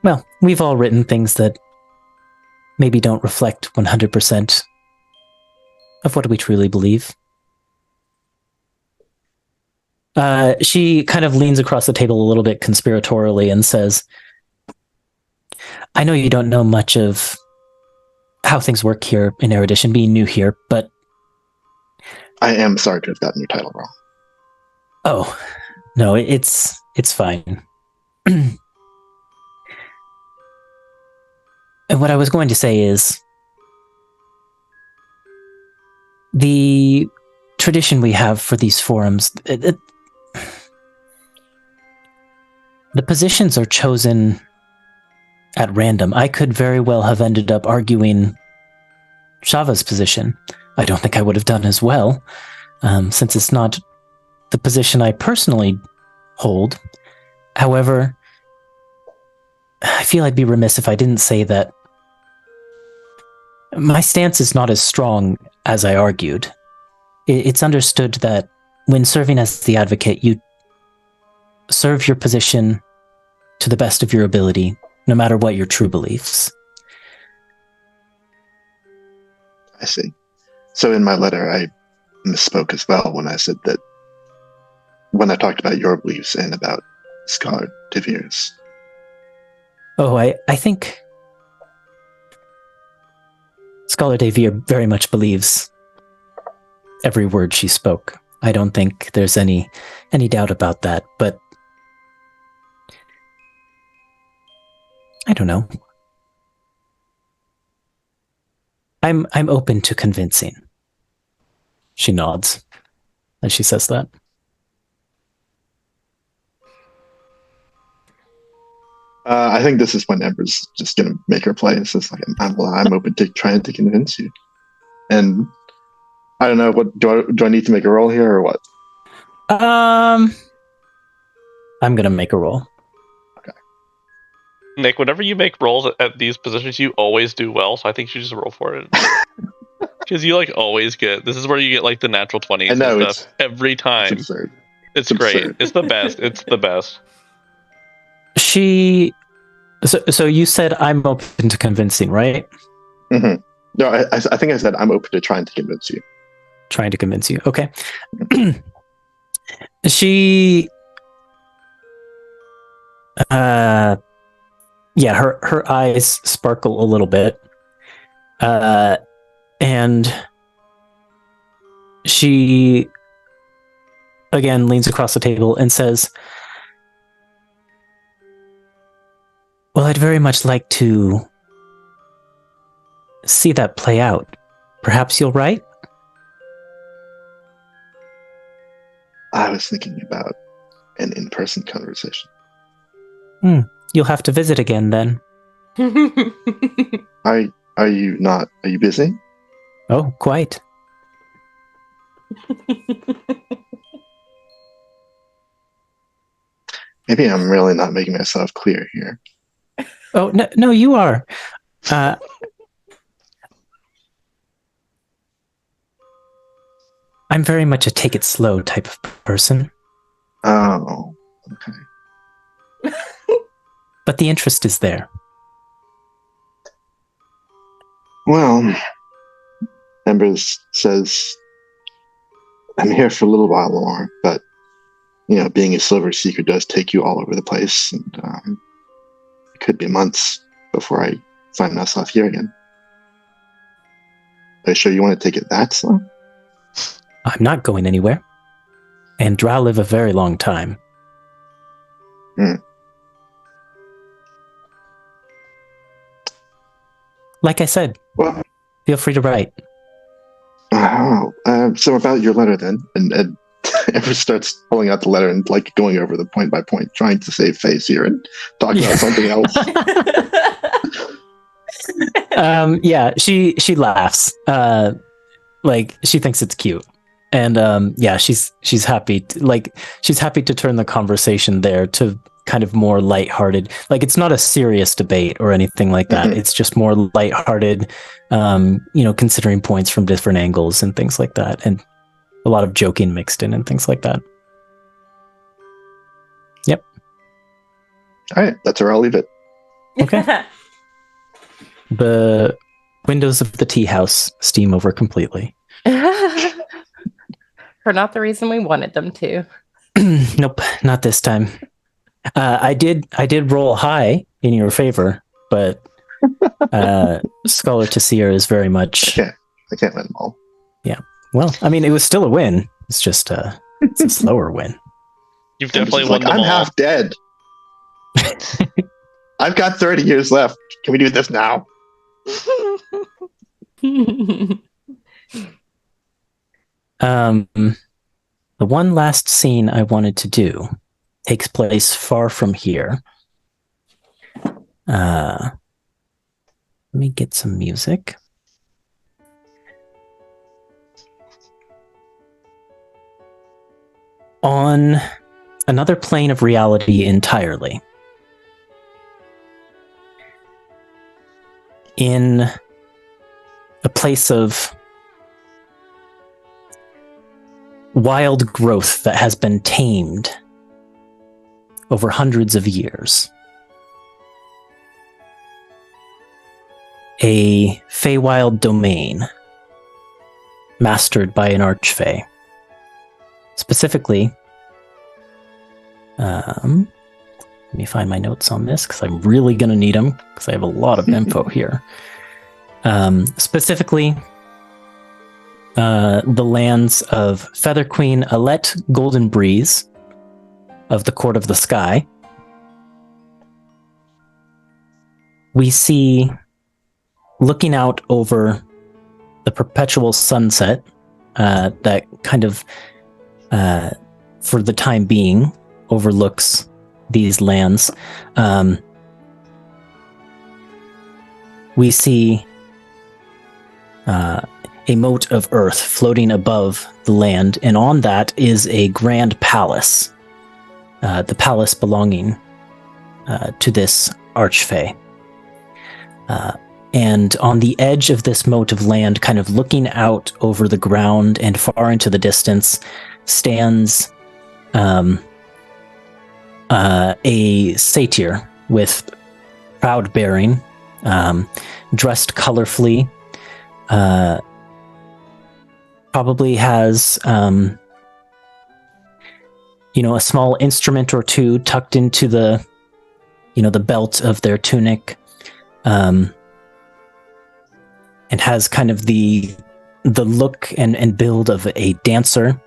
Well, we've all written things that maybe don't reflect 100% of what we truly believe. She kind of leans across the table a little bit conspiratorially and says, I know you don't know much of how things work here in Erudition, being new here, but... I am sorry to have gotten your title wrong. Oh, no, it's fine. And what I was going to say is, the tradition we have for these forums, the positions are chosen at random. I could very well have ended up arguing Shava's position. I don't think I would have done as well, since it's not the position I personally hold. However, I feel I'd be remiss if I didn't say that my stance is not as strong as I argued. It's understood that when serving as the advocate, you serve your position to the best of your ability, no matter what your true beliefs. I see. So in my letter, I misspoke as well when I said that, when I talked about your beliefs and about Scholar Devere's. Oh, I think Scholar Devere very much believes every word she spoke. I don't think there's any doubt about that, but I don't know. I'm open to convincing. She nods as she says that. I think this is when Ember's just going to make her play. It's just like, I'm open to trying to convince you. And I don't know, what do I need to make a roll here or what? I'm going to make a roll. Nick, whenever you make rolls at these positions, you always do well, so I think you should just roll for it. Because you always get, this is where you get the natural 20s I know, and stuff every time. It's absurd. It's great. absurd. It's the best. It's the best. So you said I'm open to convincing, right? Mm-hmm. No, I think I said I'm open to trying to convince you. Trying to convince you. Okay. She yeah, her eyes sparkle a little bit. And she again leans across the table and says, well, I'd very much like to see that play out. Perhaps you'll write? I was thinking about an in-person conversation. You'll have to visit again then. Are you not? Are you busy? Oh, quite. Maybe I'm really not making myself clear here. Oh, no, you are. I'm very much a take it slow type of person. Oh, okay. But the interest is there. Well, Ember says, I'm here for a little while more, but, being a silver seeker does take you all over the place, and it could be months before I find myself here again. Are you sure you want to take it that slow? I'm not going anywhere. And drow live a very long time. Like I said, Well, feel free to write. So about your letter then, and Ever starts pulling out the letter and like going over the point by point, trying to save face here and talk about something else. She laughs. Like she thinks it's cute. And she's happy she's happy to turn the conversation there to kind of more lighthearted. Like it's not a serious debate or anything like that. Mm-hmm. It's just more lighthearted, considering points from different angles and things like that, and a lot of joking mixed in and things like that. Yep. All right, that's where I'll leave it. Okay. The windows of the tea house steam over completely. For not the reason we wanted them to. Nope, not this time. I did roll high in your favor, but Scholar to Seer is very much. I can't win them all. Yeah. Well, I mean, it was still a win. It's just it's a slower win. You've definitely won them all. I'm half dead. I've got 30 years left. Can we do this now? The one last scene I wanted to do takes place far from here. Let me get some music. On another plane of reality entirely. In a place of wild growth that has been tamed over hundreds of years. A Feywild domain mastered by an Archfey. Specifically, let me find my notes on this because I'm really going to need them because I have a lot of info here. Specifically, the lands of Feather Queen Alette Golden Breeze of the Court of the Sky. We see, looking out over the perpetual sunset that kind of, for the time being, overlooks these lands. We see a moat of earth floating above the land, and on that is a grand palace. The palace belonging to this Archfey. And on the edge of this moat of land, kind of looking out over the ground and far into the distance, stands a satyr with proud bearing, dressed colorfully, probably has a small instrument or two tucked into the belt of their tunic, and has kind of the look and build of a dancer.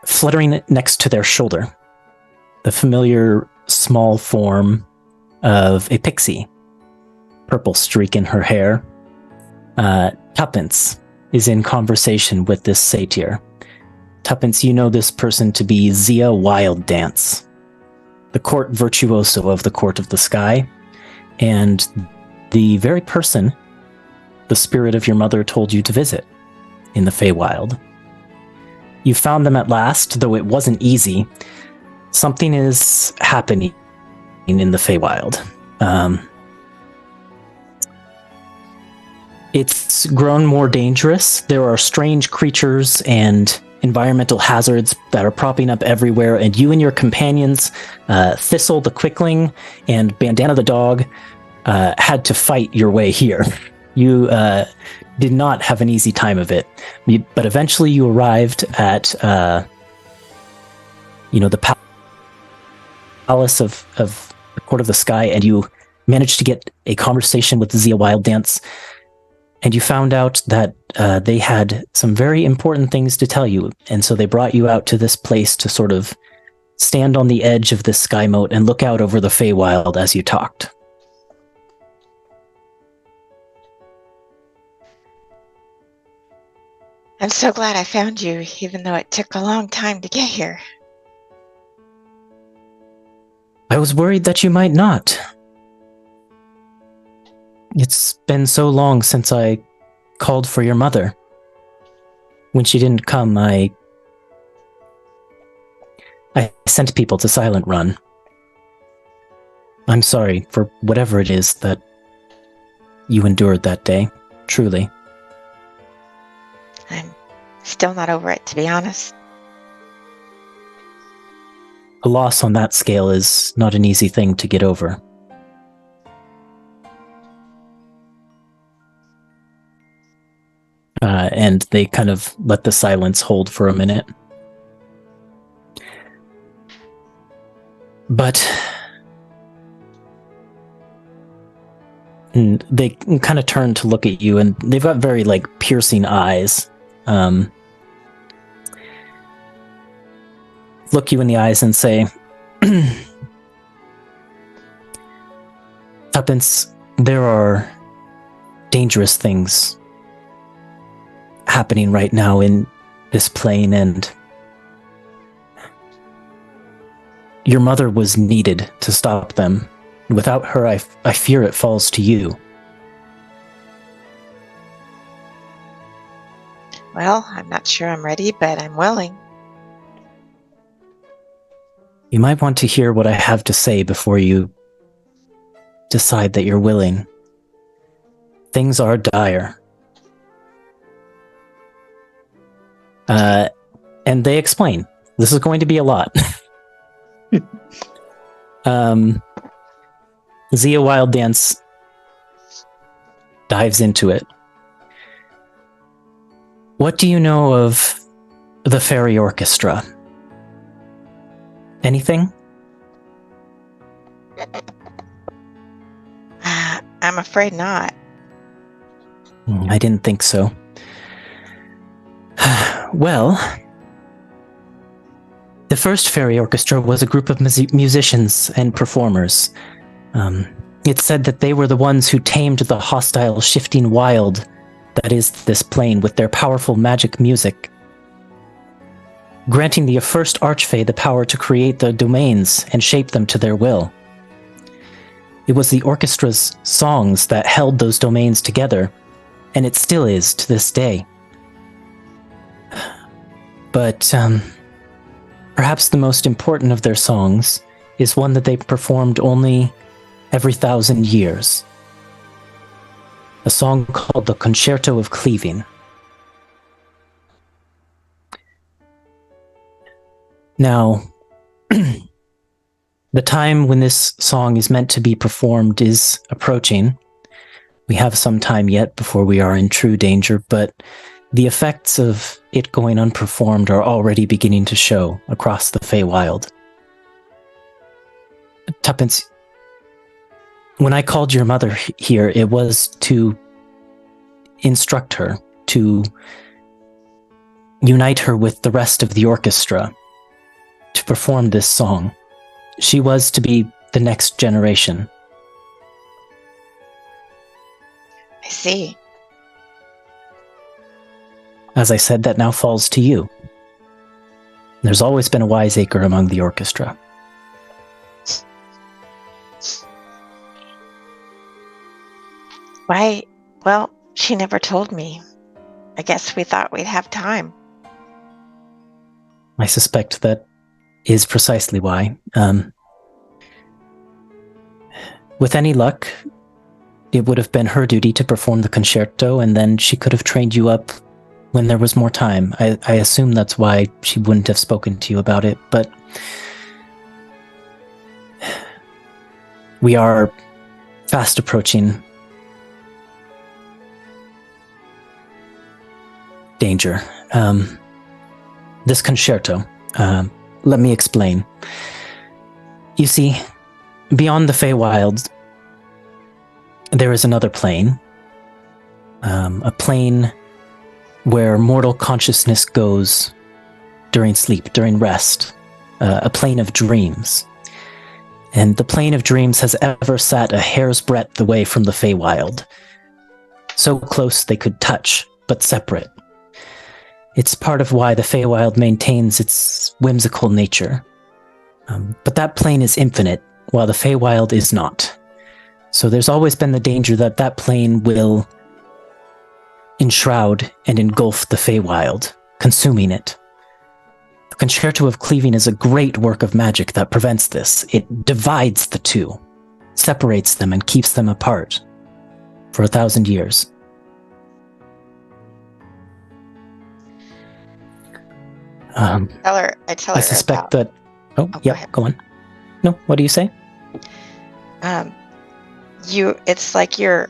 Fluttering next to their shoulder, the familiar small form of a pixie, purple streak in her hair. Tuppence is in conversation with this satyr. Tuppence, you know this person to be Zia Wilddance, the court virtuoso of the Court of the Sky, and the very person the spirit of your mother told you to visit in the Feywild. You found them at last, though it wasn't easy. Something is happening in the Feywild. It's grown more dangerous. There are strange creatures and environmental hazards that are propping up everywhere, and you and your companions, Thistle the Quickling and Bandana the Dog, had to fight your way here. You did not have an easy time of it, but eventually you arrived at the palace of the Court of the Sky, and you managed to get a conversation with Zia Wilddance. And you found out that they had some very important things to tell you, and so they brought you out to this place to sort of stand on the edge of this sky moat and look out over the Feywild as you talked. I'm so glad I found you, even though it took a long time to get here. I was worried that you might not. It's been so long since I called for your mother. When she didn't come, I sent people to Silent Run. I'm sorry for whatever it is that you endured that day, truly. I'm still not over it, to be honest. A loss on that scale is not an easy thing to get over. And they kind of let the silence hold for a minute. But they kind of turn to look at you, and they've got very, piercing eyes. Look you in the eyes and say, Tuppence, there are dangerous things happening right now in this plane, and your mother was needed to stop them. Without her, I fear it falls to you. Well, I'm not sure I'm ready, but I'm willing. You might want to hear what I have to say before you decide that you're willing. Things are dire. And they explain. This is going to be a lot. Zia Wild Dance dives into it. What do you know of the Fairy Orchestra? Anything? I'm afraid not. I didn't think so. Well, the first Fairy Orchestra was a group of musicians and performers. It's said that they were the ones who tamed the hostile, shifting wild that is this plane with their powerful magic music, granting the first Archfey the power to create the domains and shape them to their will. It was the orchestra's songs that held those domains together, and it still is to this day. But perhaps the most important of their songs is one that they performed only every 1,000 years. A song called the Concerto of Cleaving. Now, the time when this song is meant to be performed is approaching. We have some time yet before we are in true danger, but the effects of it going unperformed are already beginning to show across the Feywild. Tuppence, when I called your mother here, it was to instruct her, to unite her with the rest of the orchestra, to perform this song. She was to be the next generation. I see. As I said, that now falls to you. There's always been a wiseacre among the orchestra. Why? Well, she never told me. I guess we thought we'd have time. I suspect that is precisely why. With any luck, it would have been her duty to perform the concerto, and then she could have trained you up when there was more time. I assume that's why she wouldn't have spoken to you about it, but we are fast approaching danger. This concerto, let me explain. You see, beyond the Feywild, there is another plane, a plane where mortal consciousness goes during sleep, during rest, a plane of dreams. And the plane of dreams has ever sat a hair's breadth away from the Feywild. So close they could touch, but separate. It's part of why the Feywild maintains its whimsical nature. But that plane is infinite, while the Feywild is not. So there's always been the danger that that plane will enshroud and engulf the Feywild, consuming it. The Concerto of Cleaving is a great work of magic that prevents this. It divides the two, separates them, and keeps them apart for 1,000 years. I tell her I suspect about, that... Oh, go yeah, ahead. go on. No, what do you say? It's like you're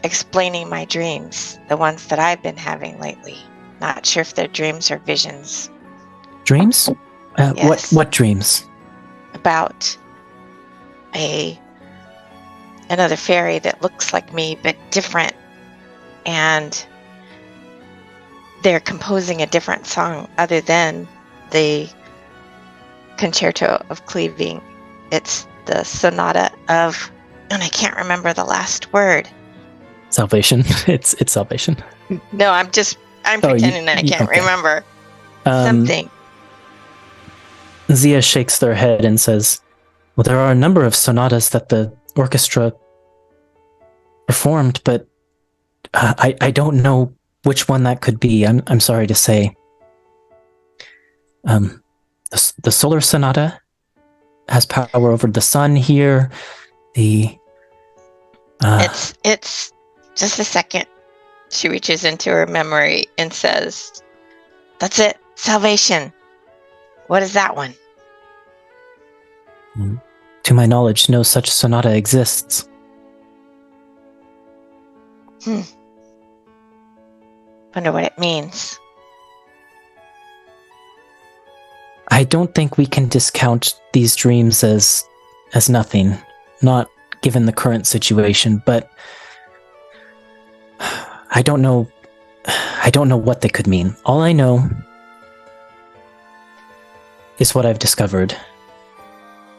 explaining my dreams, the ones that I've been having lately. Not sure if they're dreams or visions. Dreams? Yes. What dreams? About another fairy that looks like me but different, and they're composing a different song other than the Concerto of Cleaving. It's the sonata of, and I can't remember the last word. Salvation. It's salvation. No, I'm pretending I can't okay. remember something. Zia shakes their head and says, well, there are a number of sonatas that the orchestra performed, but I don't know which one that could be. I'm sorry to say. The Solar Sonata has power over the sun here. It's just a second. She reaches into her memory and says, that's it, Salvation. What is that one? To my knowledge, no such sonata exists. Wonder what it means. I don't think we can discount these dreams as nothing, not given the current situation, but I don't know what they could mean. All I know is what I've discovered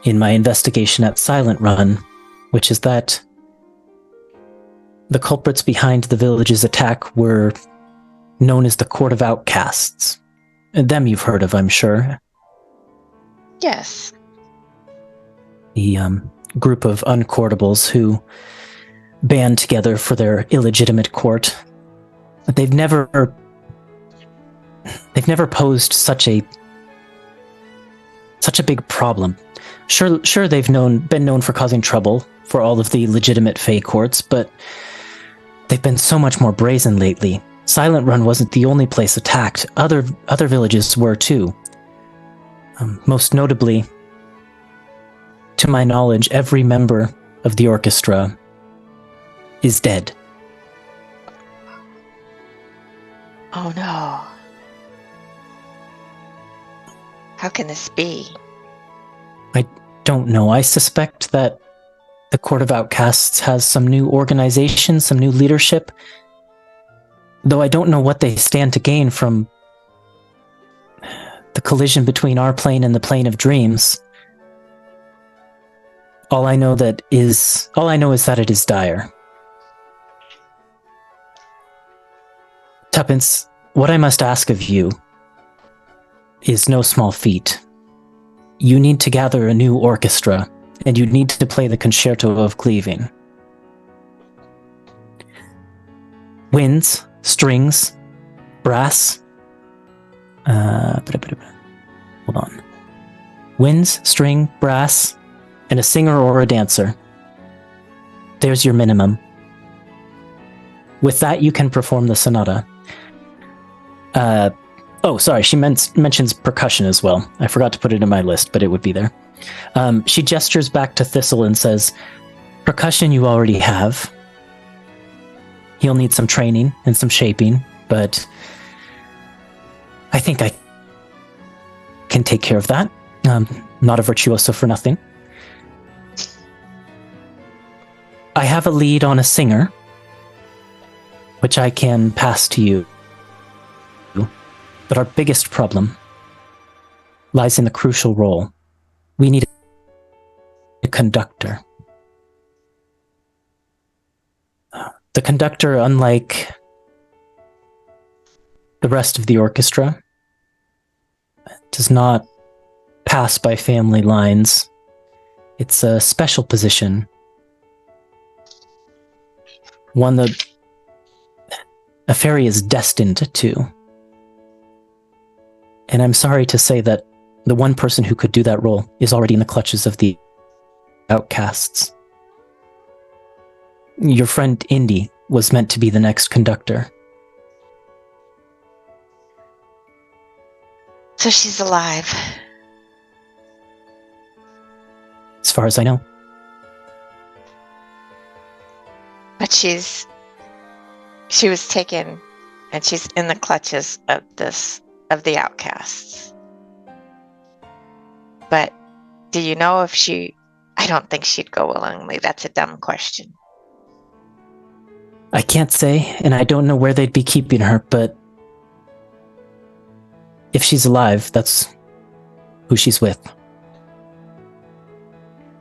in my investigation at Silent Run, which is that the culprits behind the village's attack were known as the Court of Outcasts. Them you've heard of, I'm sure. Yes. The group of uncourtables who band together for their illegitimate court. But they've never posed such a big problem. Sure, they've been known for causing trouble for all of the legitimate Fey courts, but they've been so much more brazen lately. Silent Run wasn't the only place attacked. Other villages were too. Most notably, to my knowledge, every member of the orchestra is dead. Oh no. How can this be? I don't know. I suspect that the Court of Outcasts has some new organization, some new leadership, though I don't know what they stand to gain from the collision between our plane and the plane of dreams. All I know is that it is dire. Tuppence, what I must ask of you is no small feat. You need to gather a new orchestra, and you need to play the Concerto of Cleaving. Winds, strings, brass. Hold on. Winds, string, brass, and a singer or a dancer. There's your minimum. With that, you can perform the sonata. Sorry, she mentions percussion as well. I forgot to put it in my list, but it would be there. She gestures back to Thistle and says, percussion you already have. He'll need some training and some shaping, but I think I can take care of that. Not a virtuoso for nothing. I have a lead on a singer. which I can pass to you. But our biggest problem lies in the crucial role. We need a conductor. The conductor, unlike the rest of the orchestra, does not pass by family lines. It's a special position. One that a fairy is destined to. And I'm sorry to say that the one person who could do that role is already in the clutches of the outcasts. Your friend Indy was meant to be the next conductor. So she's alive. As far as I know. But she was taken, and she's in the clutches of the outcasts. But do you know if I don't think she'd go willingly. That's a dumb question. I can't say, and I don't know where they'd be keeping her, but if she's alive, that's who she's with.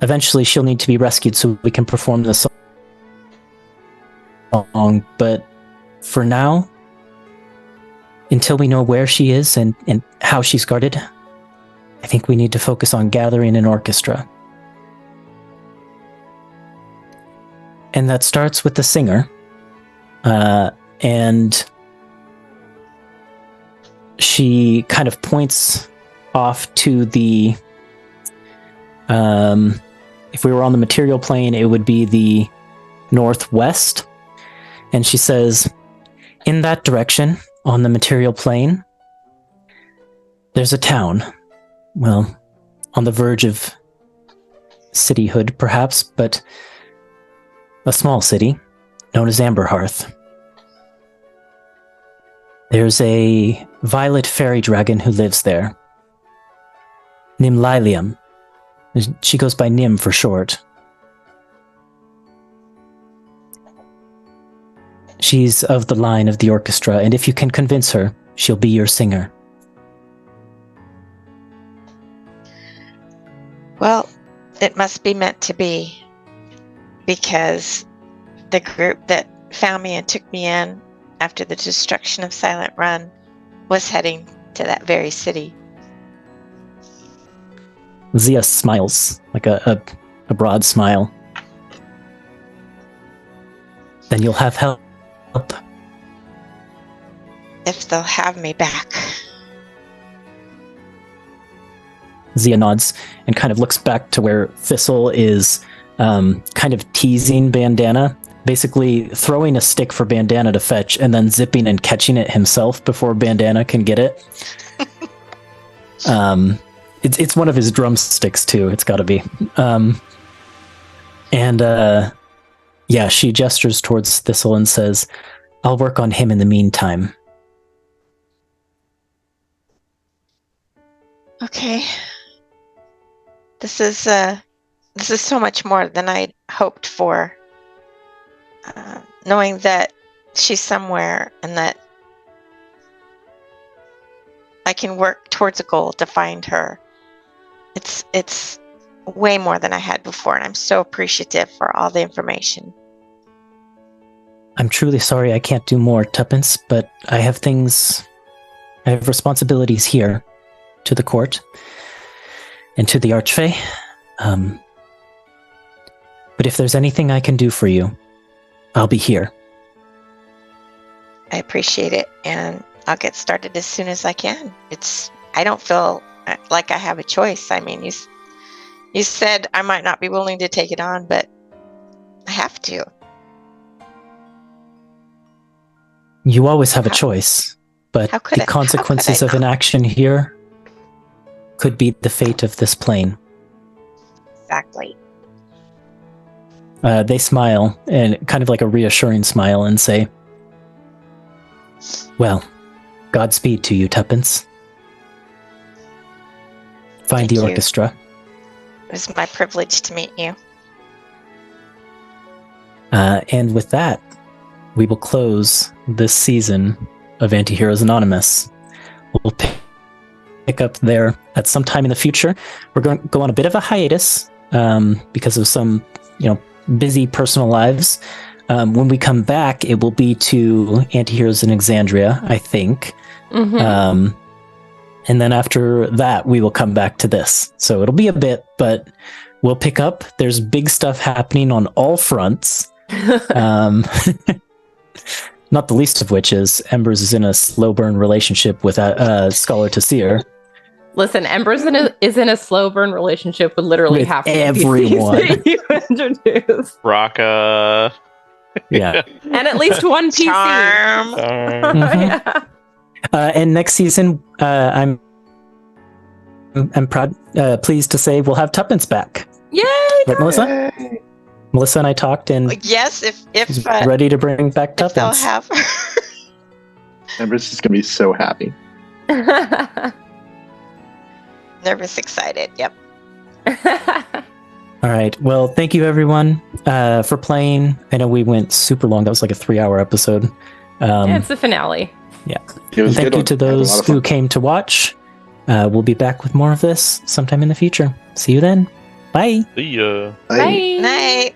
Eventually, she'll need to be rescued so we can perform the song, but for now, until we know where she is and how she's guarded, I think we need to focus on gathering an orchestra. And that starts with the singer. And she kind of points off to the... if we were on the material plane, it would be the northwest. And she says, in that direction, on the material plane, there's a town. Well, on the verge of cityhood, perhaps, but a small city known as Amberhearth. There's a violet fairy dragon who lives there. Nimlilium. She goes by Nim for short. She's of the line of the orchestra, and if you can convince her, she'll be your singer. Well, it must be meant to be, because the group that found me and took me in after the destruction of Silent Run was heading to that very city. Zia smiles, like a broad smile. Then you'll have help. If they'll have me back. Zia nods and kind of looks back to where Thistle is kind of teasing Bandana, basically throwing a stick for Bandana to fetch and then zipping and catching it himself before Bandana can get it. It's one of his drumsticks too, it's gotta be. Yeah, she gestures towards Thistle and says, I'll work on him in the meantime. Okay. This is so much more than I hoped for. Knowing that she's somewhere and that I can work towards a goal to find her. It's way more than I had before, and I'm so appreciative for all the information. I'm truly sorry I can't do more, Tuppence, but I have responsibilities here to the court and to the Archfey. But if there's anything I can do for you, I'll be here. I appreciate it, and I'll get started as soon as I can. I don't feel like I have a choice. I mean, you said I might not be willing to take it on, but I have to. You always have a choice, but the consequences of inaction here could be the fate of this plane. Exactly. They smile, and kind of like a reassuring smile, and say, well, Godspeed to you, Tuppence. Find the orchestra. It was my privilege to meet you. And with that, we will close this season of Antiheroes Anonymous. We'll pick up there at some time in the future. We're going to go on a bit of a hiatus because of some, busy personal lives. When we come back, it will be to Antiheroes in Exandria, I think. Mm-hmm. And then after that, we will come back to this. So it'll be a bit, but we'll pick up. There's big stuff happening on all fronts. Not the least of which is Embers is in a slow burn relationship with Scholar Tasir. Listen, Embers is in a slow burn relationship with literally With half the everyone. NPCs that you introduced. Raka. Yeah. And at least one PC. Charm. Yeah. And next season, I'm proud, pleased to say we'll have Tuppence back. Yay! Right, Melissa? Yay. Melissa and I talked, and Yes, if she's ready to bring back if they'll Tuppence. have. Embers is going to be so happy. Nervous, excited. Yep. All right. Well, thank you everyone for playing. I know we went super long. That was like a 3-hour episode. Yeah, it's the finale. It And was a thank good you one. to I had a lot those of who fun. came to watch. We'll be back with more of this sometime in the future. See you then. Bye. See ya. Bye. Bye. Night.